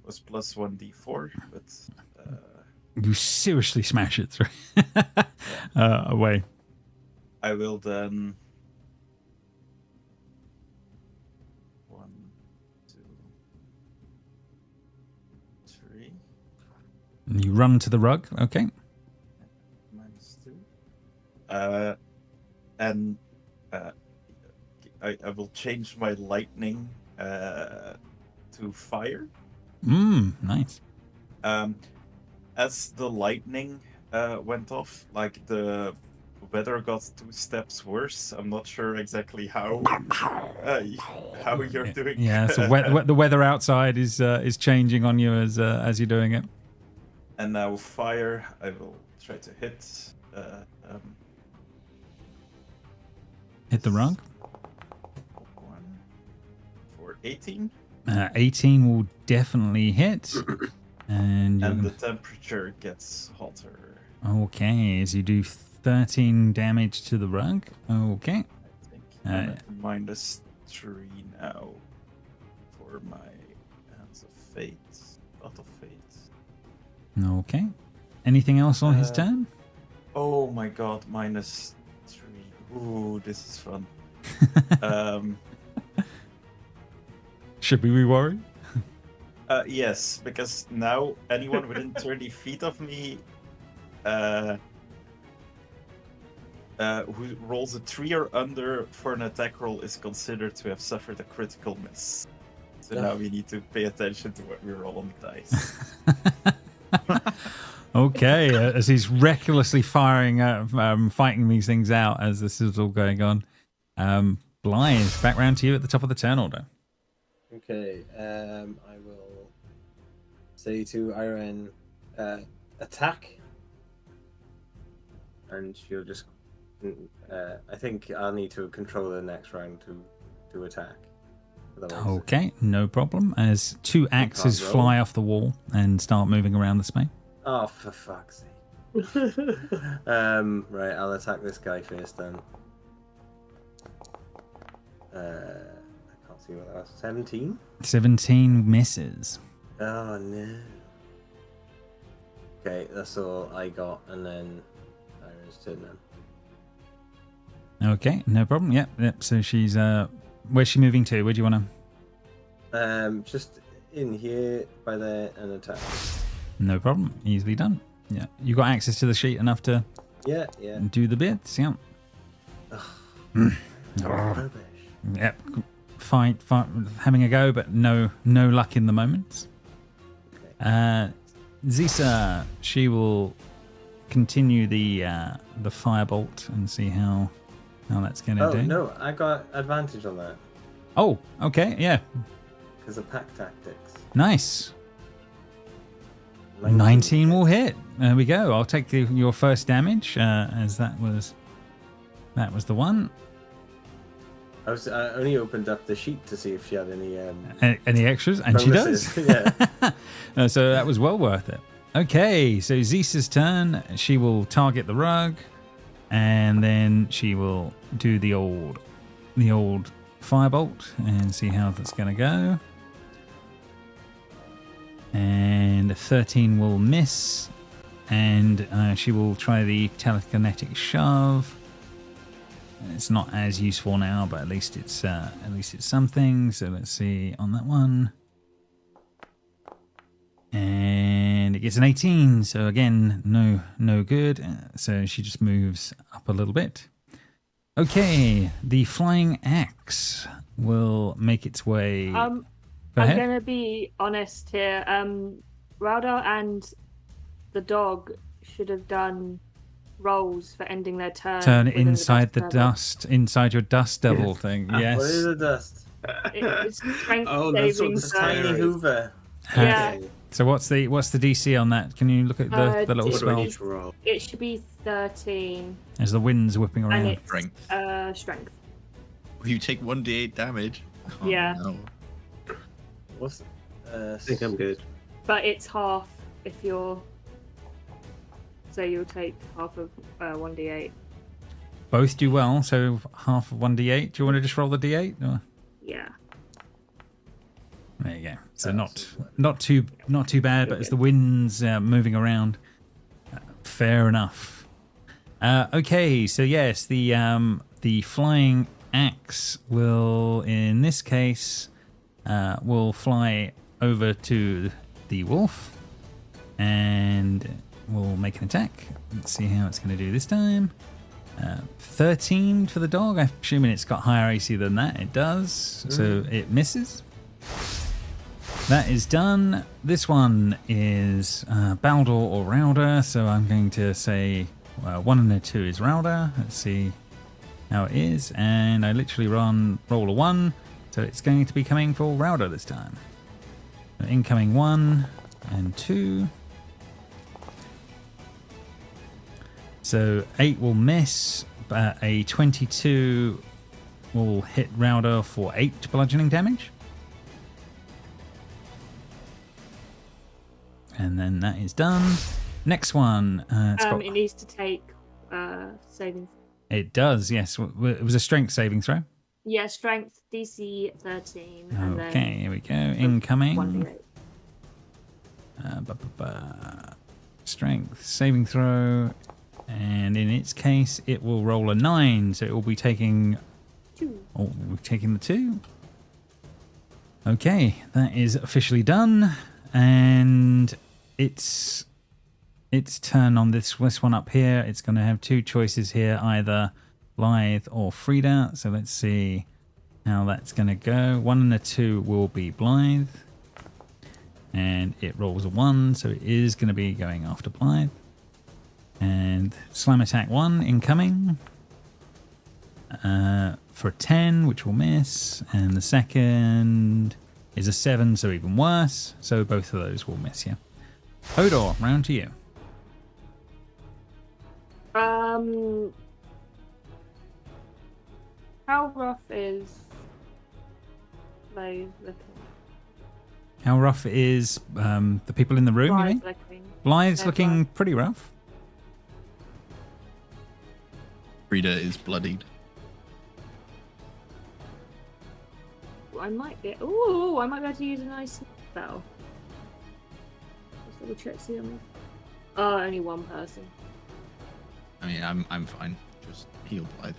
Was plus 1d4, but You seriously smash it through away. I will then 1, 2, 3 And you run to the rug. Okay. -2. And I will change my lightning to fire. Nice. As the lightning went off, like the weather got 2 steps worse. I'm not sure exactly how you're doing. Yeah, so the weather outside is changing on you as you're doing it. And now fire. I will try to hit. Hit the rug. 1 for 18. 18 will definitely hit. And the temperature gets hotter. Okay, as you do 13 damage to the rug. Okay. I think I'm at -3 now for my Hands of Fate. Lot of Fate. Okay. Anything else on his turn? Oh my god, -3. Ooh, this is fun. Should we be worried? Yes, because now anyone within 30 feet of me who rolls a 3 or under for an attack roll is considered to have suffered a critical miss. So now we need to pay attention to what we roll on the dice. Okay, as he's recklessly fighting these things out as this is all going on. Blythe, back round to you at the top of the turn order. Okay, I will say to Irene, attack. And she'll just... I think I'll need to control her next round to attack. Otherwise, Okay, no problem. As 2 axes roll. fly off the wall and start moving around the space. Oh, for fuck's sake. Right, I'll attack this guy first then. I can't see what that was. 17? 17 misses. Oh, no. Okay, that's all I got, and then Irene's turn then. Okay, no problem. Yep. So she's where's she moving to? Where do you want to? Just in here, by there, and attack. No problem. Easily done. Yeah, you got access to the sheet enough to Yeah. do the bits. Yeah. Rubbish. Yep. Fight, having a go, but no luck in the moment. Okay. Zisa, she will continue the firebolt and see how that's going to Oh, do. no, I got advantage on that. Oh, okay, yeah, Because of pack tactics. nice. 19 will hit. There we go. I'll take your first damage, as that was the one. I only opened up the sheet to see if she had any... Any extras? And bonuses. she does. Yeah. So that was well worth it. Okay, so Zisa's turn. She will target the rug, and then she will do the old firebolt and see how that's going to go. And 13 will miss, and she will try the telekinetic shove. It's not as useful now, but at least it's something. So let's see on that one. And it gets an 18, so again, no good. So she just moves up a little bit. Okay, the flying axe will make its way. Go I'm ahead. going to be honest here. Rauda and the dog should have done rolls for ending their turn. Turn within inside the devil. dust, inside your dust devil thing. Yes. What is the dust? It's strength Oh, that's what saving the It's a throw. tiny Hoover. Yeah. Okay. So what's the DC on that? Can you look at the little What do I spell need to roll? It should be 13, as the wind's whipping and around? it's Strength. strength. You take 1d8 damage. Oh, Yeah. No. What's I think I'm good. But it's half if you're. So you'll take half of 1d8. Both do well, so half of 1d8. Do you want to just roll the d8? Or? Yeah. There you go. So not too bad, but as the wind's moving around, fair enough. Okay, so yes, the flying axe will, in this case, will fly over to the wolf and will make an attack. Let's see how it's going to do this time. 13 for the dog. I'm assuming it's got higher AC than that. It does, so it misses. That is done. This one is Baldur or Rauda, so I'm going to say 1 and a 2 is Rauda. Let's see how it is, and I literally roll a 1, so it's going to be coming for Rauda this time. Incoming 1 and 2. So 8 will miss, but a 22 will hit Rauda for 8 bludgeoning damage. And then that is done. Next one. It needs to take saving. It does, yes. It was a strength saving throw. Yeah, strength DC 13. And Okay, then here we go. Incoming. 1d8. Strength saving throw. And in its case, it will roll a 9. So it will be taking... 2. Oh, we're taking the 2. Okay, that is officially done. And its turn on this one up here. It's going to have 2 choices here, either Blythe or Frida. So let's see how that's going to go. 1 and a 2 will be Blythe. And it rolls a 1, so it is going to be going after Blythe. And slam attack 1 incoming. For a 10, which will miss. And the second is a 7, so even worse. So both of those will miss you. Hodor, round to you. How rough is Blythe looking? How rough is the people in the room, you mean? Blythe looking. Blythe's Yeah, looking Blythe. pretty rough. Frida is bloodied. I might be. Ooh, I might be able to use a nice spell. Just double check, see on me. Oh, only one person. I mean, I'm fine. Just heal Blythe.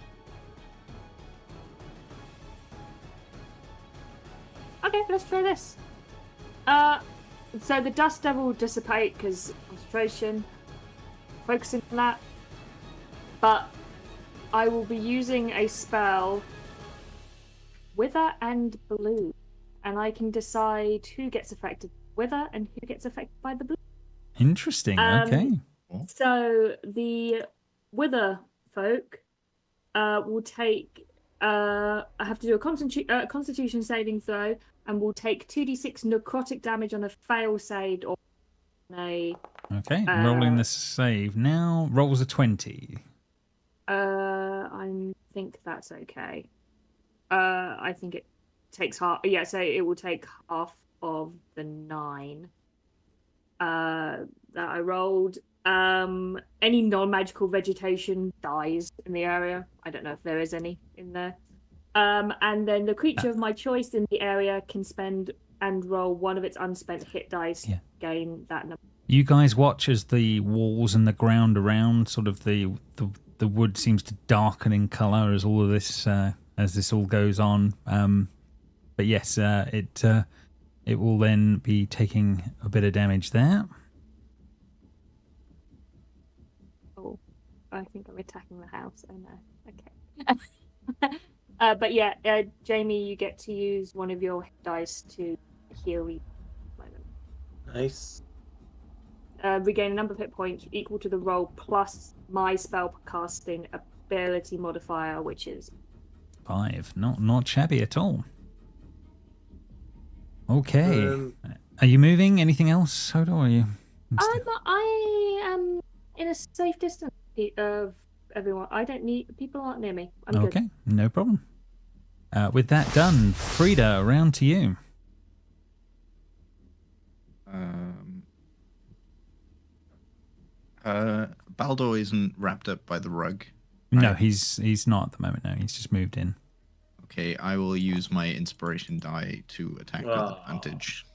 Okay, let's try this. So the dust devil will dissipate because concentration, focusing on that. But I will be using a spell, Wither and Blue, and I can decide who gets affected by Wither and who gets affected by the Blue. Interesting. Okay. So the Wither folk will take. I have to do a Constitution saving throw, and will take 2d6 necrotic damage on a fail save or on a. Okay. Rolling the save now. Rolls a 20. I think that's okay. I think it takes half. Yeah, so it will take half of the 9 that I rolled. Any non-magical vegetation dies in the area. I don't know if there is any in there. And then the creature of my choice in the area can spend and roll one of its unspent hit dice to gain that number. You guys watch as the walls and the ground around sort of the the wood seems to darken in colour as all of this as this all goes on. But yes, it will then be taking a bit of damage there. Oh, I think I'm attacking the house. Oh no. Okay. But yeah, Jamie, you get to use one of your dice to heal you. Nice. Regain a number of hit points equal to the roll plus my spell casting ability modifier, which is 5. Not shabby at all. Okay. Are you moving? Anything else, Hodor? Or are you? I am in a safe distance of everyone. I don't need people aren't near me. I'm okay, good. No problem. With that done, Frida, around to you. Baldur isn't wrapped up by the rug. No, right? he's not at the moment. No, he's just moved in. Okay, I will use my inspiration die to attack with advantage.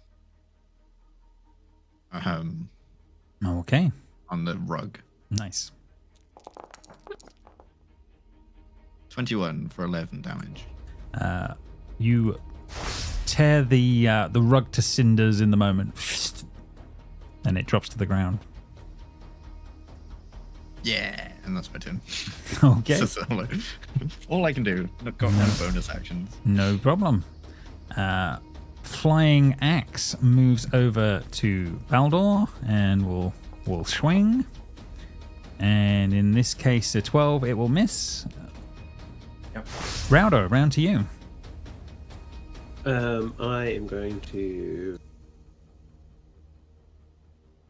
Okay. On the rug. Nice. 21 for 11 damage. You tear the rug to cinders in the moment, and it drops to the ground. Yeah, and that's my turn. Okay. So, all I can do. Not got no bonus actions. No problem. Flying axe moves over to Baldur and will swing. And in this case, a 12, it will miss. Yep. Rowder, round to you. I am going to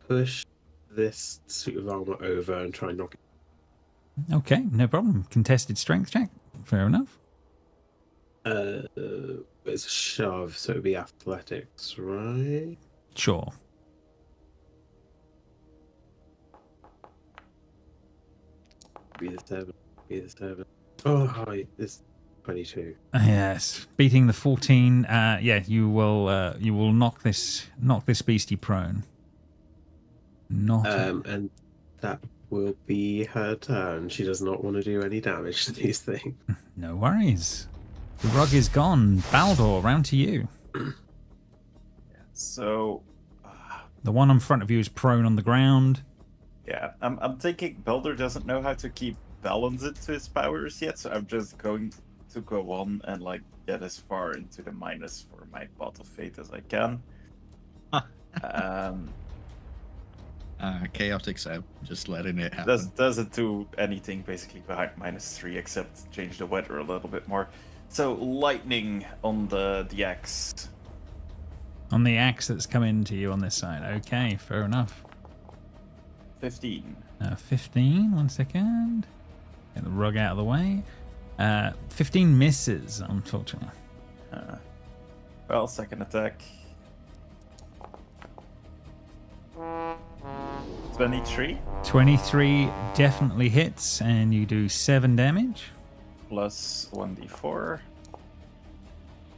push this suit of armor over and try and knock it. Okay, no problem. Contested strength check. Fair enough. It's a shove, so it'd be athletics, right? Sure. Be the 7. Oh, hi. This 22. Yes, beating the 14. Yeah, you will knock this beastie prone. Not. And that will be her turn. She does not want to do any damage to these things. No worries. The rug is gone. Baldur, round to you. So, The one in front of you is prone on the ground. yeah, I'm thinking Baldur doesn't know how to keep balance into his powers yet, so I'm just going to go on and like get as far into the minus for my pot of fate as I can. Chaotic Seb, just letting it happen. Doesn't do anything basically behind -3 except change the weather a little bit more. So lightning on the axe. On the axe that's come into you on this side. Okay, fair enough. 15. 15, 1 second. Get the rug out of the way. 15 misses, unfortunately. Well, second attack. 23 23 definitely hits, and you do 7 damage. plus 1d4.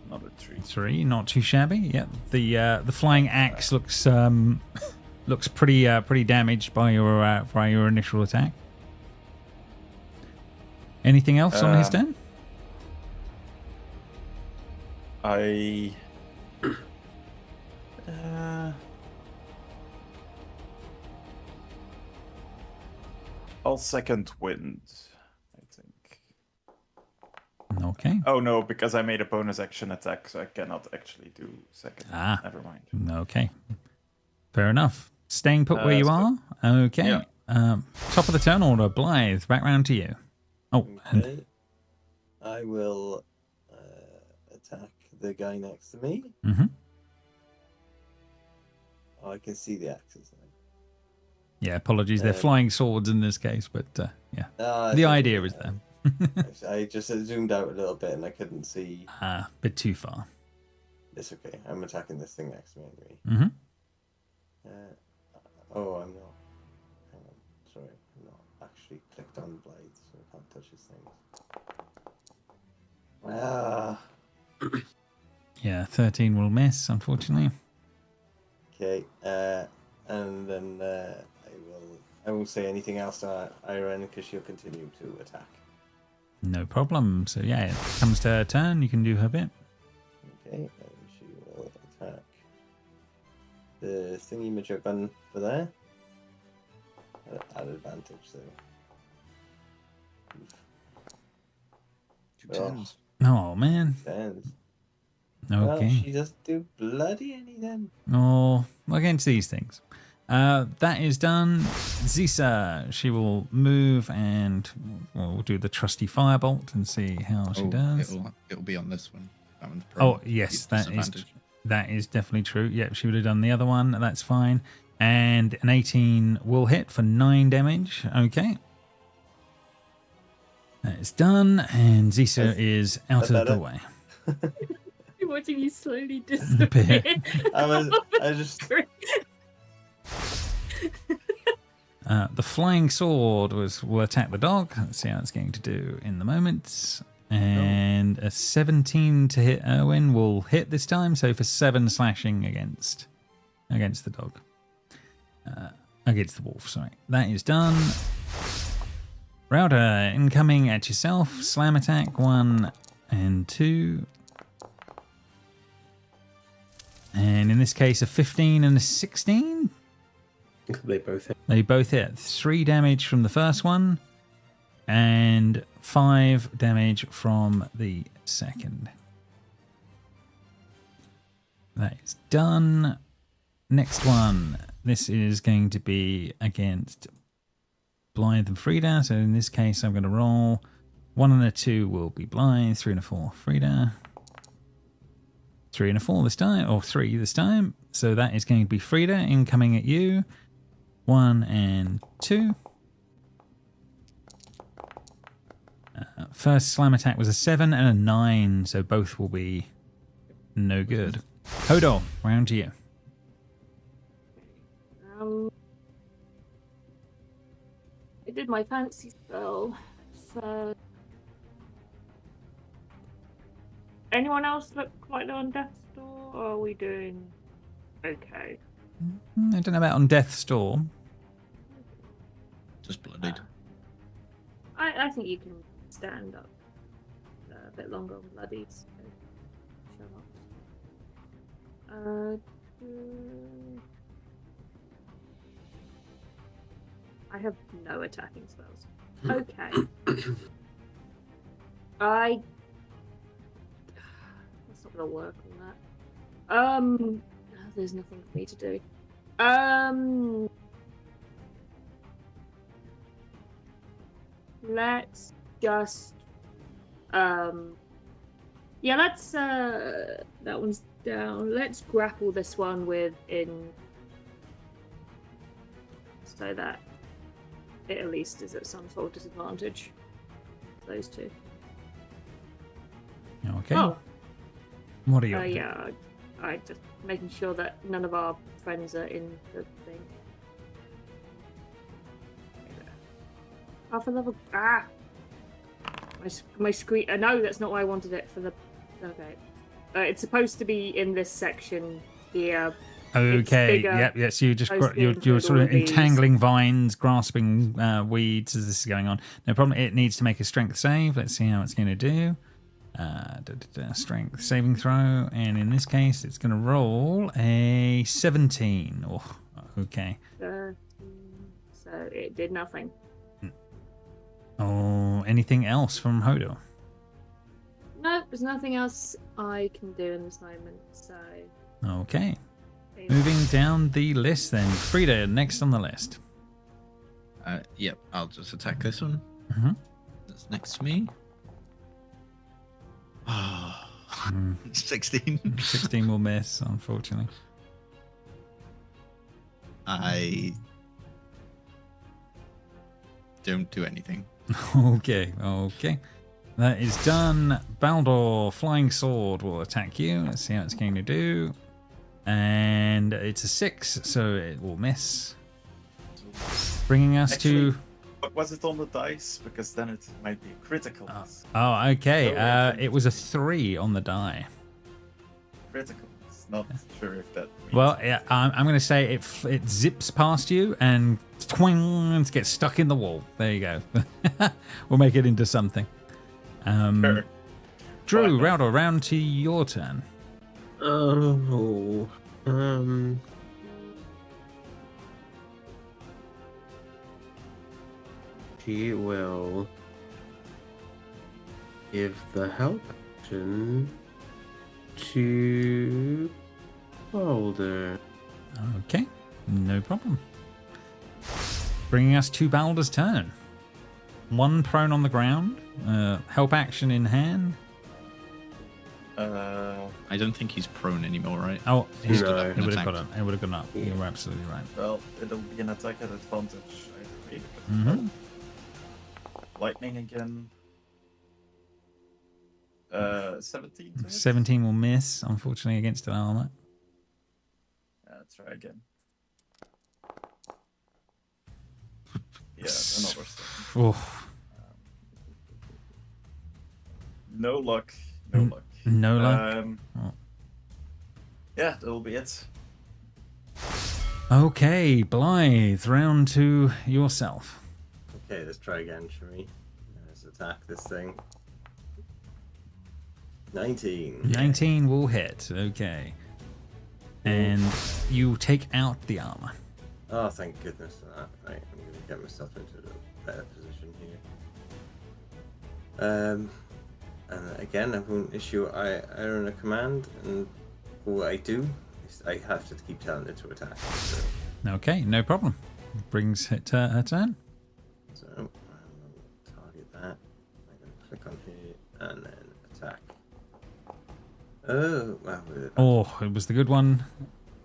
Another 3. 3, not too shabby. Yep. The flying axe looks looks pretty damaged by your initial attack. Anything else on his turn? I'll second wind, I think. Okay. Oh no, because I made a bonus action attack, so I cannot actually do second. Never mind. Okay. Fair enough. Staying put where you are. Okay. Yeah. Top of the turn order, Blythe. Back round to you. Oh, Okay. I will attack the guy next to me. Mhm. Oh, I can see the axes now. Yeah, apologies. They're flying swords in this case, but yeah. The idea is there. I just zoomed out a little bit and I couldn't see. Bit too far. It's okay. I'm attacking this thing next to me anyway. Mm-hmm. Oh, I'm not. Hang on. Sorry. I'm not actually clicked on blades, so I can't touch his things. Yeah, 13 will miss, unfortunately. Okay. And then I will I won't say anything else to Irene because she'll continue to attack. No problem. So yeah, it comes to her turn. You can do her bit. Okay, and she will attack the thingy major gun for there. At advantage, so. Two tens. Oh man. Tens. Okay. Well, she doesn't do bloody anything. Oh, against these things. That is done. Zisa, she will move and we'll do the trusty firebolt and see how she does. It'll be on this one. That one's Oh yes, that is definitely true. Yep, she would have done the other one. That's fine. And an 18 will hit for 9 damage. Okay. That is done, and Zisa is out of the way. I'm watching you slowly disappear. I just. The flying sword will attack the dog. Let's see how it's going to do in the moment. And a 17 to hit Erwin will hit this time. So for 7 slashing against the dog. Against the wolf, sorry. That is done. Router incoming at yourself. Slam attack 1 and 2. And in this case, a 15 and a 16. They both hit. They both hit. 3 damage from the first one, and 5 damage from the second. That is done. Next one. This is going to be against Blythe and Frida. So in this case, I'm going to roll. 1 and a 2 will be Blythe. 3 and a 4, Frida. 3 and a 4 this time, or 3 this time. So that is going to be Frida incoming at you. 1 and 2. First slam attack was a 7 and a 9, so both will be no good. Hodor, round to you. I did my fancy spell, so. Anyone else look like they're on death's door, or are we doing okay? I don't know about on Death's Door. Just bloodied. I think you can stand up a bit longer on bloodied. So shut up. I have no attacking spells. Okay. That's not gonna work on that. There's nothing for me to do. Let's just let's that one's down. Let's grapple this one so that it at least is at some sort of disadvantage. Those two. Okay. Oh. What are you? Yeah, I just making sure that none of our friends are in the thing. Half a level. My screen. No, that's not why I wanted it for the. Okay. It's supposed to be in this section here. Okay. Yep. Yes. You just you're sort of entangling vines, grasping weeds as this is going on. No problem. It needs to make a strength save. Let's see how it's going to do. Strength saving throw, and in this case, it's going to roll a 17. Oh, okay. 13, so it did nothing. Oh, anything else from Hodor? No, there's nothing else I can do in this moment. So. Okay. Moving down the list, then Frida next on the list. Yep. I'll just attack this one. Mm-hmm. That's next to me. 16. 16 will miss, unfortunately. I don't do anything. Okay. That is done. Baldur, Flying Sword, will attack you. Let's see how it's going to do. And it's a 6, so it will miss. Bringing us to... What was it on the dice? Because then it might be critical. Oh, okay. It was a 3 on the die. Critical. not sure if that. Means Well, yeah, I'm going to say it zips past you and twing, gets stuck in the wall. There you go. We'll make it into something. Sure. Drew, Fine. round to your turn. Oh, she will give the help action to Boulder. Okay, no problem. Bringing us to Balder's turn. One prone on the ground, help action in hand. I don't think he's prone anymore, right? Oh, He's No. stood up it and would have attacked. gone up. You're absolutely right. Well, it'll be an attack at advantage. I agree. Mhm. Lightning again. 17. to hit? 17 will miss, unfortunately, against an armor. Let's try again. Yeah, another 7. Oof, No luck. No luck. no luck. Oh. Yeah, that'll be it. Okay, Blythe, round to yourself. Okay, let's try again, shall we? Let's attack this thing. 19. 19 will hit. Okay. And you take out the armor. Oh, thank goodness for that. Right, I'm going to get myself into a better position here. And again, I won't issue Iron a command, and what I do is I have to keep telling it to attack. So, Okay, no problem. Brings it to her turn. so I will target that. I'm going to click on here and then attack. Oh, wow. Oh, it was the good one.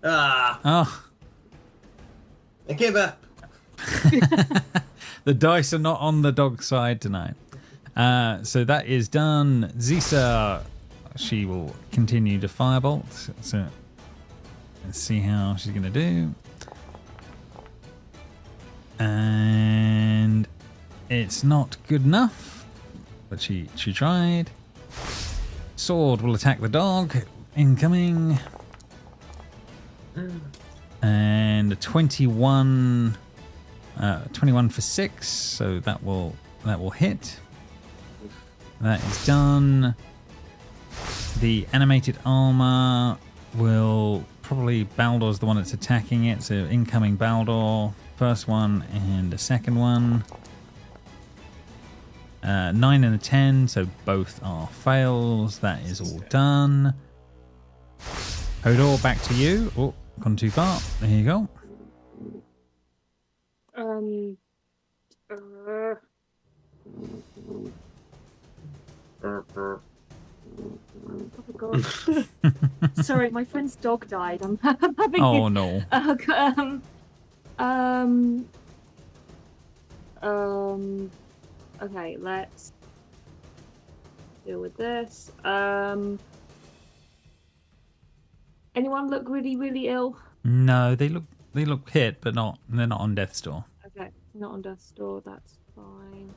Ah! Oh, I give up! the dice are not on the dog side tonight. So that is done. Zisa, she will continue to firebolt. So let's see how she's going to do. And it's not good enough, but she tried. Sword will attack the dog. Incoming. And a 21 for 6, so that will hit. That is done. The animated armor will probably, Baldor's the one that's attacking it, so incoming Baldor, first one and a second one. 9 and a 10, so both are fails. That is all done. Hodor, back to you. Oh, gone too far. There you go. Oh god. Sorry, my friend's dog died. I'm having Oh no. Okay, let's deal with this. Anyone look really, really ill? No, they look hit, but they're not on death's door. Okay, not on death's door. That's fine.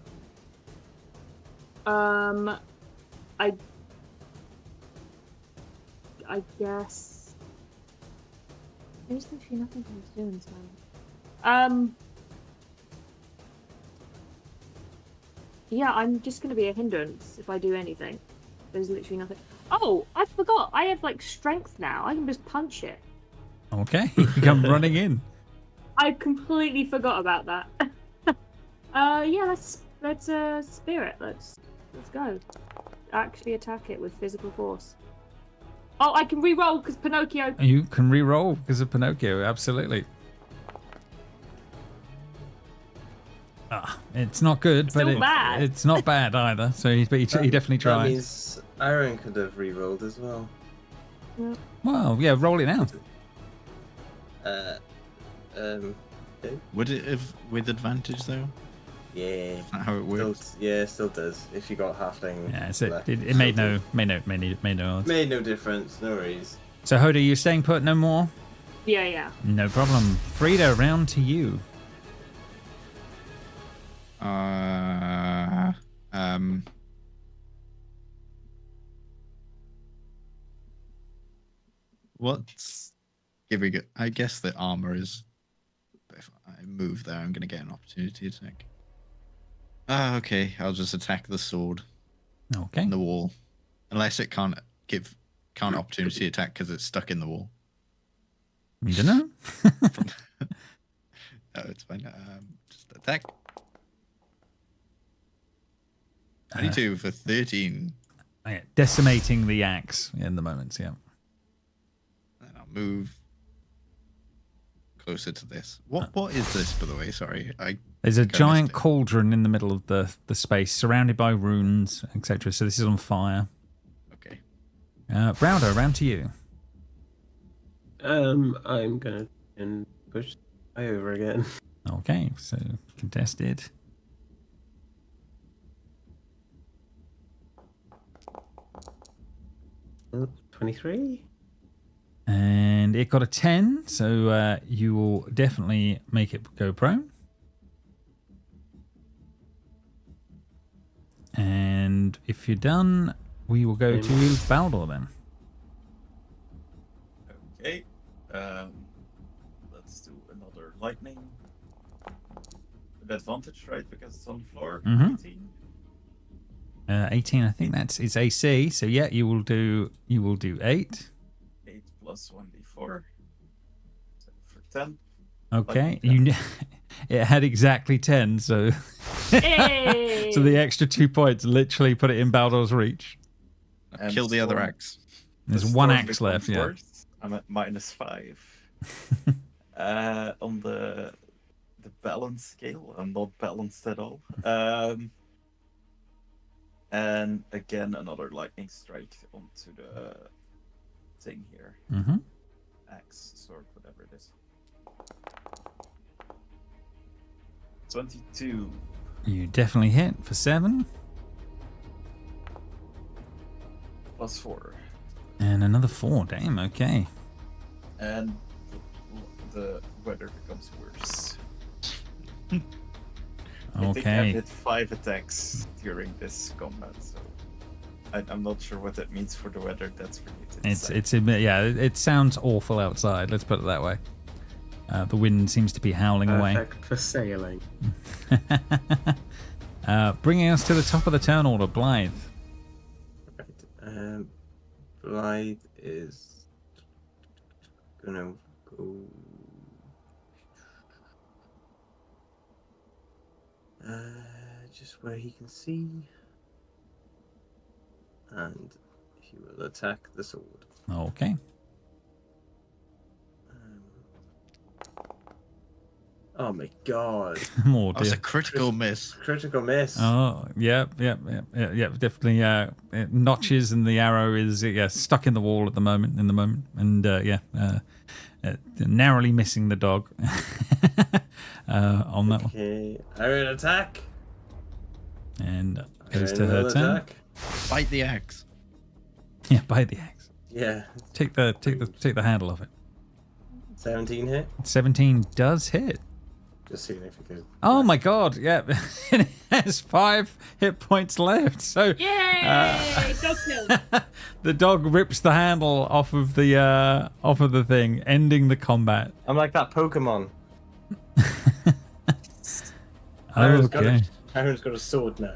I guess there's literally nothing for me to do in this moment. Yeah, I'm just gonna be a hindrance if I do anything. There's literally nothing. Oh, I forgot. I have like strength now. I can just punch it. Okay, you come running in. I completely forgot about that. Yeah, let's spirit. Let's go. Actually attack it with physical force. Oh, I can re-roll because Pinocchio. You can re-roll because of Pinocchio, absolutely. It's not good, but Still bad. it's not bad either. So he definitely That tries. means Aaron could have re-rolled as well. Well, yeah, roll it now. Okay. Would it have with advantage though? Yeah. Is that how it works? Still does. If you got halfling. Yeah, so left, it made still no does. odds. Made no difference. No worries. So Hoda, you staying put? No more? Yeah. No problem. Frida, round to you. What's giving it? I guess the armor is. If I move there, I'm going to get an opportunity attack. Ah, okay. I'll just attack the sword Okay. in the wall, unless it can't opportunity attack because it's stuck in the wall. You don't know? No, it's fine. Just attack. 22 for 13. Yeah, decimating the axe in the moments, yeah. And I'll move closer to this. What is this, by the way? Sorry. There's a think I giant missed it. cauldron in the middle of the space, surrounded by runes, etc. So this is on fire. Okay. Browder, round to you. I'm gonna push I over again. Okay, so contested. Oh, 23. And it got a 10, so you will definitely make it go prone. And if you're done, we will go to Baldur then. Okay. Let's do another lightning. With advantage, right? Because it's on the floor. Mhm. 18. 18, I think it's AC. So yeah, you will do 8. 8 plus 1d4. So for 10. Okay, Lightning it had exactly 10, so Hey! so the extra 2 points literally put it in Baldur's reach. And Kill the other storm- axe. There's the one storm axe left, becomes yeah. worse. I'm at -5. On the balance scale, I'm not balanced at all. And again, another lightning strike onto the thing here. Mm-hmm. Axe, sword, whatever it is. 22. You definitely hit for 7. Plus 4. And another 4, damn, okay. And the weather becomes worse. I think I've Okay. hit 5 attacks during this combat, so I'm not sure what that means for the weather. That's for you to decide. It sounds awful outside, let's put it that way. The wind seems to be howling away. Perfect for sailing. Bringing us to the top of the turn order, Blythe. Right. Blythe is gonna go. Just where he can see, and he will attack the sword. Okay. Oh my god! Oh That was a dear. critical miss. Critical miss. Oh, yeah, definitely. It notches and the arrow is stuck in the wall at the moment. And narrowly missing the dog on that one. Okay, I will attack. And goes I to her will turn. attack. Bite the axe. Yeah, bite the axe. Yeah, Take the handle off it. 17 hit. 17 does hit. Just seeing if you could. Oh my god! Yeah, it has 5 hit points left. So Yay! Dog kill. the dog rips the handle off of the thing, ending the combat. I'm like that Pokemon. Aaron's Okay. got a sword now.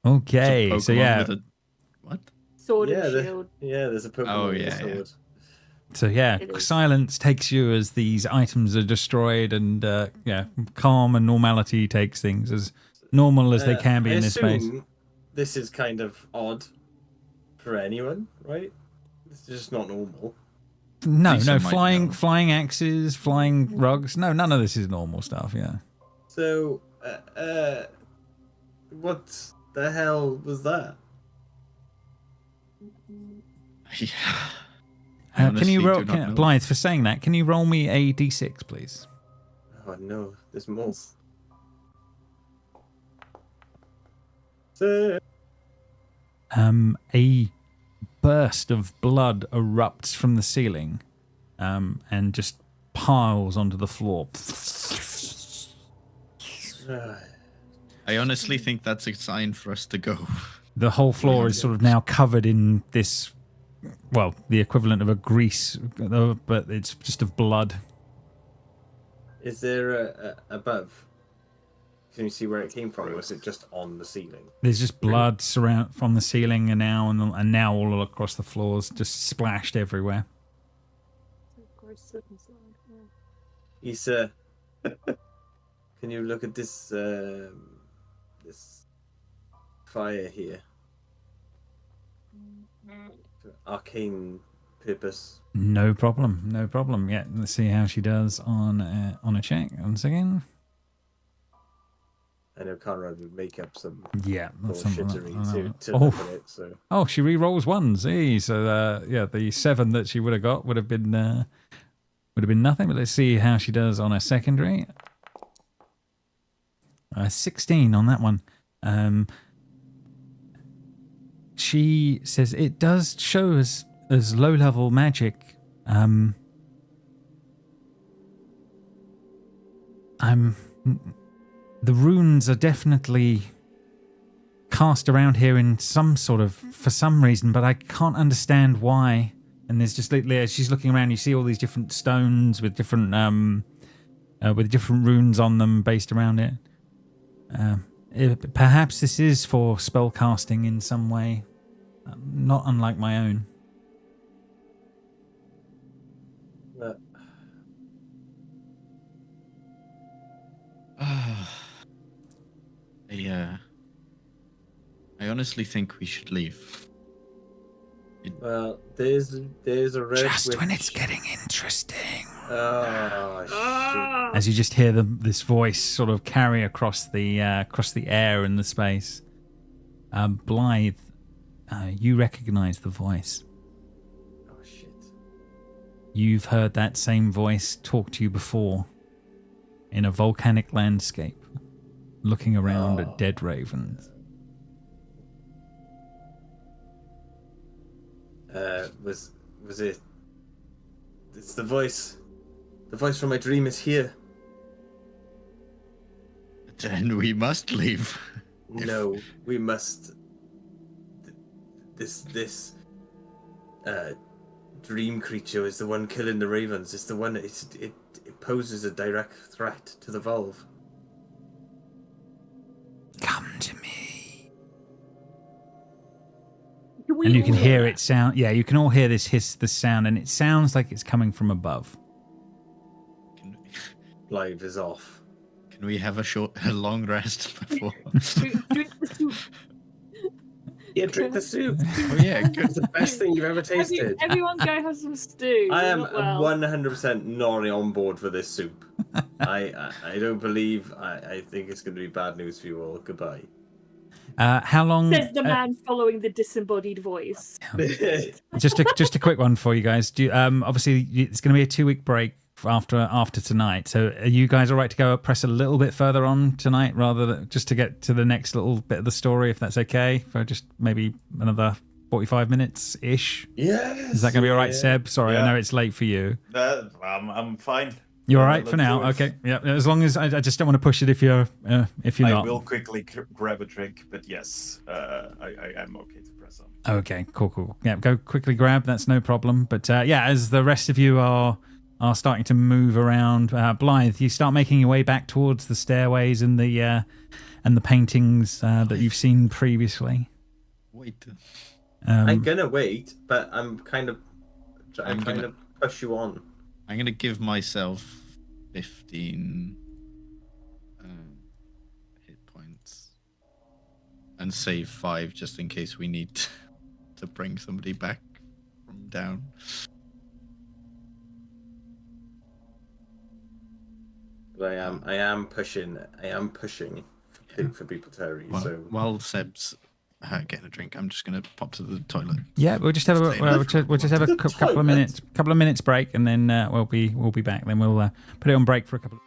Okay. It's a So Pokemon yeah. with a- what? Sword Yeah, and the- shield. Yeah, there's a Pokemon Oh, with a yeah, yeah. sword. So yeah, It is. silence takes you as these items are destroyed, and calm and normality takes things as normal as they can be I in this space. assume this is kind of odd for anyone, right? It's just not normal. No, Decent might know. flying axes, flying rugs. No, none of this is normal stuff. Yeah. So, what the hell was that? Yeah. I Can you honestly roll, do not know. Blythe, for saying that? Can you roll me a d6, please? Oh no, there's more. So, A burst of blood erupts from the ceiling, and just piles onto the floor. I honestly think that's a sign for us to go. The whole floor is sort of now covered in this well, the equivalent of a grease, but it's just of blood. Is there a above? Can you see where it came from, or is it just on the ceiling? There's just blood surround from the ceiling and now all across the floors, just splashed everywhere. Gross looking slide, yeah. Issa, can you look at this this fire here? For arcane purpose. No problem, no problem. Yeah, let's see how she does on a check. Once again. I know Conrad would make up some Yeah, that's something bullshittery to oh. look at it. So Oh, she re-rolls ones. So yeah, the 7 that she would have got would have been nothing. But let's see how she does on a secondary. 16 on that one. She says it does show as low-level magic. The runes are definitely cast around here in some sort of, for some reason, but I can't understand why. And there's just, she's looking around, you see all these different stones with different runes on them based around it. Perhaps this is for spell casting in some way, not unlike my own. I honestly think we should leave. well, there's a red Just witch. when it's getting interesting. Oh shit! As you just hear this voice sort of carry across the air and the space. Blythe, you recognize the voice. Oh shit! You've heard that same voice talk to you before in a volcanic landscape, looking around at dead ravens. Was it? It's the voice. The voice from my dream is here. Then we must leave. No, we must. This dream creature is the one killing the ravens. It's the one. It poses a direct threat to the Volve. Come to me. And you can hear it sound. Yeah, you can all hear this sound, and it sounds like it's coming from above. Live is off. Can we have a long rest before? Drink the soup. Yeah, drink the soup. Oh yeah, good. It's the best thing you've ever tasted. Everyone go have some stew. I am Not well. 100% not on board for this soup. I don't believe. I think it's going to be bad news for you all. Goodbye. How long? Says the man following the disembodied voice. Just a quick one for you guys. Obviously, it's going to be a 2-week break after tonight. So, are you guys all right to go press a little bit further on tonight, rather than just to get to the next little bit of the story, if that's okay, for just maybe another 45 minutes ish? Yes. Is that going to be all right, Seb? Sorry, Yeah. I know it's late for you. I'm fine. You're all right Let's for now. do it. Okay, yeah. As long as I just don't want to push it if you're I not. will quickly grab a drink, but yes, I am okay to press on. Okay, cool. Yeah, go quickly grab. That's no problem. But yeah, as the rest of you are starting to move around, Blythe, you start making your way back towards the stairways and the paintings that you've seen previously. Wait. I'm gonna wait, but I'm trying to push you on. I'm gonna give myself 15 hit points and save 5 just in case we need to bring somebody back from down. But I am pushing for people to hurry. Well, So while Seb's getting a drink, I'm just gonna pop to the toilet. Yeah, we'll just have a couple of minutes break, and then we'll be back. Then we'll put it on break for a couple.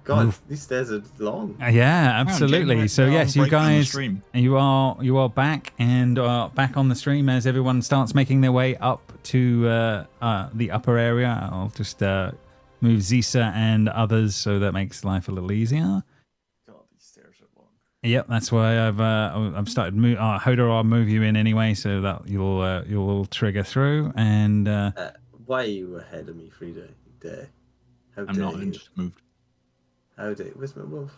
God, Move. these stairs are long. Yeah, absolutely. Getting So right yes, down, you break down the guys, stream. you are back and back on the stream as everyone starts making their way up to the upper area. I'll just move Zisa and others so that makes life a little easier. God, these stairs are long. Yep, that's why I've started. Hoda, I'll move you in anyway, so that you'll trigger through. And Why are you ahead of me, Frida? You dare. How I'm dare not. you? I'm just moved. How dare Where's my wolf?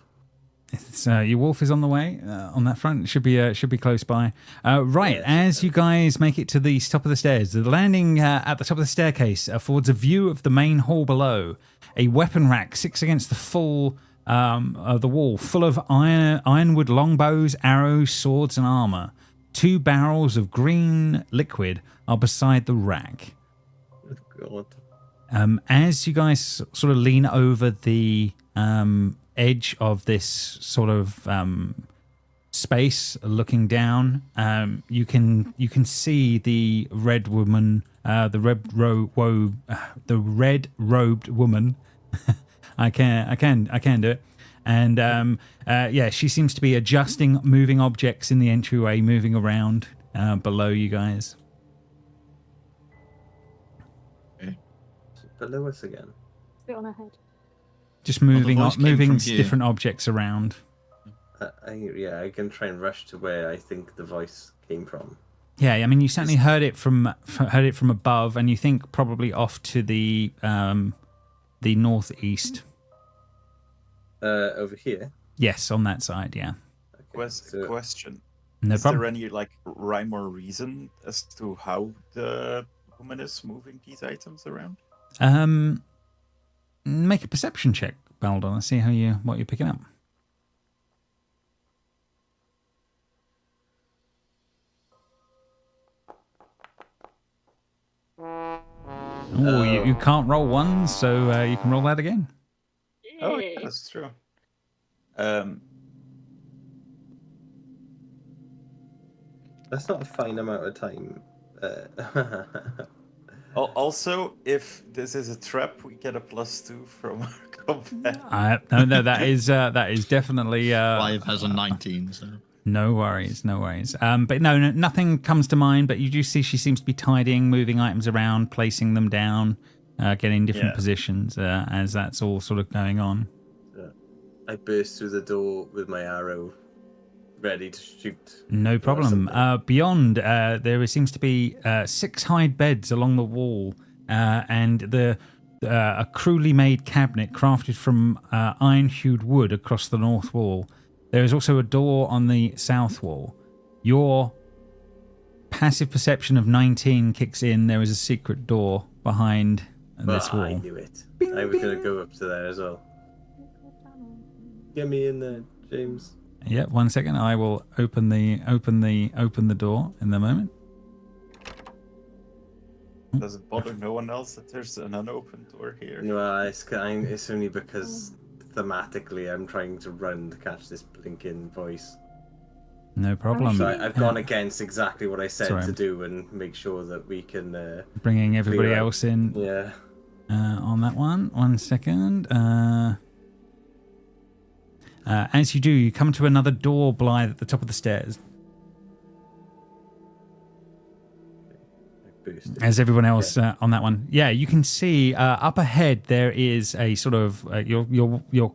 it's, your wolf is on the way on that front. It should be close by. Right, Yeah, as you guys make it to the top of the stairs, the landing at the top of the staircase affords a view of the main hall below. A weapon rack sits against the full of the wall, full of ironwood longbows, arrows, swords, and armor. 2 barrels of green liquid are beside the rack. Oh, God. As you guys sort of lean over the edge of this sort of space, looking down, you can see the red woman, the red robed woman. I can do it. And yeah, she seems to be adjusting moving objects in the entryway, moving around below you guys. Below us again. Bit on her head. Just moving voice came moving from here. different objects around. I can try and rush to where I think the voice came from. Yeah, I mean, you certainly heard it from above, and you think probably off to the northeast. Over here. Yes, on that side. Yeah, Okay, so- Question. no Is problem. there any like rhyme or reason as to how the woman is moving these items around? Make a perception check, Baldon. Let's see what you're picking up. Oh, you can't roll one, so you can roll that again. Oh, yeah, that's true. That's not a fine amount of time. Oh. Also, if this is a trap, we get a +2 from our combat. No, that is definitely 5 has a 19, so. No worries. But no, nothing comes to mind. But you do see she seems to be tidying, moving items around, placing them down, getting different positions as that's all sort of going on. I burst through the door with my arrow, ready to shoot. No problem. Beyond, there seems to be 6 hide beds along the wall, and a crudely made cabinet crafted from iron-hued wood across the north wall. There is also a door on the south wall. Your passive perception of 19 kicks in. There is a secret door behind this wall. I knew it. I was going to go up to there as well. Get me in there, James. Yeah, 1 second. I will open the door in the moment. Does it bother no one else that there's an unopened door here? No, it's only because thematically I'm trying to run to catch this blinking voice. No problem. So I've gone against exactly what I said Sorry. to do and make sure that we can... Bringing everybody clear out. else in Yeah. on that one. 1 second. As you do, you come to another door, Blythe, at the top of the stairs. Boosted. As everyone else on that one, yeah, you can see up ahead there is a sort of you're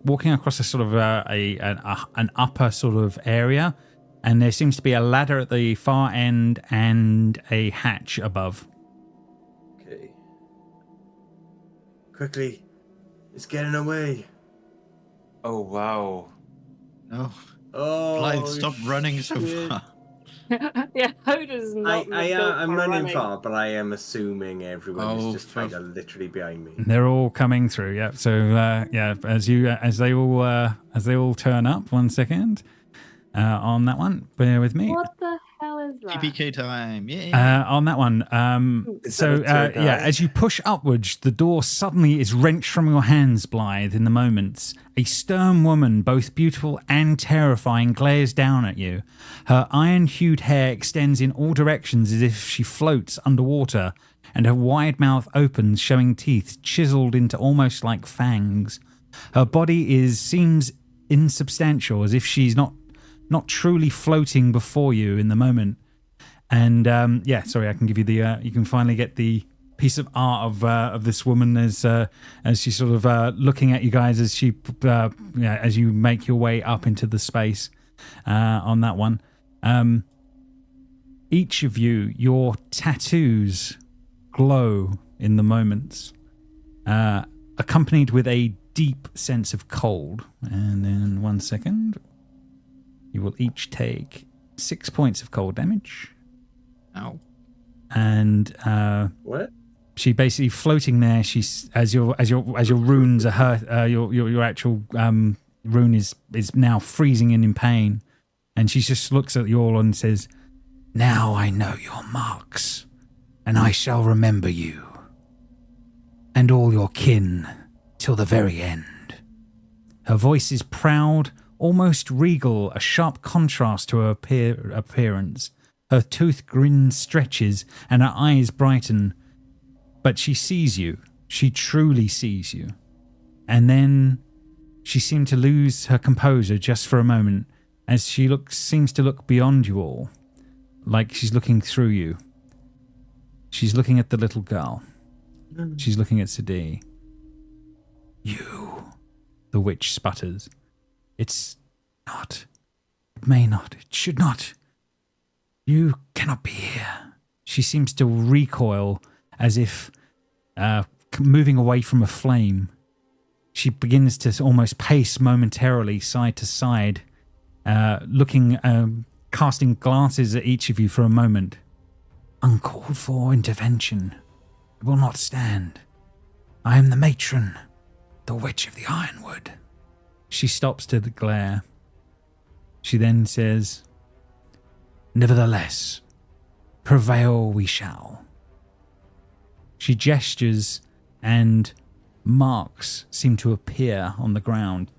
walking across a sort of an upper sort of area, and there seems to be a ladder at the far end and a hatch above. Okay. Quickly, it's getting away. Oh, wow. No. Oh, Blythe, stop running so shit. far. Yeah, Hoda's not. I'm running far, but I am assuming everyone is just for- kind of literally behind me. They're all coming through. Yeah. So yeah, as they all turn up. 1 second on that one. Bear with me. What the hell is that? PPK time. Yeah. On that one. Is So that a tour yeah, guide? as you push upwards, the door suddenly is wrenched from your hands, Blythe. In the moment, a stern woman, both beautiful and terrifying, glares down at you. Her iron-hued hair extends in all directions as if she floats underwater, and her wide mouth opens, showing teeth chiseled into almost like fangs. Her body seems insubstantial, as if she's not truly floating before you in the moment. And sorry, I can give you the. You can finally get the piece of art of this woman as she's sort of looking at you guys as as you make your way up into the space on that one. Each of you, your tattoos glow in the moments, accompanied with a deep sense of cold. And in 1 second, you will each take 6 points of cold damage. Ow. And What? she basically floating there. She's as your runes are hurt. Your actual rune is now freezing and in pain, and she just looks at you all and says, "Now I know your marks, and I shall remember you, and all your kin, till the very end." Her voice is proud, almost regal, a sharp contrast to her appearance. Her tooth grin stretches, and her eyes brighten. But she sees you. She truly sees you. And then she seemed to lose her composure just for a moment, as she seems to look beyond you all, like she's looking through you. She's looking at the little girl. She's looking at Sadie. "You," the witch sputters. "It's not. It may not. It should not. You cannot be here." She seems to recoil, as if moving away from a flame. She begins to almost pace momentarily side to side, looking, casting glances at each of you for a moment. "Uncalled for intervention. It will not stand. I am the matron, the witch of the Ironwood." She stops to the glare. She then says, "Nevertheless, prevail we shall." She gestures, and marks seem to appear on the ground.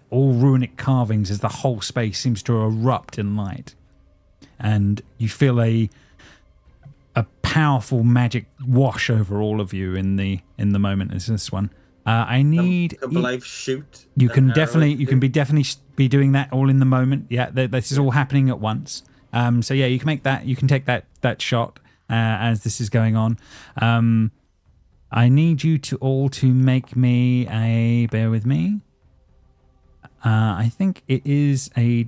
All runic carvings as the whole space seems to erupt in light. And you feel a powerful magic wash over all of you in the moment as this one. I need. Can Blythe shoot? You can an arrow definitely, at you can definitely be doing that all in the moment. Yeah, this is all happening at once. So yeah, you can make that. You can take that shot as this is going on. I need you all to make me a. Bear with me. I think it is a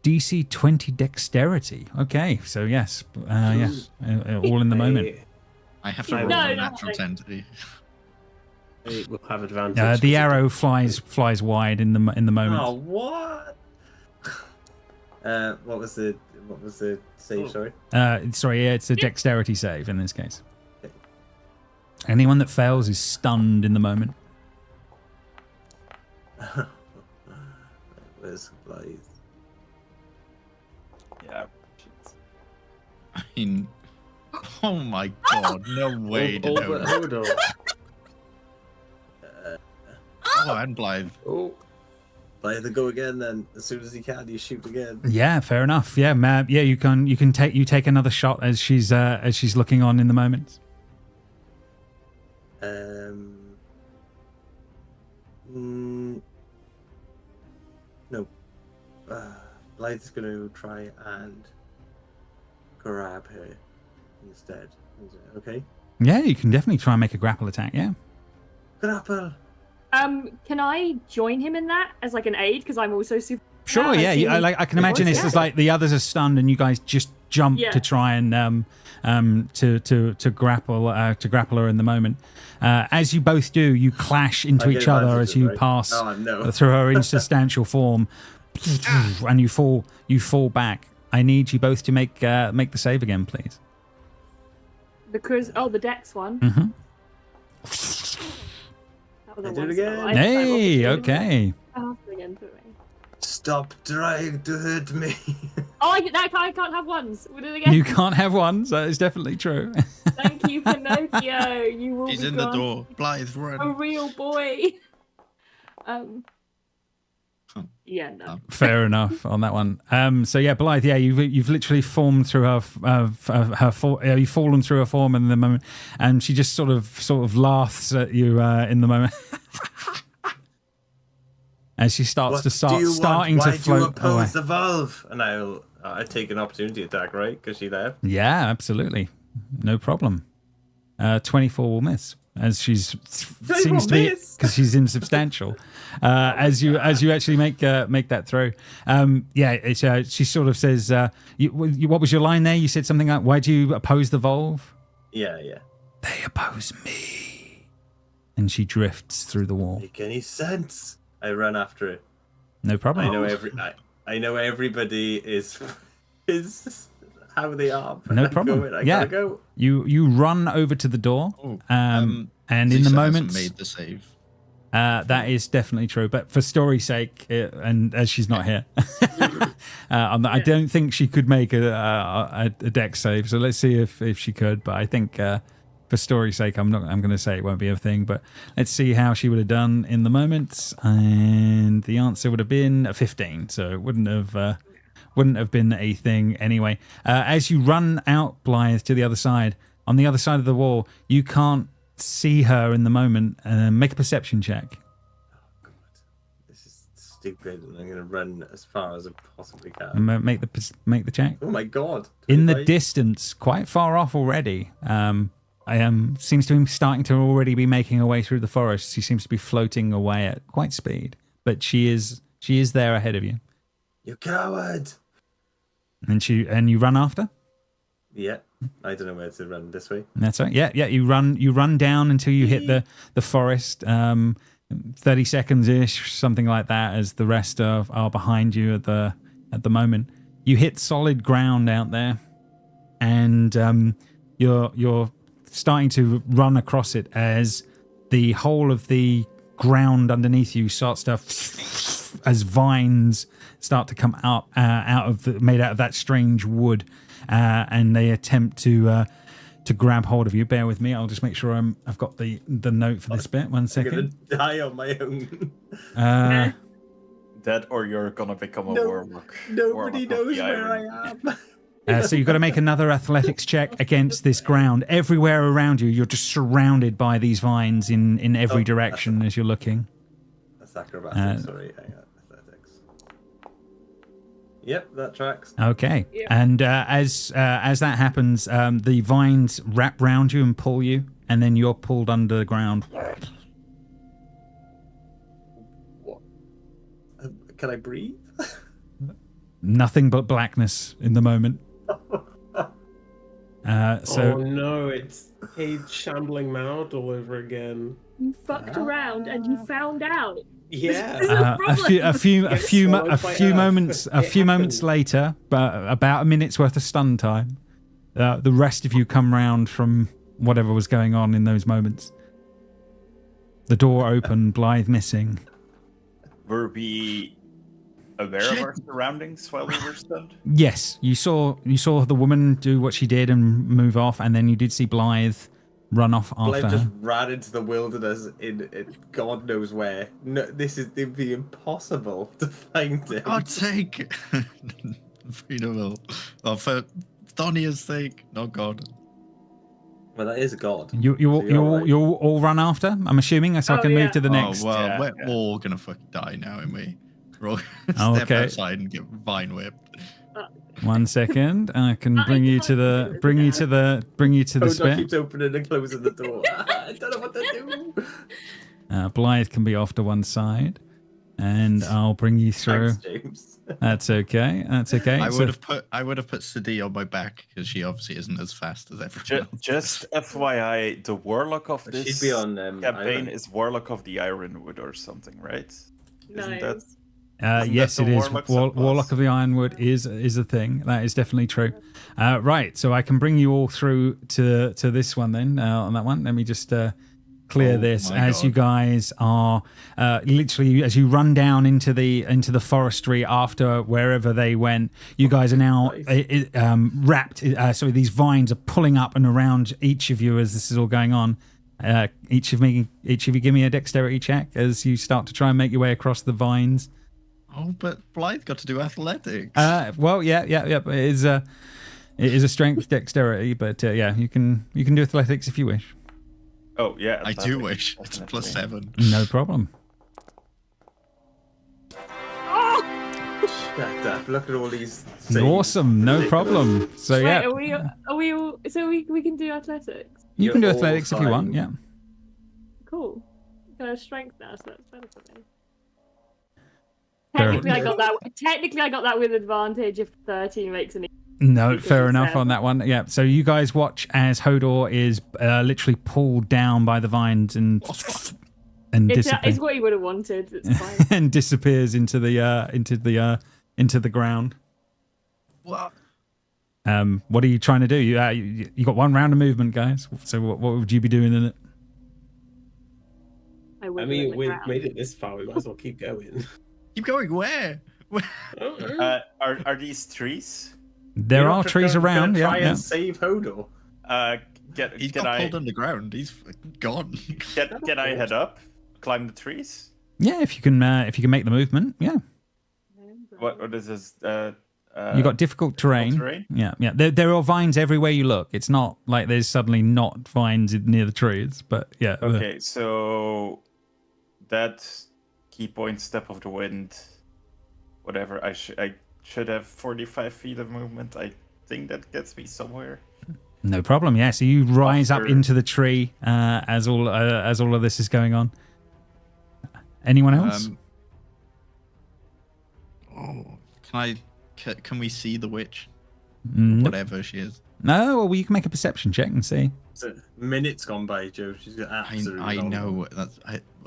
DC 20 dexterity. Okay, so yes, all in the moment. I have to roll No, a no, natural 10. We'll have advantage. The arrow flies wide in the moment. Oh, what? What was the save? Sorry. It's a dexterity save in this case. Anyone that fails is stunned in the moment. Where's Blythe? Yeah. I mean, oh my god, no way to know. Hold on. Oh, and Blythe. Oh, Blythe, go again. Then as soon as you can, you shoot again. Yeah, fair enough. Yeah, yeah, you can take another shot as she's looking on in the moment. No. Blythe's going to try and grab her instead. Is it okay? Yeah, you can definitely try and make a grapple attack. Yeah. Grapple. Can I join him in that as like an aid? Because I'm also super. Sure. Yeah. I can imagine this is like the others are stunned and you guys just jump to try and to grapple her in the moment. As you both do, you clash into each other as you pass through her insubstantial form, and you fall back. I need you both to make the save again, please. The Dex one. Mm-hmm. That was a Do it 1 again. star. Hey, okay. Stop trying to hurt me. Oh, I can't have ones. We'll do it again. You can't have one, so it's definitely true. Thank you, Pinocchio. You will He's be in gone. the door. Blythe, run. A real boy. Yeah, no. Fair enough on that one. So yeah, Blythe, yeah, you've literally formed through you've fallen through her form in the moment, and she just sort of laughs at you in the moment as she starts to starting to Why float do you oppose away. the valve? And I take an opportunity attack, right? Because she left. Yeah, absolutely, no problem. 24 will miss. As she's seems to be because she's insubstantial. As you actually make that throw, she sort of says, "What was your line there? You said something like, why do you oppose the Volve?" Yeah. They oppose me, and she drifts through the wall. Make any sense? I run after it. No problem. I know everybody is how they are. No problem. I gotta go. You run over to the door, and in the moment, made the save. that is definitely true. But for story's sake, and as she's not here, I don't think she could make a dex save. So let's see if she could. But I think for story's sake, I'm going to say it won't be a thing. But let's see how she would have done in the moment, and the answer would have been a 15. So it wouldn't have been a thing anyway. As you run out, Blythe, to the other side, on the other side of the wall, you can't see her in the moment. Make a perception check. Oh God, this is stupid, and I'm going to run as far as I possibly can. Make the check. Oh my God! In the distance, quite far off already. Seems to be starting to already be making her way through the forest. She seems to be floating away at quite speed, but she is there ahead of you. You coward! And you run after? Yeah, I don't know where to run this way. That's right. Yeah. You run down until you hit the forest. 30 seconds ish, something like that, as the rest are behind you at the moment. You hit solid ground out there, and you're starting to run across it as the whole of the ground underneath you starts to as vines start to come out made out of that strange wood, and they attempt to grab hold of you. Bear with me. I'll just make sure I've got the note for this bit. 1 second. I'm gonna die on my own. That, or you're gonna become a warlock. Nobody knows where I am. So you've got to make another athletics check against this ground. Everywhere around you, you're just surrounded by these vines in every direction as you're looking. That's acrobatics. Sorry, hang on. Athletics. Yep, that tracks. Okay. Yep. And as that happens, the vines wrap round you and pull you, and then you're pulled under the ground. What? Can I breathe? Nothing but blackness in the moment. Oh no, it's Cade shambling Maud all over again. You fucked around and you found out. Yeah. A few moments later, about a minute's worth of stun time, the rest of you come round from whatever was going on in those moments. The door open, Blythe missing. Were we aware of our surroundings while we were stunned? Yes, you saw the woman do what she did and move off, and then you did see Blythe run off after Blythe her. just ran into the wilderness in God knows where. No, it'd be impossible to find him. God's sake. Freedom. Oh, for Thonia's sake. No God. Well, that is God. You all run after, I'm assuming, so I can move to the next. Oh, well, we're all gonna fucking die now, aren't we? We're all gonna step outside and get vine whipped. 1 second. I can bring you to the Kodok spit. keeps opening and closing the door. I don't know what to do. Blythe can be off to one side, and I'll bring you through. Thanks, James. That's okay. I would have put Sadie on my back because she obviously isn't as fast as everyone else. Just FYI, the warlock of this She'd be on campaign Iron. is Warlock of the Ironwood or something, right? Isn't that? Yes, that it the is. Warlock's Warlock of the Ironwood is a thing. That is definitely true. Right, so I can bring you all through to this one then. On that one, let me just clear this as you guys are literally as you run down into the forestry after wherever they went. You guys are now wrapped. So these vines are pulling up and around each of you as this is all going on. Each of you give me a dexterity check as you start to try and make your way across the vines. Oh, but Blythe got to do athletics. Well, yeah. It is a strength dexterity, but yeah, you can do athletics if you wish. Oh yeah, I do wish. It's definitely. +7. No problem. Shut up. Look at all these. saves. Awesome, no Ridiculous. problem. So Wait, yeah, are we all? So we can do athletics. you can do You're all athletics if you want. fine. Yeah. Cool. Got a strength now, so that's better for me. Fair Technically, I got that. Technically, I got that with advantage if 13 makes an. No, Because fair it's enough on that one. Yeah. So you guys watch as Hodor is literally pulled down by the vines and It's disappears what you would have wanted. It's fine. and disappears into the ground. What? What are you trying to do? You got one round of movement, guys. So what would you be doing in it? I wiggle in mean, the we've ground. made it this far. We might as well keep going. Keep going. Where? Are these trees? There You're are not just trees gonna around. Try Yeah. and save Hodor. He's Can got I pulled underground. He's gone. can I head up, climb the trees? Yeah, if you can make the movement. Yeah. What is this? You got difficult terrain. Yeah. There are vines everywhere you look. It's not like there's suddenly not vines near the trees, but yeah. Okay, so that key point, step of the wind, whatever. I should have 45 feet of movement. I think that gets me somewhere. No problem. Yeah. So you rise up After- into the tree as all of this is going on. Anyone else? Can we see the witch? Nope. Whatever she is. No. Well, you can make a perception check and see. So minutes gone by, Joe. She's got absolutely. I no-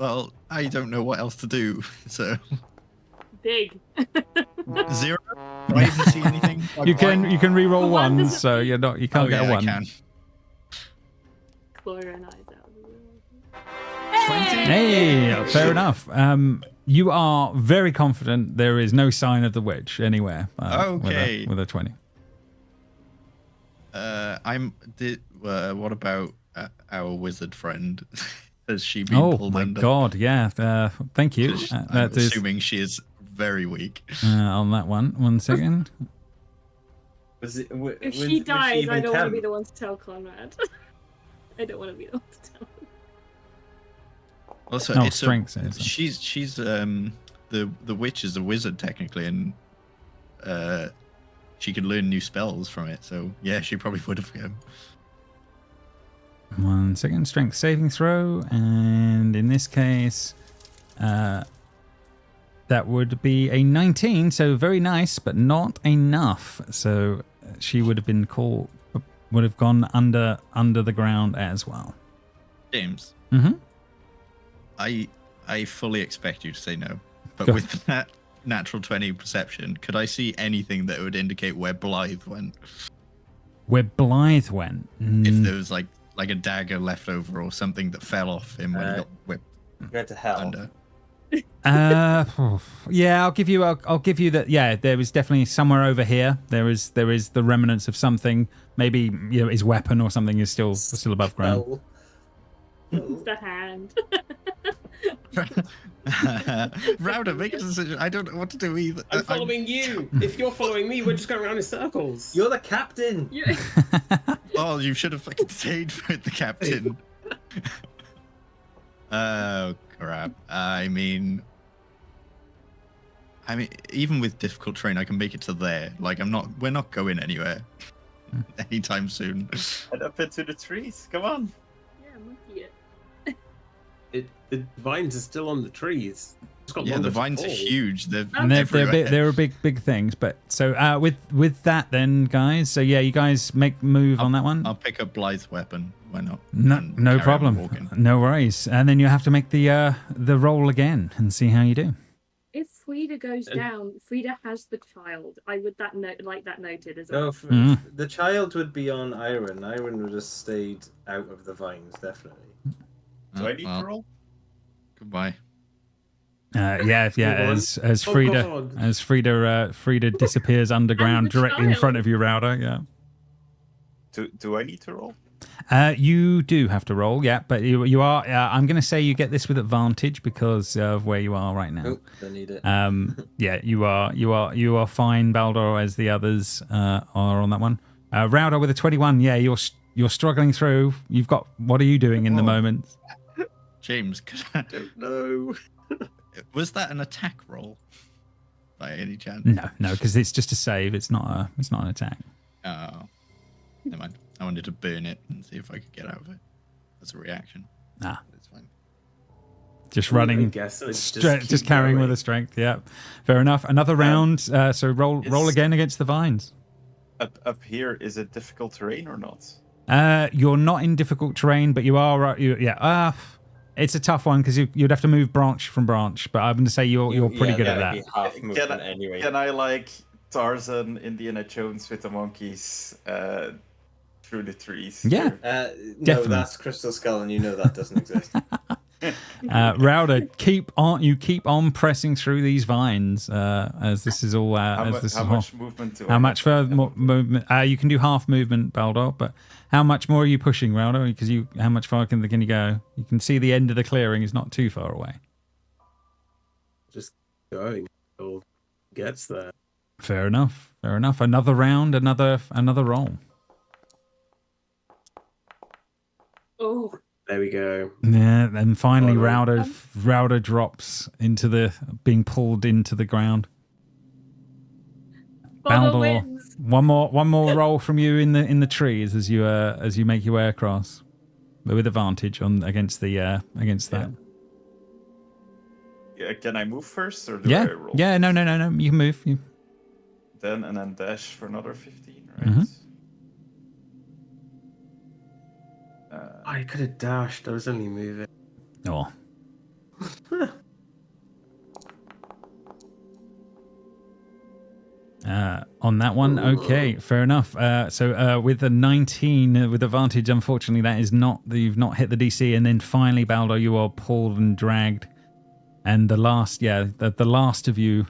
know. I don't know what else to do. So Big. 0. Do I even see anything? You can re-roll The one ones, doesn't- so you can't get a I one. can. Claw your eyes out. 20. Hey, fair enough. You are very confident there is no sign of the witch anywhere. Okay. With a 20. What about our wizard friend? Has she been Oh pulled my under? god, yeah. Thank you. 'Cause I'm That is assuming she is very weak. on that one. 1 second. If she dies, I don't want to be the one to tell Conrad. I don't want to be the one to tell him. Also, Oh, it's strength saves. she's the witch is a wizard technically, and she could learn new spells from it. So yeah, she probably would have. 1 second. Strength saving throw. And in this case, that would be a 19. So very nice, but not enough. So she would have gone under the ground as well. James, Mm-hmm. I fully expect you to say no, but Go. with that natural 20 perception, could I see anything that would indicate where Blythe went? Where Blythe went. If there was like a dagger left over or something that fell off him when he got whipped Go to hell. under. Yeah, I'll give you that. Yeah, there was definitely somewhere over here. There is the remnants of something. Maybe his weapon or something is still above ground. Hell. It's the hand. Router, make a decision. I don't know what to do either. I'm following you. If you're following me, we're just going around in circles. You're the captain. Yeah. Oh, you should have fucking stayed with the captain. Oh crap! I mean, even with difficult terrain, I can make it to there. Like, we're not going anywhere anytime soon. Head up into the trees. Come on. Yeah, monkey it. The vines are still on the trees. It's got Yeah, longer the to vines are fall. huge. They're And they're everywhere. big things. But so with that then, guys. So yeah, you guys make move on that one. I'll pick up Blythe's weapon. Why not? No And carry on problem. walking. No worries. And then you have to make the roll again and see how you do. If Frida goes down, Frida has the child. I would like that noted as well. No, Mhm. the child would be on Iron. Iron would have stayed out of the vines, definitely. Do I need well, to roll? Goodbye. Yeah. Move on. As Oh, Frida God. Frida disappears underground the directly in child. front of you, Router. Yeah. Do I need to roll? You do have to roll, yeah, but you are. I'm going to say you get this with advantage because of where you are right now. Oh, don't need it. Yeah, you are fine, Baldor, as the others are on that one. Rowder with a 21. Yeah, you're struggling through. You've got. What are you doing in the moment? James, I don't know. Was that an attack roll by any chance? No, because it's just a save. It's not an attack. Oh, never mind. I wanted to burn it and see if I could get out of it as a reaction. It's fine. Just running. I guess just carrying with a strength. Yeah, fair enough. Another round. So roll again against the vines. Up here, is it difficult terrain or not? You're not in difficult terrain, but you are. It's a tough one because you'd have to move branch from branch. But I'm going to say you're pretty good at that. Be half movement anyway. Can I like Tarzan, Indiana Jones with the monkeys through the trees? Yeah, no, that's Crystal Skull, and you know that doesn't exist. Rowder, keep on pressing through these vines as this is all. How much movement do I How have? much further movement? You can do half movement, Baldor, but how much more are you pushing, Rowder? Because how much far can you go? You can see the end of the clearing is not too far away. Just going until it gets there. Fair enough. Another round, another roll. Oh, There we go. Yeah, and finally Oh, Rowder drops into being pulled into the ground. Baldor wins. one more roll from you in the trees as you make your way across, but with advantage against that. Yeah, can I move first or do I roll? Yeah, no. You can move. Then and then dash for another 15, right? Mhm. I could have dashed. I was only moving. Oh. On that one, okay, fair enough. So with the 19 with advantage, unfortunately, that is not you've not hit the DC, and then finally, Baldor, you are pulled and dragged, and the last of you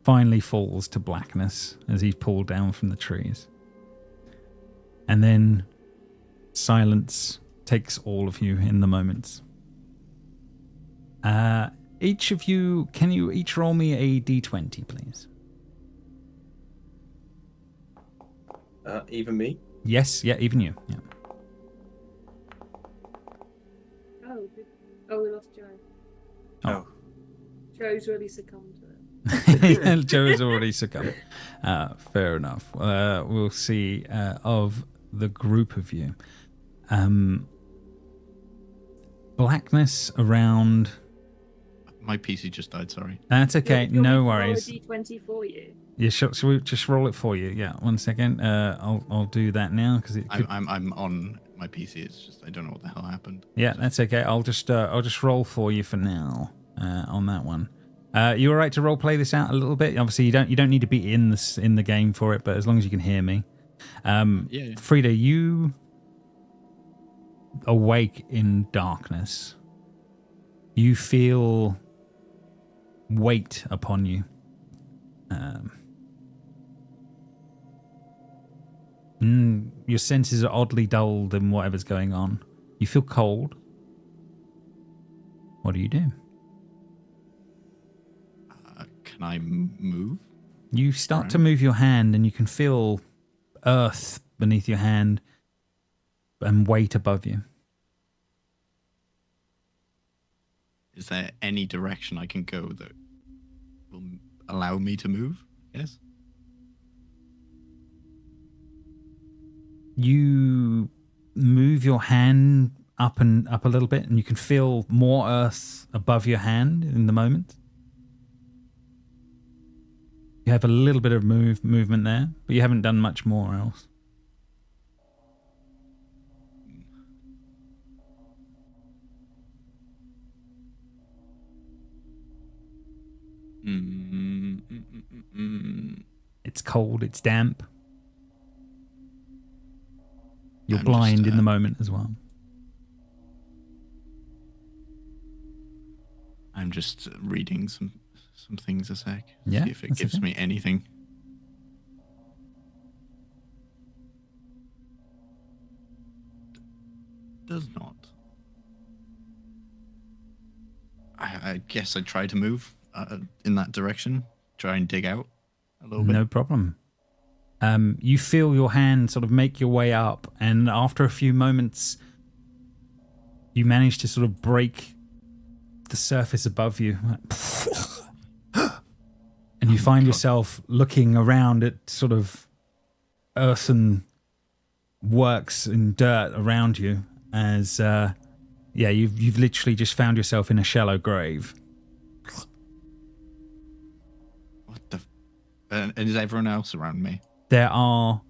finally falls to blackness as he's pulled down from the trees, and then silence takes all of you in the moments. Each of you, can you each roll me a d20, please? Even me? Yes, yeah, even you. Yeah. Oh, we lost Joe. Oh. Joe's really succumbed to it. Joe has already succumbed. Fair enough. We'll see of the group of you. Blackness around. My PC just died, sorry. That's okay, no Roll a worries. D20 for you. Yeah, sure. So we just roll it for you. Yeah, 1 second. I'll do that now because it could... I'm on my PC. It's just I don't know what the hell happened. Yeah, that's okay. I'll just roll for you for now on that one. You all right to role play this out a little bit? Obviously, you don't need to be in the game for it, but as long as you can hear me. Yeah. Frida, you awake in darkness. You feel weight upon you. Your senses are oddly dulled in whatever's going on. You feel cold. What do you do? Can I move? You start to move your hand and you can feel earth beneath your hand and weight above you. Is there any direction I can go that will allow me to move? Yes. You move your hand up a little bit and you can feel more earth above your hand in the moment. You have a little bit of movement there, but you haven't done much more else. It's cold, it's damp. You're blind in the moment as well. I'm just reading some things a sec. Yeah, See if it that's gives okay. me anything. does not. I guess I try to move in that direction. Try and dig out a little bit. No problem. You feel your hand sort of make your way up, and after a few moments, you manage to sort of break the surface above you. And you find yourself looking around at sort of earthen works and dirt around you as, you've literally just found yourself in a shallow grave. What the... and is everyone else around me? There are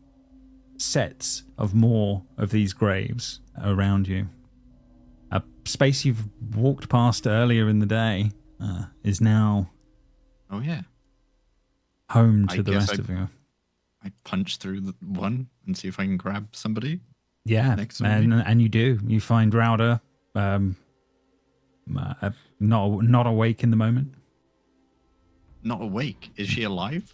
sets of more of these graves around you. A space you've walked past earlier in the day is now... Oh, yeah. Home to the rest of you. I punch through the one and see if I can grab somebody. Yeah, next to me. And you do. You find Rauda not awake in the moment. Not awake? Is she alive?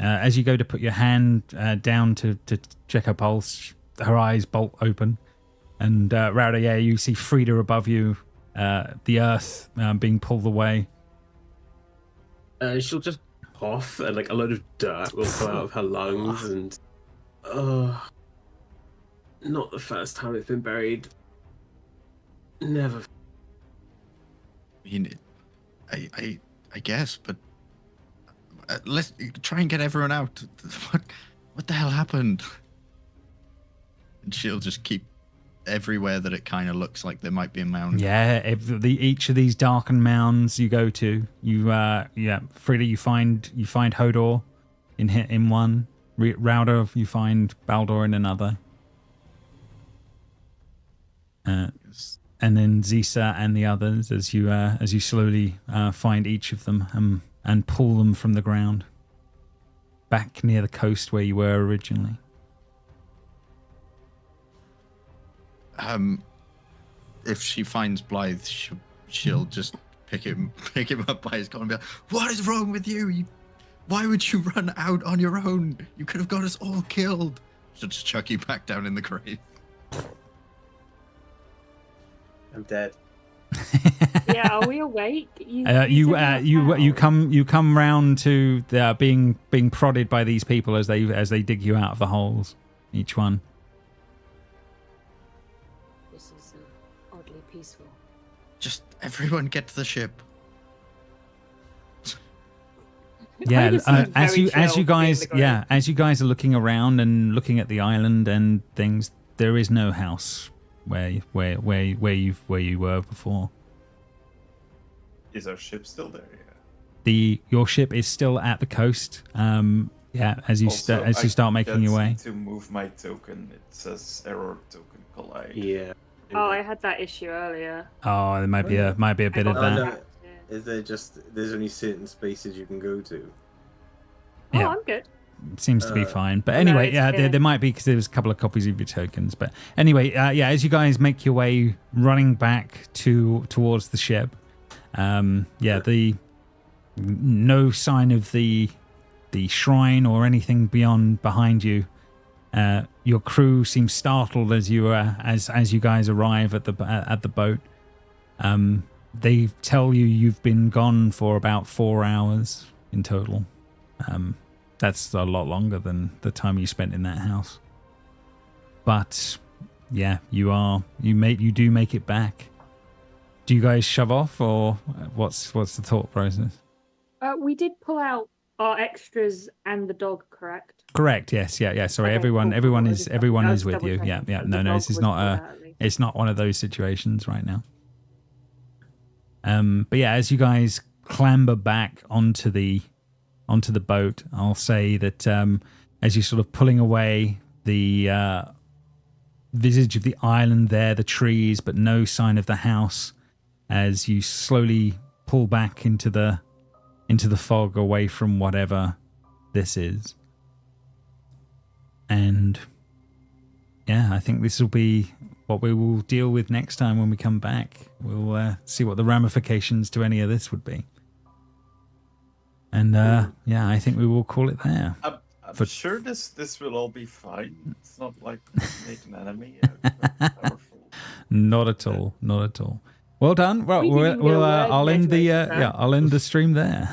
As you go to put your hand down to check her pulse, her eyes bolt open. And Rauda, you see Frida above you, the earth being pulled away. She'll just cough and like a load of dirt will fall out of her lungs and not the first time it's been buried. Never. I mean, I guess, but let's try and get everyone out. What the hell happened? And she'll just keep everywhere that it kind of looks like there might be a mound. Yeah, each of these darkened mounds you go to, Frida, you find Hodor in one, Rauda, you find Baldur in another, Yes. and then Zisa and the others as you slowly find each of them and pull them from the ground back near the coast where you were originally. If she finds Blythe, she'll just pick him up by his collar and be like, "What is wrong with you? Why would you run out on your own? You could have got us all killed." She'll just chuck you back down in the grave. I'm dead. Yeah, are we awake? You come round to being prodded by these people as they dig you out of the holes, each one. This is oddly peaceful. Just everyone get to the ship. Yeah, as you guys are looking around and looking at the island and things, there is no house where you were before. Is our ship still there? Yeah. Your ship is still at the coast. As you start making your way. To move my token, it says error token collide. Yeah. Oh, I had that issue earlier. Oh, there might be a bit of that. No. Is there there's only certain spaces you can go to? Oh, Yeah. I'm good. Seems to be fine. But anyway, there might be, because there was a couple of copies of your tokens. But anyway, as you guys make your way running back towards the ship, the no sign of the shrine or anything behind you. Your crew seems startled as you guys arrive at the boat. They tell you've been gone for about 4 hours in total. That's a lot longer than the time you spent in that house. But yeah, you do make it back. Do you guys shove off, or what's the thought process? We did pull out our extras and the dog, correct? Correct. Yes. Yeah. Sorry. Okay, everyone cool. is with you. Yeah. No. This is not it's not one of those situations right now. But yeah, as you guys clamber back onto the boat, I'll say that as you're sort of pulling away, the visage of the island there, the trees, but no sign of the house, as you slowly pull back into the fog away from whatever this is. And yeah, I think this will be what we will deal with next time when we come back. We'll see what the ramifications to any of this would be. And I think we will call it there. I'm sure this will all be fine. It's not like make an enemy. Powerful. Not at all. Not at all. Well done. Well, We didn't get a word I'll in end the edgewise, huh? I'll end the stream there.